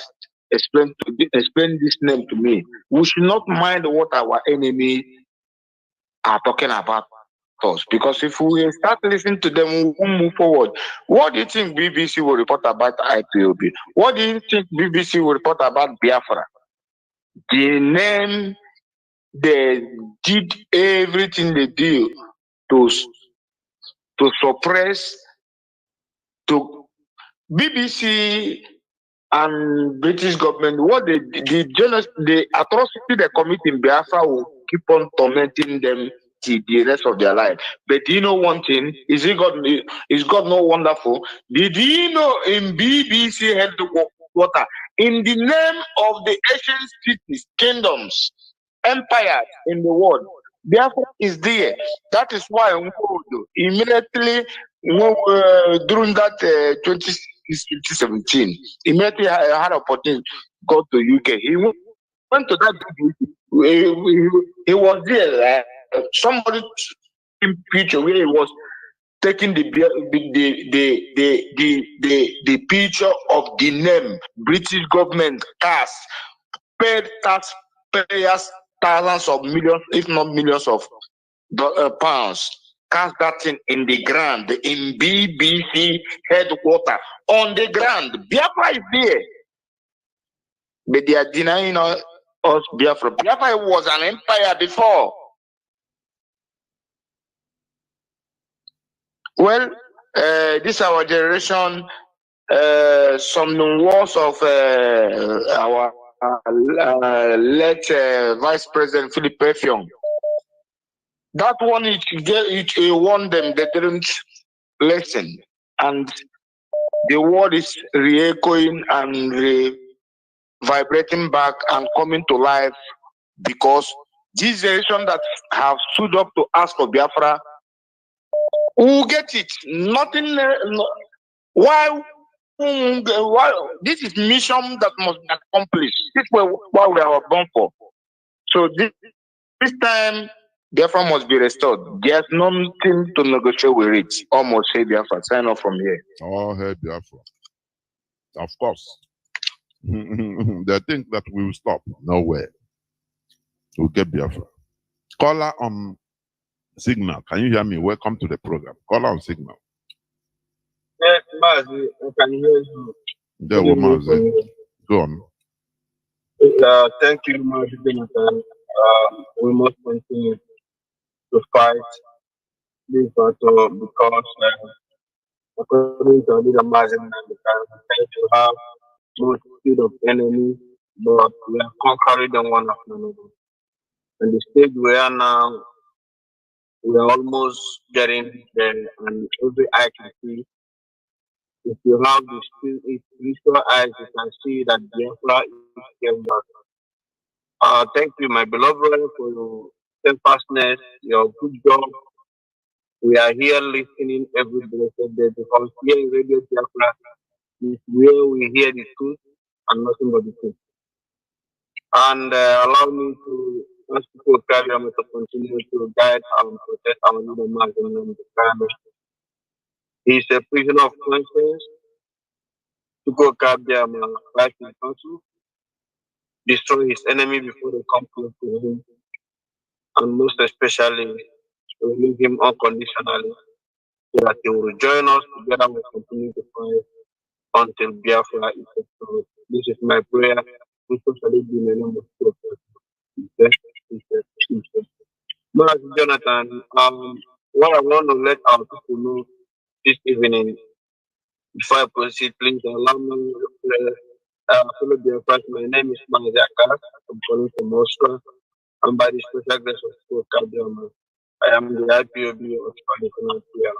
explained this name to me. We should not mind what our enemy are talking about us, because if we start listening to them, we will move forward. What do you think BBC will report about IPOB? What do you think BBC will report about Biafra? The name, they did everything they did to suppress, to BBC and British government, what the atrocity they commit in Biafra will keep on tormenting them till the rest of their life. But do you know one thing? Is God not wonderful? Did you know in BBC headquarters, in the name of the ancient cities, kingdoms, empires in the world, Biafra is there. That is why immediately during that 2017, immediately I had opportunity to go to UK. He went to that. He was there. Somebody in picture where he was taking the picture of the name British government cast, paid taxpayers thousands of millions, if not millions of pounds. Cast that thing in the ground, in BBC headquarters, on the ground. Biafra is there. But they are denying us Biafra. Biafra was an empire before. Well, this our generation, some words of our late Vice President Philip Effiong. That one, it warned them, they didn't listen. And the word is re-echoing and vibrating back and coming to life, because this generation that have stood up to ask for Biafra will get it. Nothing. Why? This is mission that must be accomplished. This is what we are born for. So this time, Biafra must be restored. There's nothing to negotiate with it. Almost say Biafra. Sign off from here. Oh, hey, Biafra. Of course. They think that we will stop. Nowhere. We'll get Biafra. Caller on Signal. Can you hear me? Welcome to the program. Caller on Signal. Yes, Mazi, I can hear you. There we Mazi. Go on. Thank you, Mazi. We must continue to fight this battle because according to the Mazi, we tend to have multitude of enemies, but we are conquering them one after another. And the stage we are now, We are almost getting there, and every eye can see. If you have the spiritual eyes, you can see that Biafra is getting back. Thank you, my beloved brother, for your steadfastness, your good job. We are here listening every blessed day because here in Radio Biafra is where we hear the truth and nothing but the truth. And allow me to ask people to continue to guide and protect our leader, Martin. He is a prisoner of conscience to go Kabiam life in council, destroy his enemy before they come close to him, and most especially release him unconditionally so that he will join us together. We continue to fight until Biafra is restored. This is my prayer. We shall be in the name of God. Mas Jonathan, what I want to let our people know this evening, before I proceed, please allow me follow the advice. My name is MAZI. I'm calling from Austria. And by the special grace of God, I am the IPOB of traditional prayer.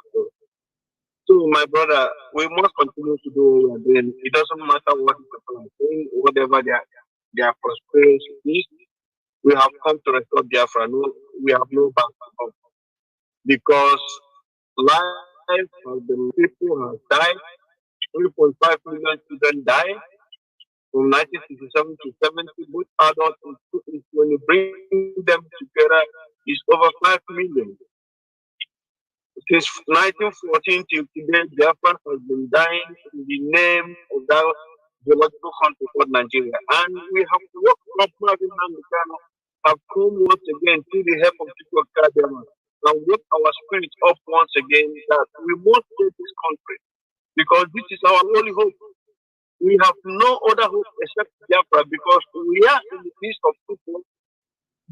So, my brother, we must continue to do what we are doing. It doesn't matter what people are doing, whatever their prosperity is. We have come to restore Biafra. No, we have no back up because life of the people has died. 3.5 million children died from 1967 to 70. Both adults and when you bring them together, is over 5 million. Since 1914 till today, Biafra has been dying in the name of that geological country called Nigeria. And we have worked up have come once again through the help of people of Kadema and wake our spirit up once again that we must save this country because this is our only hope. We have no other hope except Biafra because we are in the midst of people.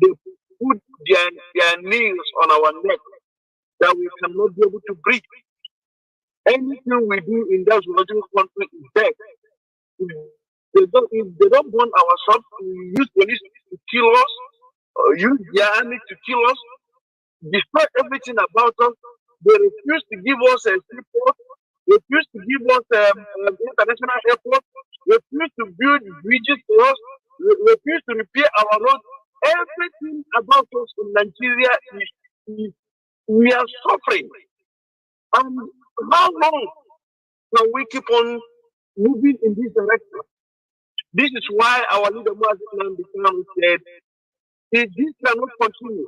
They put their nails on our neck that we cannot be able to breathe. Anything we do in that geological country is dead. If they don't want our shops, we use police to kill us, or use their army to kill us, destroy everything about us. They refuse to give us a seaport, refuse to give us international airport, refuse to build bridges for us, refuse to repair our roads. Everything about us in Nigeria is we are suffering. And how long can we keep on moving in this direction? This is why our leader Mazi said, this cannot continue.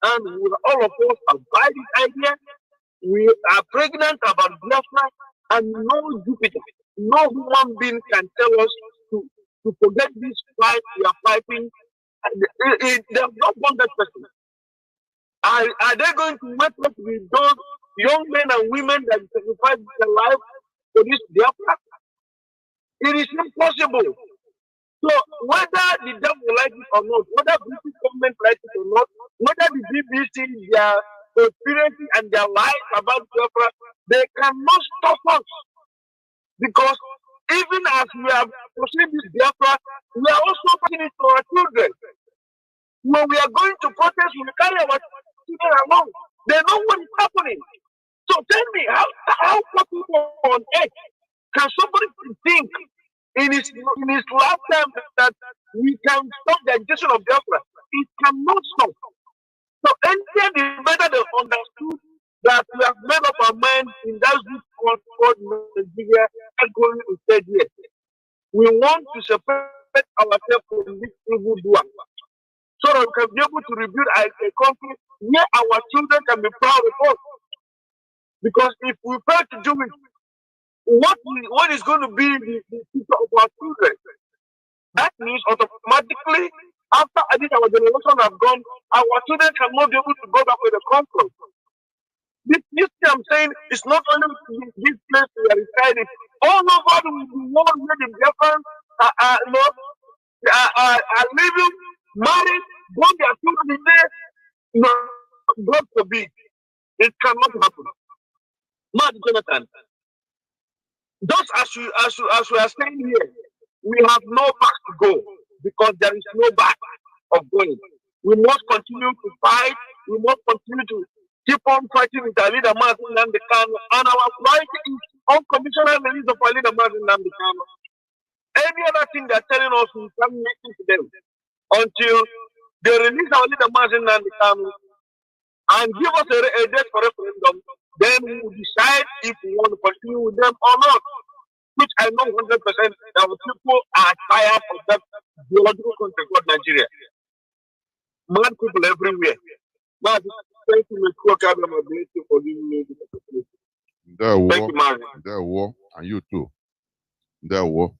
And all of us are by this idea. We are pregnant about Biafra, and no Jupiter, no human being can tell us to forget this fight we are fighting. They have not won that person. Are they going to match up with those young men and women that sacrifice their life for this Biafra? It is impossible. So whether the devil likes it or not, whether British government likes it or not, whether the BBC, their conspiracy and their lies about Biafra, they cannot stop us. Because even as we are pursuing this Biafra, we are also putting it to our children. When we are going to protest, we carry our children along. They know what is happening. So tell me, how possible on earth can somebody think in his lifetime that we can stop the agitation of Biafra? It cannot stop. So until the better they understood that we have made up our mind in that good called Nigeria and going instead here. We want to separate ourselves from this evil doer so that we can be able to rebuild a country where our children can be proud of us. Because if we fail to do it, what is going to be the future of our children? That means automatically, after our generation have gone, our children cannot be able to go back where they come from. This thing I'm saying is not only this place we are residing. All over the world where the Biafrans are living, married, born their children in there. No, God forbid. It cannot happen. Mad Jonathan, just as we are saying here, we have no back to go because there is no back of going. We must continue to fight. We must continue keep on fighting with our leader Martin Nandekano, and our priority is unconditional release of our leader Martin Nandekano. Any other thing they're telling us, we can't listen to them until they release our leader Martin Nandekano and give us a date for referendum. Then we will decide if we want to continue with them or not. Which I know 100% that people are tired of that biological country called Nigeria. Mad people everywhere. Now, thank you, Mr. Kabama, for giving me this opportunity. Thank you, man. There war, and you too. There war.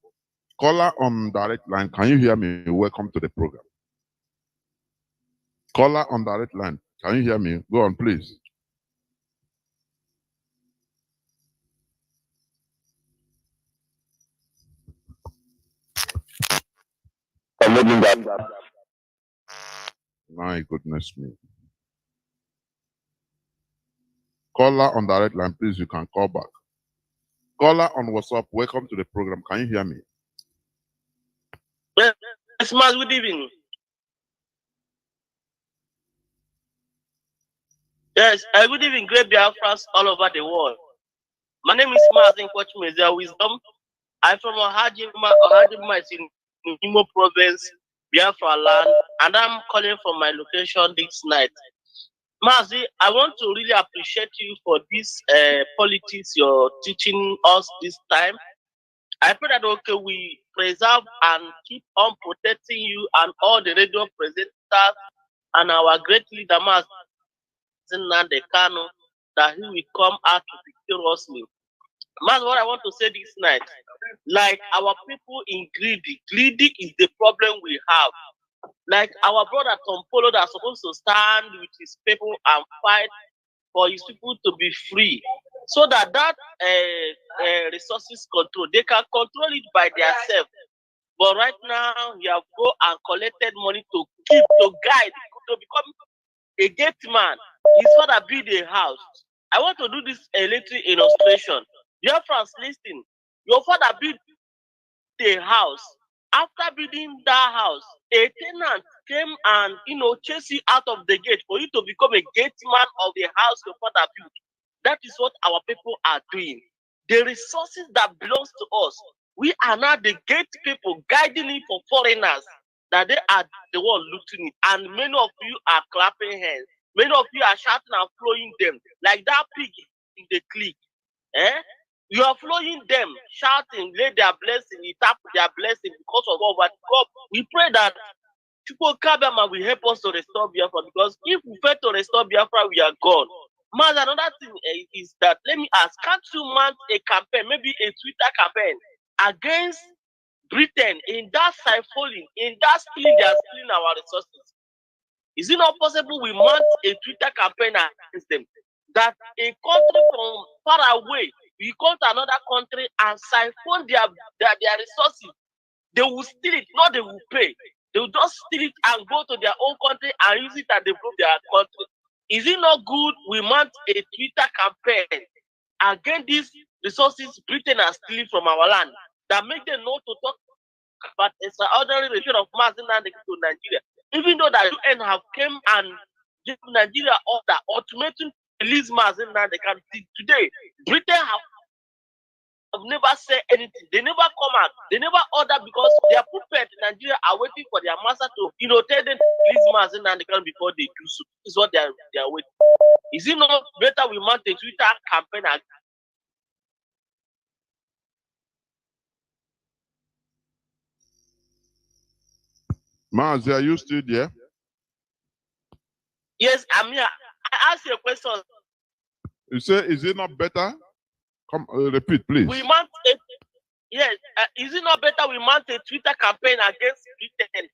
Caller on direct line, can you hear me? Welcome to the program. Caller on direct line, can you hear me? Go on, please. My goodness me. Caller on direct line, please, you can call back. Caller on WhatsApp, welcome to the program. Can you hear me? Yes, Mas, good evening. Yes, good evening, great Biafras all over the world. My name is Mazin Kwachmezia Wisdom. I'm from Ohajima in Imo Province, Biafra land, and I'm calling from my location this night. Mazi, I want to really appreciate you for this politics you're teaching us this time. I pray that okay, we preserve and keep on protecting you and all the radio presenters and our great leader Mazi Nandekano, that he will come out victoriously. Mazi, what I want to say this night, like our people in greedy is the problem we have. Like our brother Tom Polo that's supposed to stand with his people and fight for his people to be free, so that resources control, they can control it by themselves. But right now, we have go and collected money to guide, to become a gate man. His father build a house. I want to do this electric illustration. Dear friends, listen. Your father built a house. After building that house, a tenant came and chase you out of the gate for you to become a gate man of the house your father built. That is what our people are doing. The resources that belongs to us, we are now the gate people guiding it for foreigners, that they are the one looting it. And many of you are clapping hands. Many of you are shouting and flowing them like that pig in the clique. You are flowing them, shouting, lay their blessing, you tap their blessing because of all that. God, we pray that people Kabama will help us to restore Biafra, because if we fail to restore Biafra, we are gone. Man, another thing is that, let me ask, can't you mount a campaign, maybe a Twitter campaign, against Britain in that siphoning, in that stealing, they are stealing our resources? Is it not possible we mount a Twitter campaign against them? That a country from far away, we come to another country and siphon their resources. They will steal it, not they will pay. They will just steal it and go to their own country and use it and develop their country. Is it not good we mount a Twitter campaign against these resources Britain are stealing from our land, that make them know to talk about extraordinary relation of Mazi Nandekano to Nigeria? Even though the UN have came and give Nigeria order ultimatum release Mazi Nandekano, today Britain have never said anything. They never come out. They never order, because their puppet in Nigeria are waiting for their master to tell them to release Mazi Nandekano before they do so. This is what they are waiting. Is it not better we mount a Twitter campaign? Mazi, are you still there? Yes, I'm here. I ask you a question. You say, is it not better? Come, repeat, please. We mount a, yes. Is it not better we mount a Twitter campaign against Britain,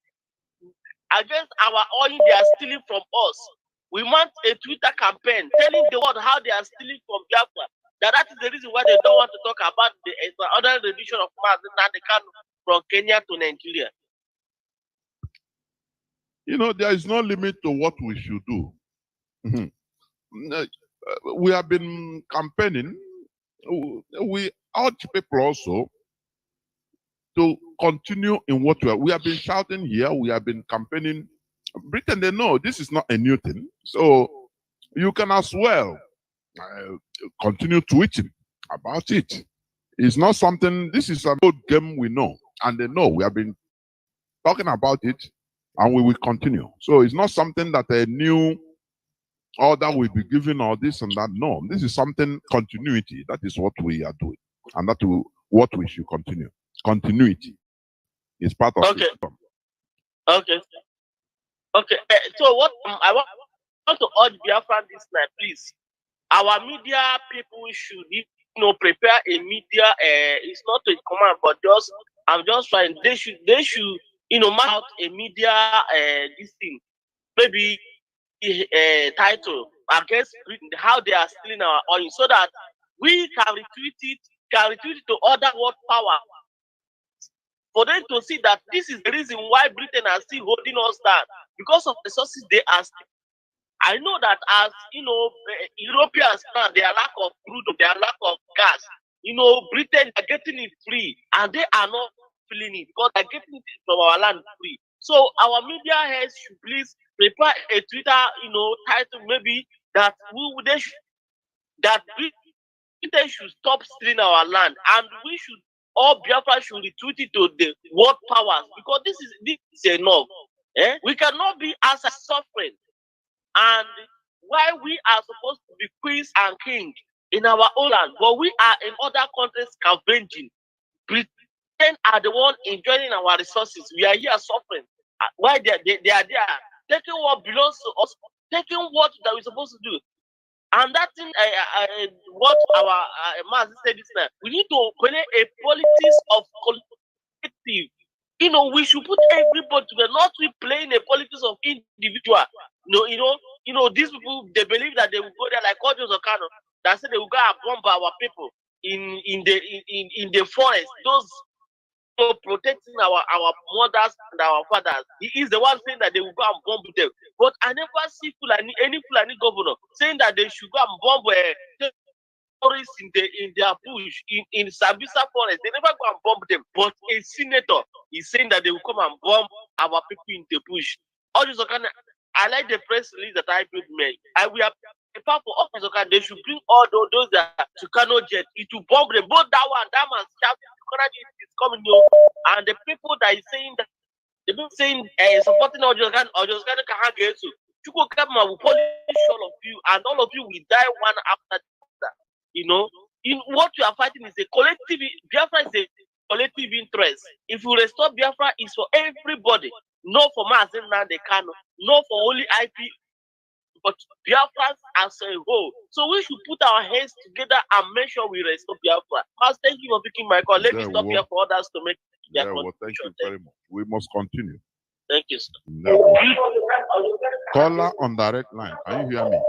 against our oil they are stealing from us? We mount a Twitter campaign telling the world how they are stealing from Biafra. That is the reason why they don't want to talk about the other rendition of Mazi Nandekano from Kenya to Nigeria. There is no limit to what we should do. We have been campaigning. We urge people also to continue in what we have been shouting here. We have been campaigning. Britain, they know this is not a new thing. So you can as well continue tweeting about it. It's not something, this is an old game we know, and they know we have been talking about it, and we will continue. So it's not something that a new order will be given or this and that. No, this is something continuity. That is what we are doing, and that will, what we should continue. Continuity is part of Okay. it. Okay. Okay. So what I want to urge Biafra this night, please. Our media people should, prepare a media. It's not a command, but I'm just trying. They should, map out a media. This thing, maybe title against how they are stealing our oil, so that we can retweet it to other world power, for them to see that this is the reason why Britain are still holding us down, because of the sources they are. I know that as Europeans now, their lack of crude, their lack of gas, Britain are getting it free, and they are not feeling it because they're getting it from our land free. So our media heads should please prepare a Twitter, title maybe that that Britain should stop stealing our land, and we should, all Biafra should retweet it to the world powers, because this is enough. We cannot be as a suffering. And why we are supposed to be queens and kings in our own land, but we are in other countries scavenging. Britain are the one enjoying our resources. We are here suffering. Why they are there, taking what belongs to us, taking what that we're supposed to do. And that thing, what our MAZI said this now, we need to play a politics of collective. We should put everybody together, not we playing a politics of individual. These people, they believe that they will go there like Audios Okano, that say they will go and bomb our people in the forest. Those protecting our mothers and our fathers. He is the one saying that they will go and bomb them. But I never see any Fulani governor saying that they should go and bomb tourists in their bush, in Sabisa forest. They never go and bomb them. But a senator is saying that they will come and bomb our people in the bush. Audios Okano, I like the press release that I made. We are prepared for Audios Okano. They should bring all those that to Kano jet. It will bomb them. Both that man shouting is coming, and the people that is saying that they've been saying supporting Audios Okano can get to. You go come and will polish all of you, and all of you will die one after the other. In what you are fighting is a collective. Biafra is a collective interest. If you restore Biafra, it's for everybody, not for Mazi Nnamdi Kanu, not for only IP, but Biafra as a whole. So we should put our hands together and make sure we restore Biafra. Thank you for picking my call. Let me stop here for others to make their well, thank you very much. We must continue. Thank you, sir. Caller on direct line. Can you hear me?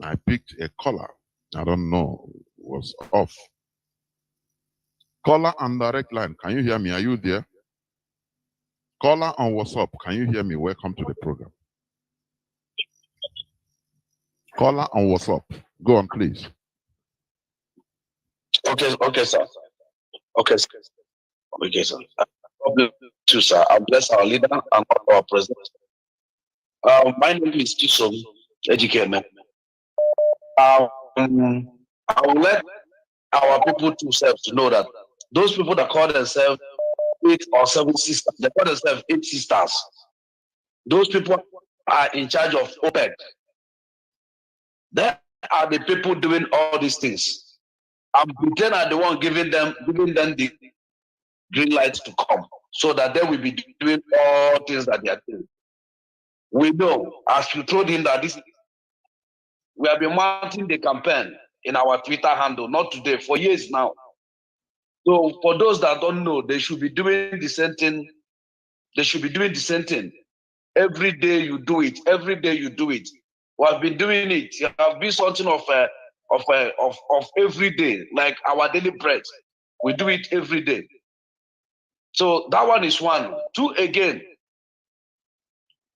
I picked a caller. I don't know. Was off. Caller on direct line. Can you hear me? Are you there? Caller on WhatsApp. Can you hear me? Welcome to the program. Caller on WhatsApp. Go on, please. Okay, sir. Okay, sir. God bless you, sir. I bless our leader and our president. My name is Chisom Ejikeme. I will let our people to know that those people that call themselves 8 or 7 sisters, they call themselves 8 sisters. Those people are in charge of OPEC. They are the people doing all these things. And Britain are the one giving them the green light to come, so that they will be doing all things that they are doing. We know, as you told him, that we have been mounting the campaign in our Twitter handle, not today, for years now. So for those that don't know, they should be doing the same thing. They should be doing the same thing. Every day you do it. Every day you do it. We have been doing it. It has been something of every day, like our daily bread. We do it every day. So that one is one. Two again,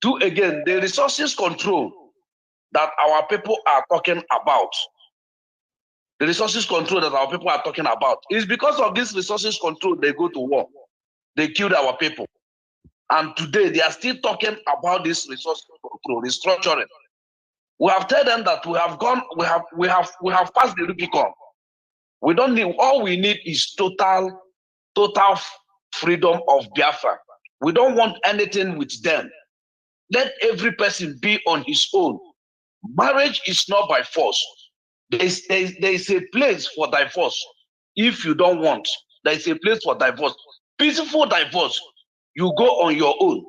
the resources control that our people are talking about. The resources control that our people are talking about is because of this resources control they go to war. They killed our people. And today they are still talking about this resource control, restructuring. We have told them that we have passed the Rubicon. We don't need, all we need is total freedom of Biafra. We don't want anything with them. Let every person be on his own. Marriage is not by force. There is a place for divorce. If you don't want, there is a place for divorce. Peaceful divorce, you go on your own.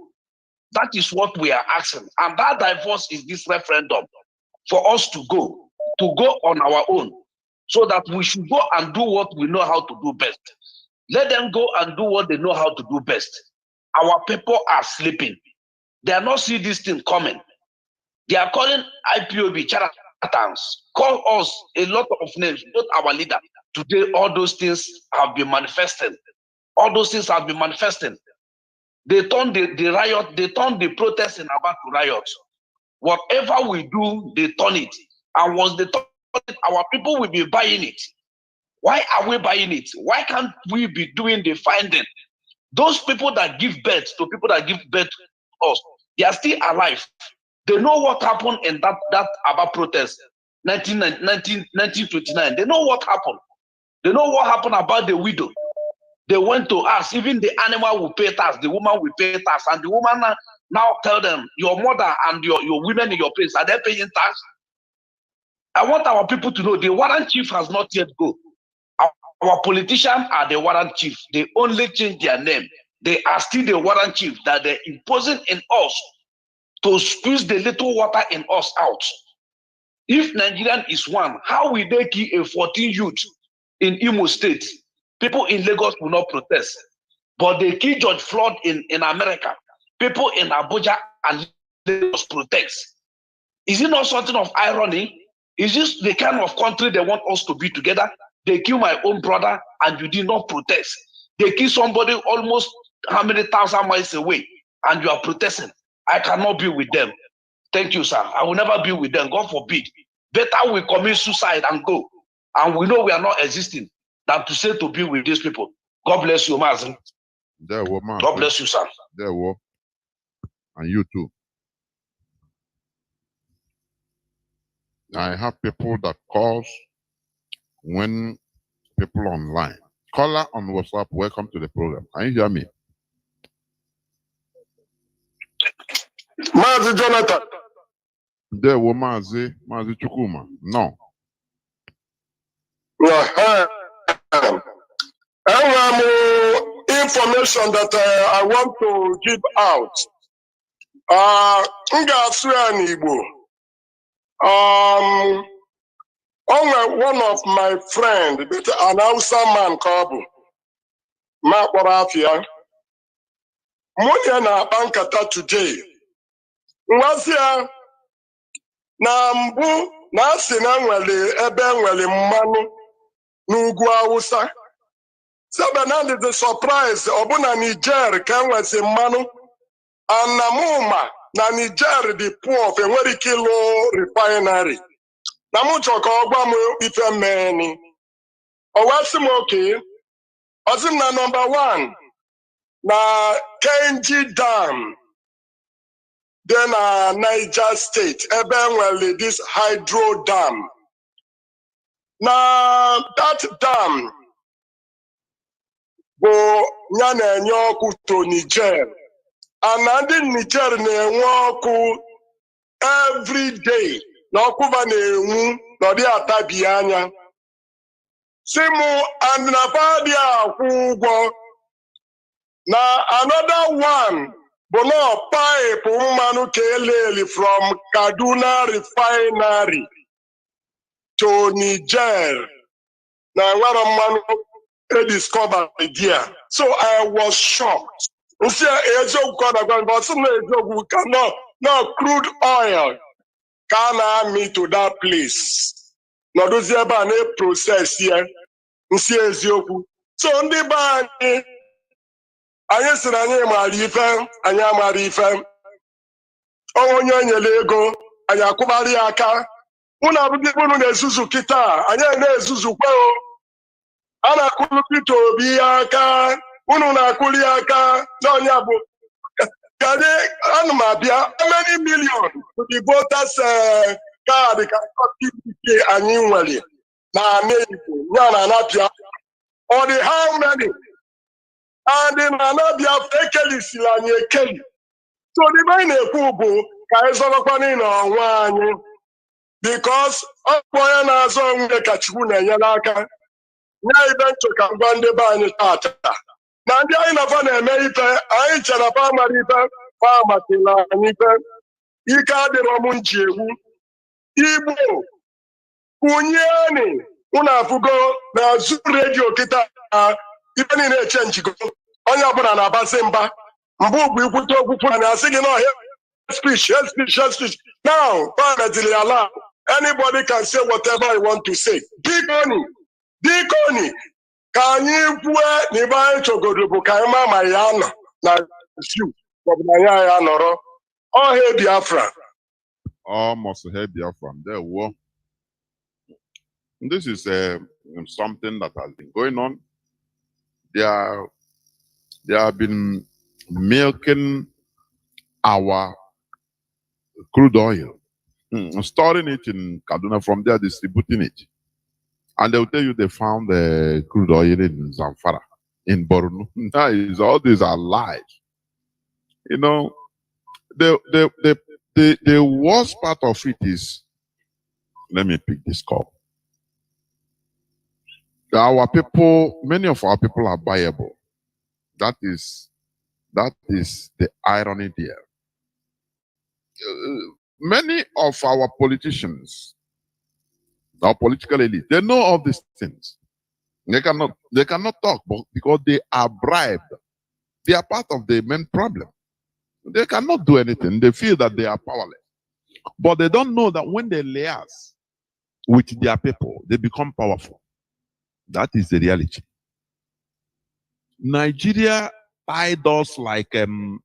That is what we are asking. And that divorce is this referendum for us to go on our own, so that we should go and do what we know how to do best. Let them go and do what they know how to do best. Our people are sleeping. They are not seeing this thing coming. They are calling IPOB charlatans, call us a lot of names, not our leader. Today, all those things have been manifested. All those things have been manifested. They turned the riot, they turned the protest in Aba to riot. Whatever we do, they turn it. And once they turn it, our people will be buying it. Why are we buying it? Why can't we be doing the finding? Those people that give birth to people that give birth to us, they are still alive. They know what happened in that Aba protest, 1929. They know what happened. They know what happened about the widow. They went to ask, even the animal will pay tax, the woman will pay tax, and the woman now tell them, your mother and your women in your place, are they paying tax? I want our people to know the warrant chief has not yet go. Our politicians are the warrant chief. They only change their name. They are still the warrant chief that they're imposing in us to squeeze the little water in us out. If Nigerian is one, how will they kill a 14 youth in Imo State? People in Lagos will not protest. But they kill George Floyd in America. People in Abuja and Lagos protest. Is it not something of irony? Is this the kind of country they want us to be together? They kill my own brother and you did not protest. They kill somebody almost how many thousand miles away and you are protesting. I cannot be with them. Thank you, sir. I will never be with them. God forbid. Better we commit suicide and go. And we know we are not existing than to say to be with these people. God bless you, Mazi. God bless you, sir. There were. And you too. I have people that calls when people online. Caller on WhatsApp, welcome to the program. Can you hear me? Mazi Jonathan. There were Mazi Chukuma. No. Information that I want to give out. One of my friends, an Hausa man, Kabu, Maporafia, Munya Bankata today. Mwazia na mbu na asina nwele ebe nwele mmanu n'ugwu Hausa. Sebenand is a surprise. Obuna Niger ka nwese mmanu. Anamuma na Niger the poor of a very kilo refinery. Namuchoka ogbamu ife meni. Owasimoke. Ozina number 1 na Kenji Dam. Then Niger State, Ebenwele, this hydro dam. Now that dam go nyane nyoku to Niger. And in Niger ne nyoku every day. Nokuba ne no di atabianya. Simu and napadia kugo. Na another one. Bono pipe umanu keleli from Kaduna refinery to Niger. Now what a discovered idea. So I was shocked. You see, but we cannot, no crude oil can me to that place. No, those are a process here. You see, so on the band. Anyị sị na anyị maara ife, anyị amaara ife. Onye nyere ego, anyị akwụbara ya aka. Unu abụghị unu na-ezuzu kịta, anyị na-ezuzukwa o. A na-akwụrụ Peter Obi aka, unu na-akwụrụ ya aka, na onye abụ. How many million to the voters card annually? Or the how many? And in Anabia Fekeli Silani Kelly. So the main Kubu, Kaisolapanin on one because of Poyana song the Kachuna Yanaka. Now even to Kambande Bani Tata. Nandia in a fan America, I Charapa Marita, Farmatila, Anita, Ika de Romunchi, Ibo, Kunyani, Unafugo, na Zoo Radio Kita, even in a change go. Onya Bana Basemba, Mbubu, you put up and I sing no speech. Now, permanently allow anybody can say whatever he want to say. Dikoni, can you put Nibai Chogodubu Kaima Mayana? Now, you, Bobnaya Noro, or hey Biafra. Almost a head Biafra. There were. This is something that has been going on. They have been milking our crude oil, storing it in Kaduna, from there distributing it. And they'll tell you they found the crude oil in Zamfara, in Borno. All these are lies. You know, the worst part of it is, let me pick this call. Our people, many of our people are buyable. That is the irony there. Many of our politicians, our political elite, they know all these things. They cannot talk because they are bribed. They are part of the main problem. They cannot do anything. They feel that they are powerless. But they don't know that when they liaise with their people, they become powerful. That is the reality. Nigeria tied us like, I don't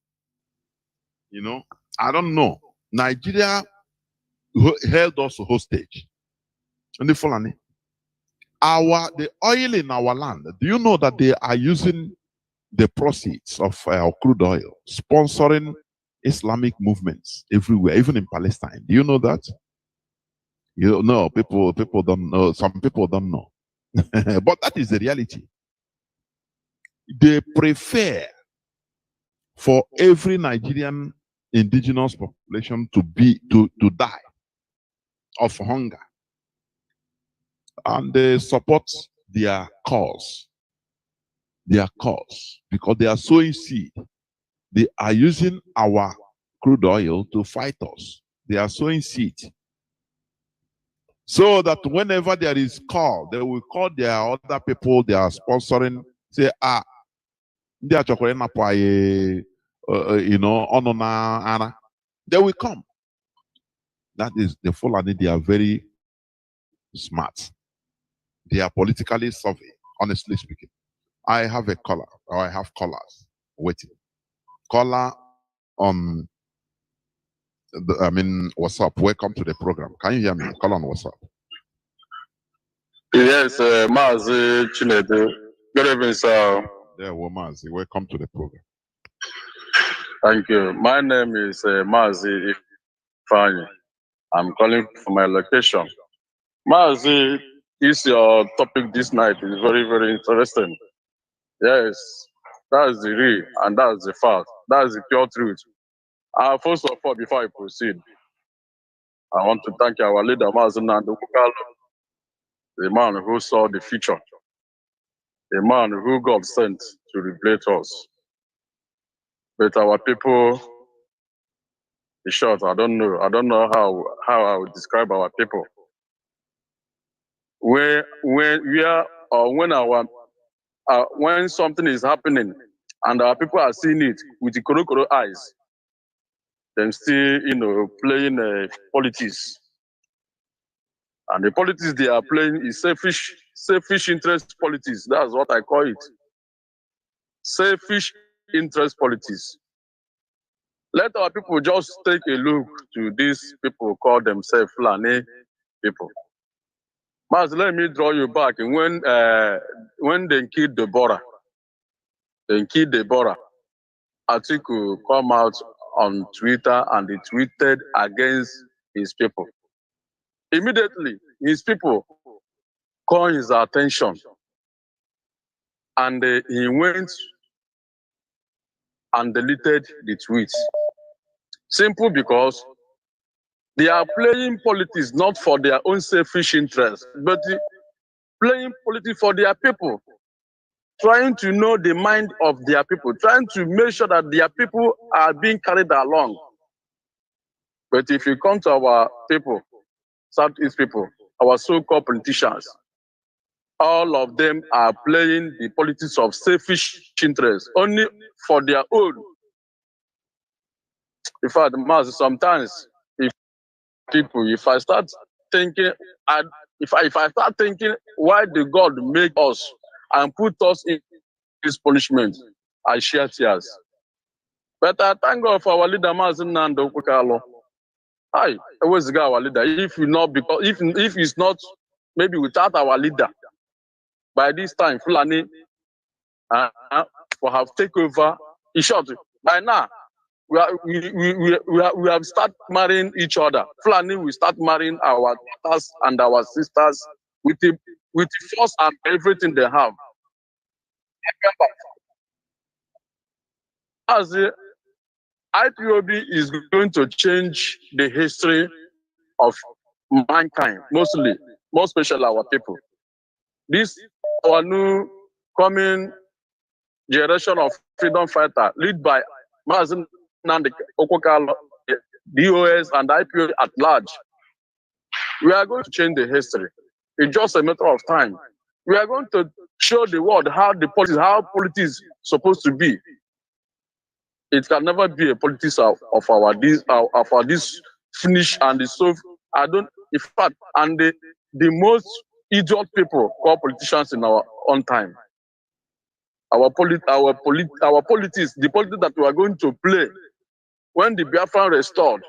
know. Nigeria held us hostage. And the Fulani. The oil in our land, do you know that they are using the proceeds of our crude oil, sponsoring Islamic movements everywhere, even in Palestine? Do you know that? You know, people don't know. Some people don't know. But that is the reality. They prefer for every Nigerian indigenous population to die of hunger. And they support their cause. Because they are sowing seed. They are using our crude oil to fight us. They are sowing seed. So that whenever there is call, they will call their other people they are sponsoring, say, they are they will come. That is the Fulani. They are very smart. They are politically savvy, honestly speaking. I have a caller, or I have callers waiting. Caller on, WhatsApp. Welcome to the program. Can you hear me? Call on WhatsApp. Yes, MAZI Chinedu. Good evening, sir. Yeah, MAZI. Welcome to the program. Thank you. My name is MAZI Ifani. I'm calling from my location. MAZI, is your topic this night is very, very interesting. Yes, that's the real and that's the fact. That's the pure truth. First of all, before I proceed, I want to thank our leader, MAZI Nandukalo, the man who saw the future, the man who God sent to liberate us. But our people, in short, I don't know how I would describe our people. When something is happening and our people are seeing it with the koro eyes, them still, playing politics. And the politics they are playing is selfish interest politics. That's what I call it. Selfish interest politics. Let our people just take a look to these people who call themselves Fulani people. Mas, let me draw you back. When they killed Deborah, Atiku come out on Twitter and he tweeted against his people. Immediately, his people called his attention and he went and deleted the tweets. Simple because they are playing politics not for their own selfish interest, but playing politics for their people, trying to know the mind of their people, trying to make sure that their people are being carried along. But if you come to our people, Southeast people, our so-called politicians, all of them are playing the politics of selfish interest, only for their own. In fact, sometimes if I start thinking, if I start thinking why did God make us and put us in this punishment, I shed tears. But I thank God for our leader, Mazi Nnamdi Kanu. I always got our leader. If it's not, maybe without our leader, by this time, Fulani will have taken over. In short, by now, we have started marrying each other. Fulani will start marrying our daughters and our sisters with the force and everything they have. As the IPOB is going to change the history of mankind, most especially our people. This our new coming generation of freedom fighter, led by Mazi Nnamdi Kanu, DOS and IPOB at large. We are going to change the history. It's just a matter of time. We are going to show the world how politics is supposed to be. It can never be a politics of our this finish and the so. I don't. In fact, and the most idiot people call politicians in our own time. Our politics, the politics that we are going to play when the Biafra restored.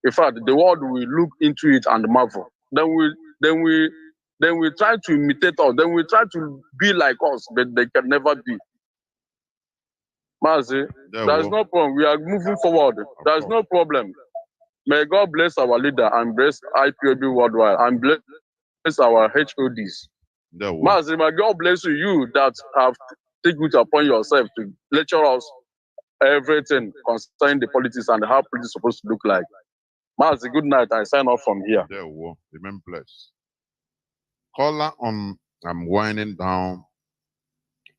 In fact, the world will look into it and marvel. Then we try to imitate us. Then we try to be like us, but they can never be. Mazi, there's no problem. We are moving forward. There's no problem. May God bless our leader and bless IPOB worldwide and bless our HODs. Mazi, may God bless you that have taken it upon yourself to lecture us everything concerning the politics and how politics is supposed to look like. Mazi, good night. I sign off from here. Remain blessed. Caller on, I'm winding down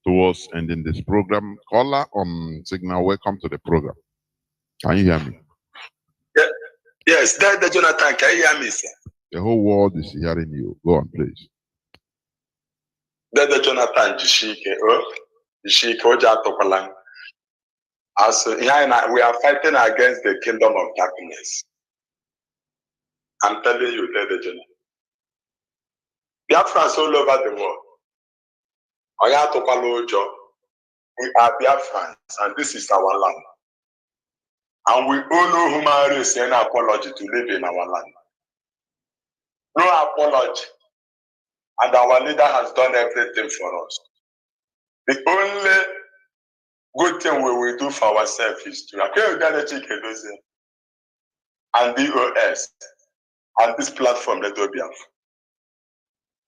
towards ending this program. Caller on Signal, welcome to the program. Can you hear me? Yeah. Yes, Dr. Jonathan, can you hear me, sir? The whole world is hearing you. Go on, please. Dr. Jonathan, Jishike, Oja as we are fighting against the kingdom of darkness. I'm telling you, Dr. Jonathan. Biafrans all over the world. Oya Topalojo. We are Biafrans, and this is our land. And we all know human race and apology to live in our land. No apology. And our leader has done everything for us. The only good thing we will do for ourselves is to appear and DOS and this platform that will be have.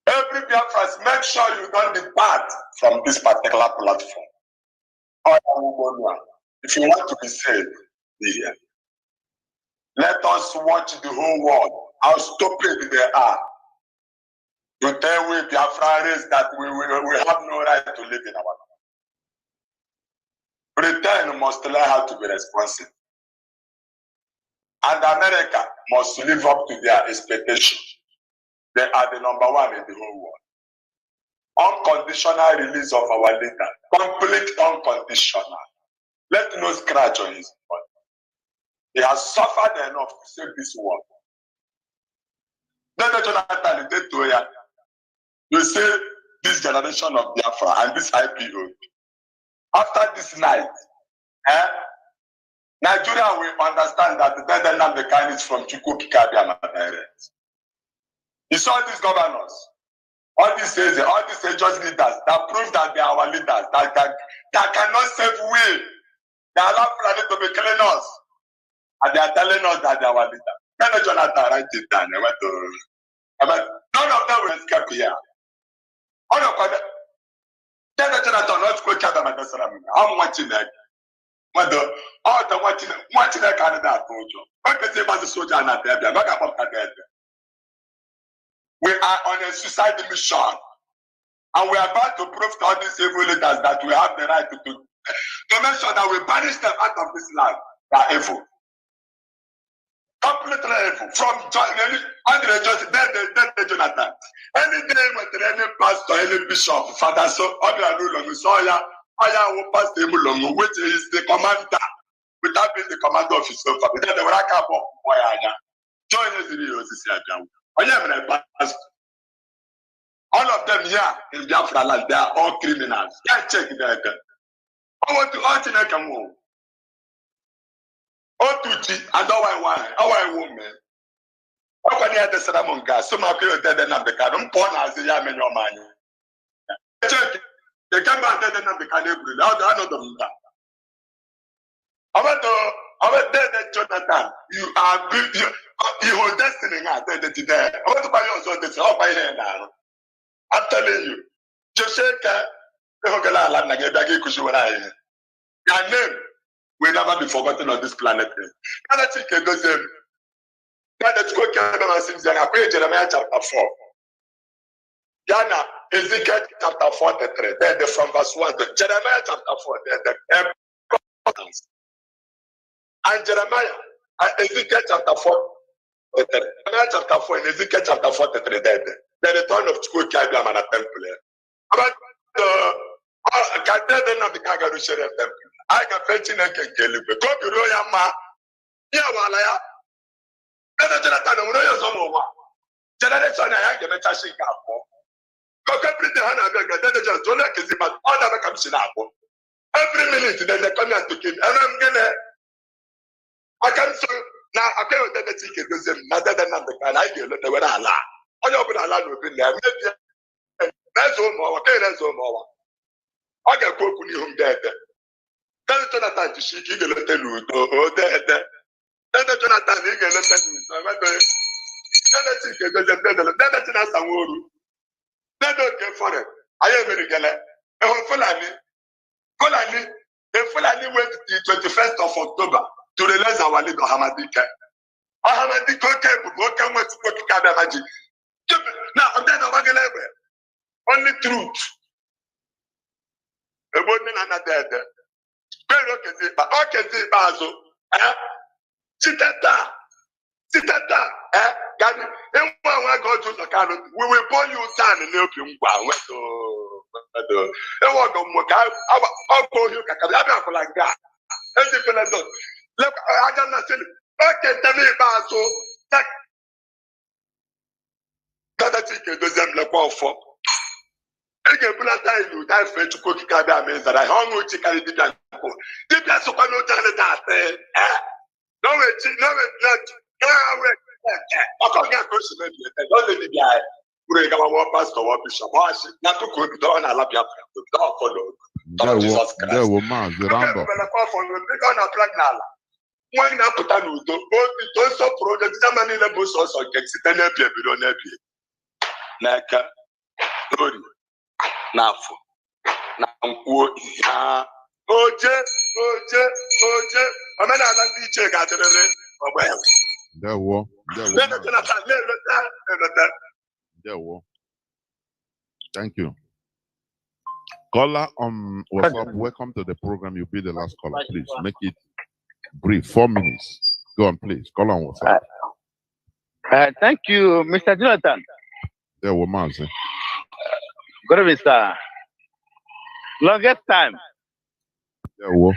Every Biafran, make sure you don't depart from this particular platform. If you want to be saved, be here. Let us watch the whole world, how stupid they are. To tell we Biafrans that we have no right to live in our land. Britain must learn how to be responsible. And America must live up to their expectation. They are the number one in the whole world. Unconditional release of our leader. Complete unconditional. Let no scratch on his body. He has suffered enough to save this world. Then Jonathan, you say this generation of Biafra and this IPO. After this night, Nigeria will understand that the Dead Mechanic is from Chukwuka direct. You saw these governors, all these agents leaders that prove that they are our leaders, that cannot save we. They allow Fulani to be killing us. And they are telling us that they are our leader. Then Jonathan write it down. None of them will escape here. All of them. Then Jonathan not go catch them at the ceremony. I'm watching that. Mother, all the watching that Canada told you. What can say about the soldier and that? We are on a suicide mission. And we are about to prove to all these evil leaders that we have the right to make sure that we banish them out of this land. They are evil. Completely evil. From Andre Joseph, then Jonathan. Any day when any pastor, any bishop, father, so pastor, which is the commander, without being the commander of his own family. Then they will come up. Join us in the pastor. All of them here in Biafra land, they are all criminals. Can't check that. I want to alternate them all. Otuchi and our woman. How can you have the Salamon gas? Some are killed dead and not the cannon. Porn as the Yaman your man. Check. They come back dead and not the cannon. I know them. I want dead Jonathan. You are your destiny. I want to buy your own destiny. I'll buy here now. I'm telling you, Josheka, your name will never be forgotten on this planet. Jeremiah chapter 4. Ghana, Ezekiel chapter 43. Then from verse 1 to Jeremiah chapter 4. The and Jeremiah, Ezekiel chapter 4. Jeremiah chapter 4 and Ezekiel chapter 43. The return of Chukwu Kabiam and a temple. But I can't tell them not the Kagaru temple. I can fetch in a Kelly. Go to Royama. Yeah, Walaya. Then the Jonathan Royal Zomova. Generation I have a Tashi Gapo. Go complete the Hana Vega. Then the just don't like it, but all the comes in Apple. Every minute, then they come out to kill. And I'm gonna. I can so now I can't let the ticket with them. Not that I'm the kind I do. They were Allah. I know what Allah will be there. That's all more. Okay, that's all more. I can cook with you dead. Tell Jonathan to shake you, let them know. Oh, dead. Tell Jonathan, you can let them know. Tell the ticket, there's a better. Then that's not some word. They don't get for it. I am very glad. Fulani went the 21st of October to release our leader, Hamadika. Hamadika came with Kadabaji. Now, I'm dead of a only truth. A woman and a dead. Very okay, but I can see Bazo. Sitata. God, and one go to the canon. We will burn you down and help you. I'll call you like that. Look, I don't know. Okay, tell me about so. That's it. Deuxième le point fort. Et que pour la taille, nous avons fait tout ce qui a bien mis. Ça a hongu qui a dit bien. Dis bien ce qu'on nous donne d'attendre. Non mais encore bien que je me dis. Dans le bien. Pour les gars, on passe dans le bishop. N'a tout qu'on donne à la bien. Dans follow. Dans Jesus Christ. There will man the round up. On a plaque là. Moi, n'a pas nous. Donc ce projet, ça m'a mis le beau sens en quelque. C'est un bien bidon Naka, Lori, Nafo, Nampo, Oje, I'm not teacher, got it. There will. Thank you. Caller on WhatsApp, welcome to the program. You'll be the last caller. Please make it brief. 4 minutes. Go on, please. Call on WhatsApp. Thank you, Mr. Jonathan. There were Mazi. Good evening, sir. Longest time. There were.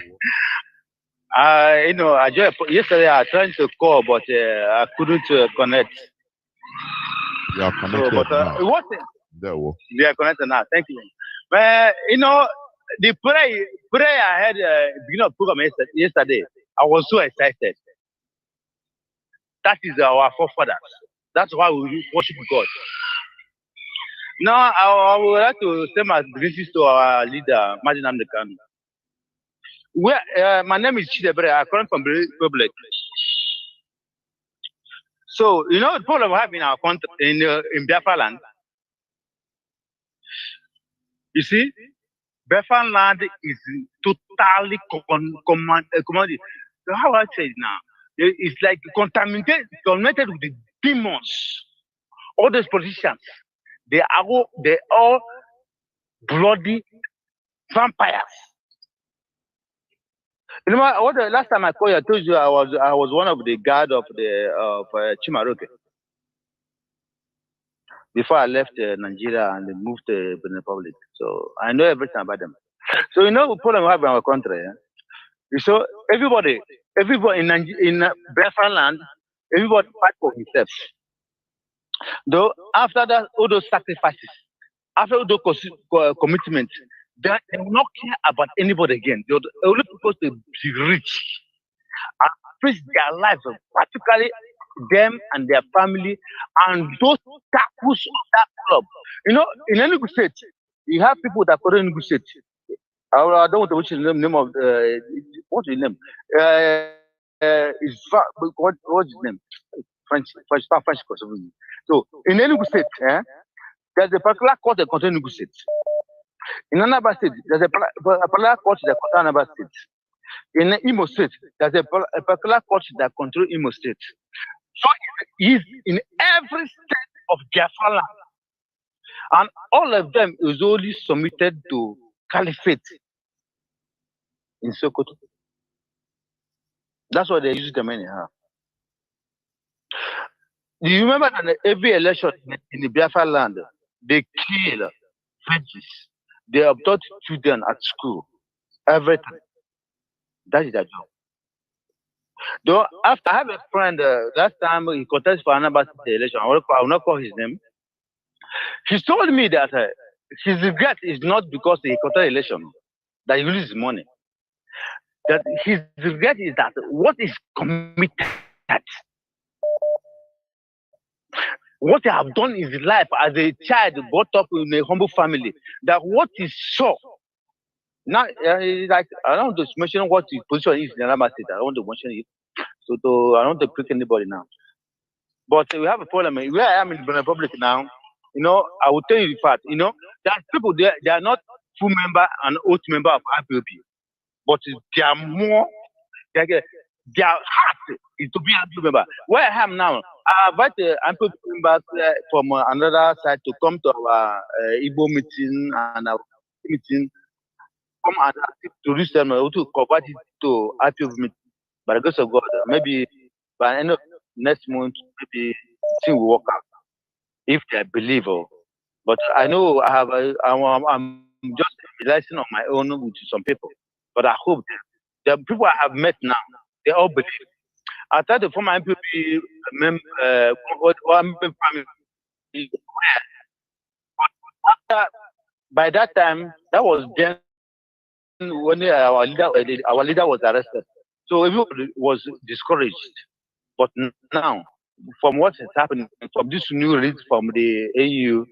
I just yesterday I tried to call, but I couldn't connect. You are connected now. What? There were. They are connected now. Thank you. The prayer I had beginning of program yesterday, I was so excited. That is our forefathers. That's why we worship God. Now, I would like to send my greetings to our leader, MAZI. My name is Chidebre. I come from the Republic. So you know the problem we have in our country in Biafra land. You see, Biafra land is totally commodity. So how I say it now? It's like contaminated with the demons. All those politicians, they all bloody vampires. You know what? The last time I called you, I told you I was one of the guard of Chimaroke before I left Nigeria and moved to Benin Republic. So I know everything about them. So you know the problem we have in our country. Yeah? So everybody in Biafra land, everybody fight for himself. Though after that, all those sacrifices, after all those commitments, they will not care about anybody again. They're only supposed to be rich and face their lives, practically them and their family and those tackles of that club. You know, in Enugu State, you have people that call Enugu State. I don't want to mention the name of what's his name? What's his name? French. So in Enugu State, there's a particular court that contains Enugu State. In Anambra State, there's a particular court that contains Anambra State. In Imo State, there's a particular court that controls Imo State. So he's in every state of Biafra land. And all of them is only submitted to caliphate in Sokoto. That's why they use them anyhow. Do you remember that every election in the Biafra land, they kill veggies, they abduct children at school, everything. That is their job. Though after I have a friend, last time he contested for another election, I will not call his name. He told me that his regret is not because he contested election, that he loses money. That his regret is that what is committed, what he have done in his life as a child brought up in a humble family, that what is sure. Now, like I don't want to mention what his position is in Anambra State. I don't want to mention it. So I don't want to pick anybody now. But we have a problem. Where I am in the Republic now, you know, I will tell you the fact, you know, there are people there, they are not full member and oath member of IPOB, but they are more, their heart is to be IPOB member. Where I am now, I invite the IPOB members from another side to come to our Igbo meeting and our meeting, come and to reach them to convert it to IPOB meeting. By the grace of God, maybe by the end of next month, maybe thing will work out if they believe. But I know I'm just relying on my own with some people. But I hope the people I have met now, they all believe. I tried to form my MPP by that time, that was then when our leader was arrested. So everybody was discouraged. But now, from what is happening, from this new release from the AU,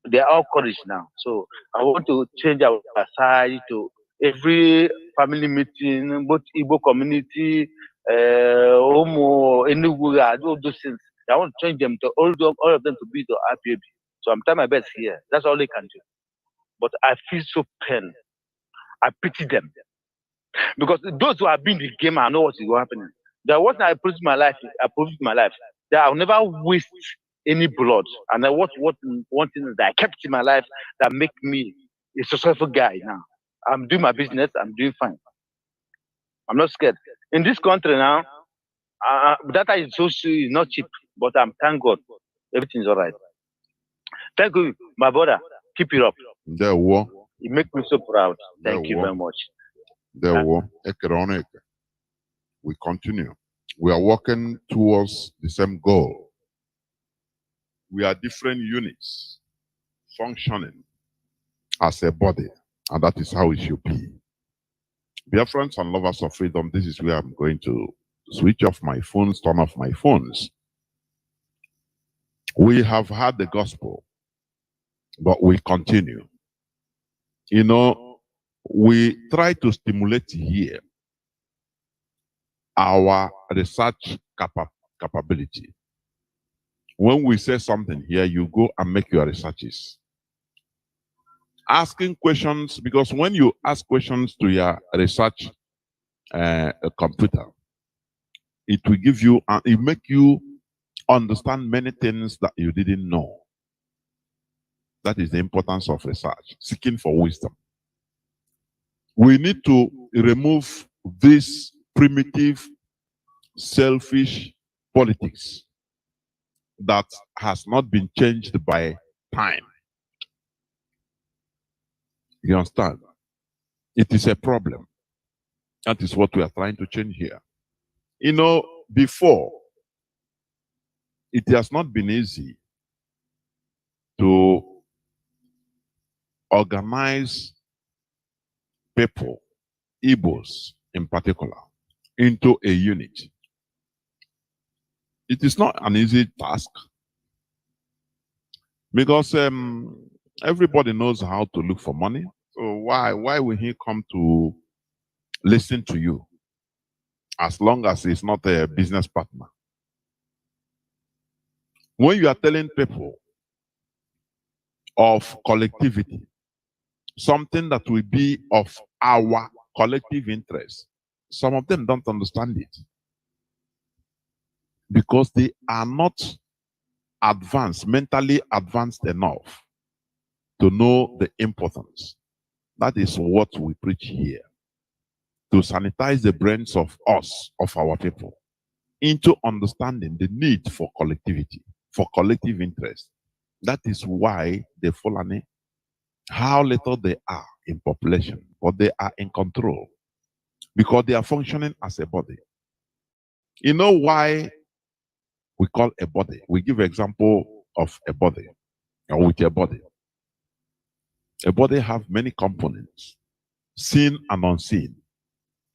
they are all courage now. So I want to change our side to every family meeting, both Igbo community, Omo, Enugu, all those things. I want to change them to all of them to be the IPOB. So I'm trying my best here. That's all they can do. But I feel so pain. I pity them. Because those who have been in the game, I know what is happening. That what I proved my life, that I'll never waste any blood. And one thing that I kept in my life that make me a successful guy now. I'm doing my business, I'm doing fine. I'm not scared. In this country now, data is not cheap, but thank God, everything's all right. Thank you, my brother. Keep it up. You make me so proud. Thank you very much. We continue. We are working towards the same goal. We are different units functioning as a body, and that is how it should be. Dear friends and lovers of freedom, this is where I'm going to switch off my phones, turn off my phones. We have had the gospel, but we continue. You know, we try to stimulate here our research capability. When we say something here, you go and make your researches. Asking questions, because when you ask questions to your research computer, it will give you, it make you understand many things that you didn't know. That is the importance of research, seeking for wisdom. We need to remove this primitive, selfish politics that has not been changed by time. You understand? It is a problem. That is what we are trying to change here. You know, before, it has not been easy to organize people, Igbos in particular, into a unit. It is not an easy task because everybody knows how to look for money. So why will he come to listen to you as long as he's not a business partner? When you are telling people of collectivity, something that will be of our collective interest, some of them don't understand it because they are not advanced, mentally advanced enough to know the importance. That is what we preach here, to sanitize the brains of us, of our people, into understanding the need for collectivity, for collective interest. That is why the Fulani, how little they are in population, but they are in control because they are functioning as a body. You know why we call a body? We give example of a body, or with a body. A body have many components, seen and unseen,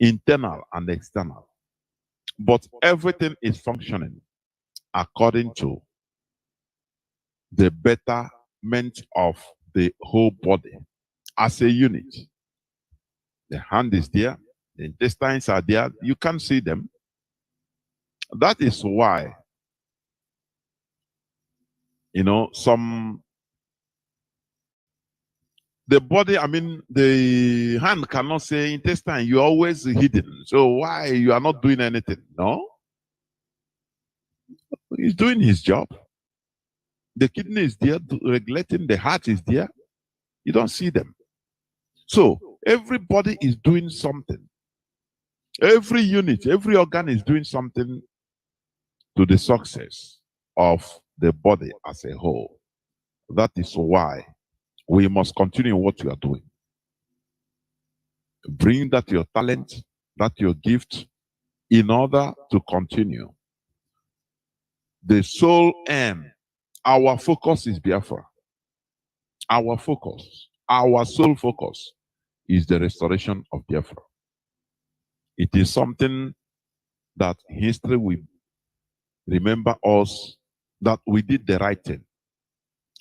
internal and external. But everything is functioning according to the betterment of the whole body as a unit. The hand is there, the intestines are there, you can't see them. That is why, you know, the body, I mean, the hand cannot say intestine, you're always hidden. So why you are not doing anything? No. He's doing his job. The kidney is there, regulating, the heart is there. You don't see them. So everybody is doing something. Every unit, every organ is doing something to the success of the body as a whole. That is why we must continue what we are doing. Bring that your talent, that your gift, in order to continue. The sole aim, our focus is Biafra. Our focus, our sole focus is the restoration of Biafra. It is something that history will remember us that we did the right thing.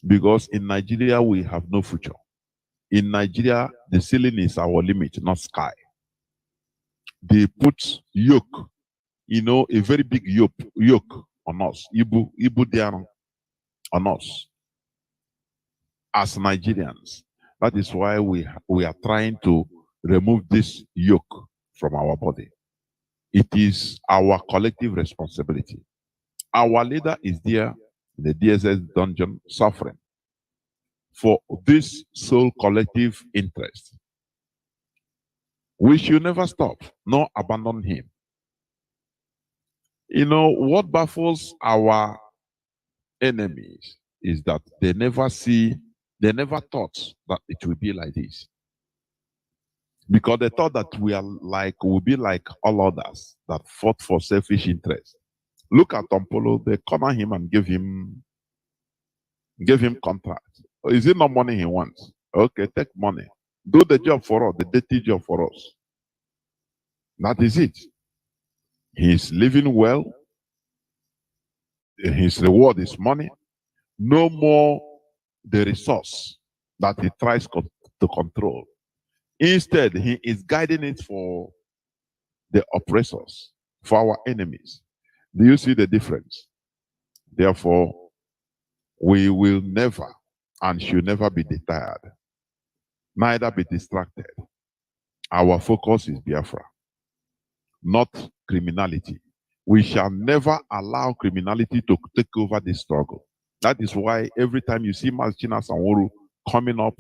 Because in Nigeria, we have no future. In Nigeria, the ceiling is our limit, not sky. They put yoke, you know, a very big yoke on us, Ibu Diano, on us as Nigerians. That is why we are trying to remove this yoke from our body. It is our collective responsibility. Our leader is there in the DSS dungeon suffering for this sole collective interest. We should never stop, nor abandon him. You know, what baffles our enemies is that they never thought that it will be like this. Because they thought that we'll be like all others that fought for selfish interest. Look at Tompolo, they corner him and give him contract. Is it not money he wants? Okay, take money. Do the job for us, the dirty job for us. That is it. He's living well. His reward is money. No more the resource that he tries to control. Instead, he is guiding it for the oppressors, for our enemies. Do you see the difference? Therefore, we will never and should never be deterred, neither be distracted. Our focus is Biafra, not criminality. We shall never allow criminality to take over this struggle. That is why every time you see Mazchina Sanworu coming up,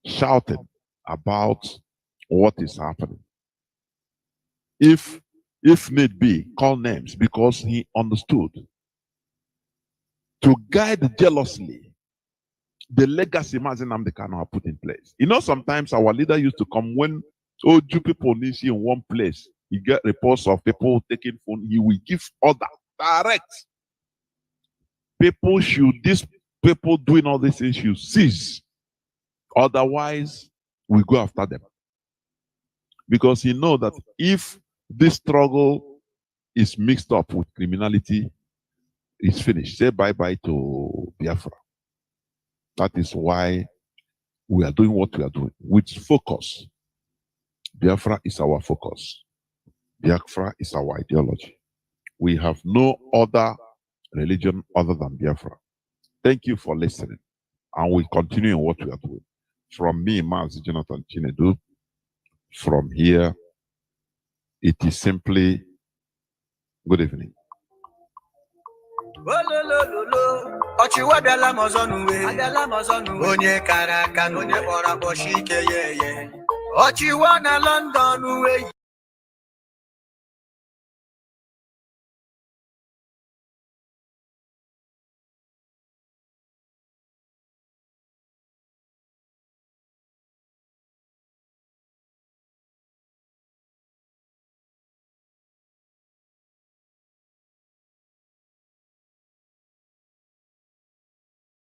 shouting about what is happening. If need be, call names, because he understood to guide jealously the legacy Mazi Nnamdi Kanu have put in place. You know, sometimes our leader used to come when two people need in one place. He get reports of people taking phone. He will give order direct. These people doing all these things should cease. Otherwise, we go after them. Because he knows that if this struggle is mixed up with criminality, it's finished. Say bye-bye to Biafra. That is why we are doing what we are doing with focus. Biafra is our focus. Biafra is our ideology. We have no other religion other than Biafra. Thank you for listening. And we continue in what we are doing. From me, Mazi Jonathan Chinedu, from here, it is simply good evening. Onye kara aka onye kpọrọ akpọchi ike ye. Ọchịwa na London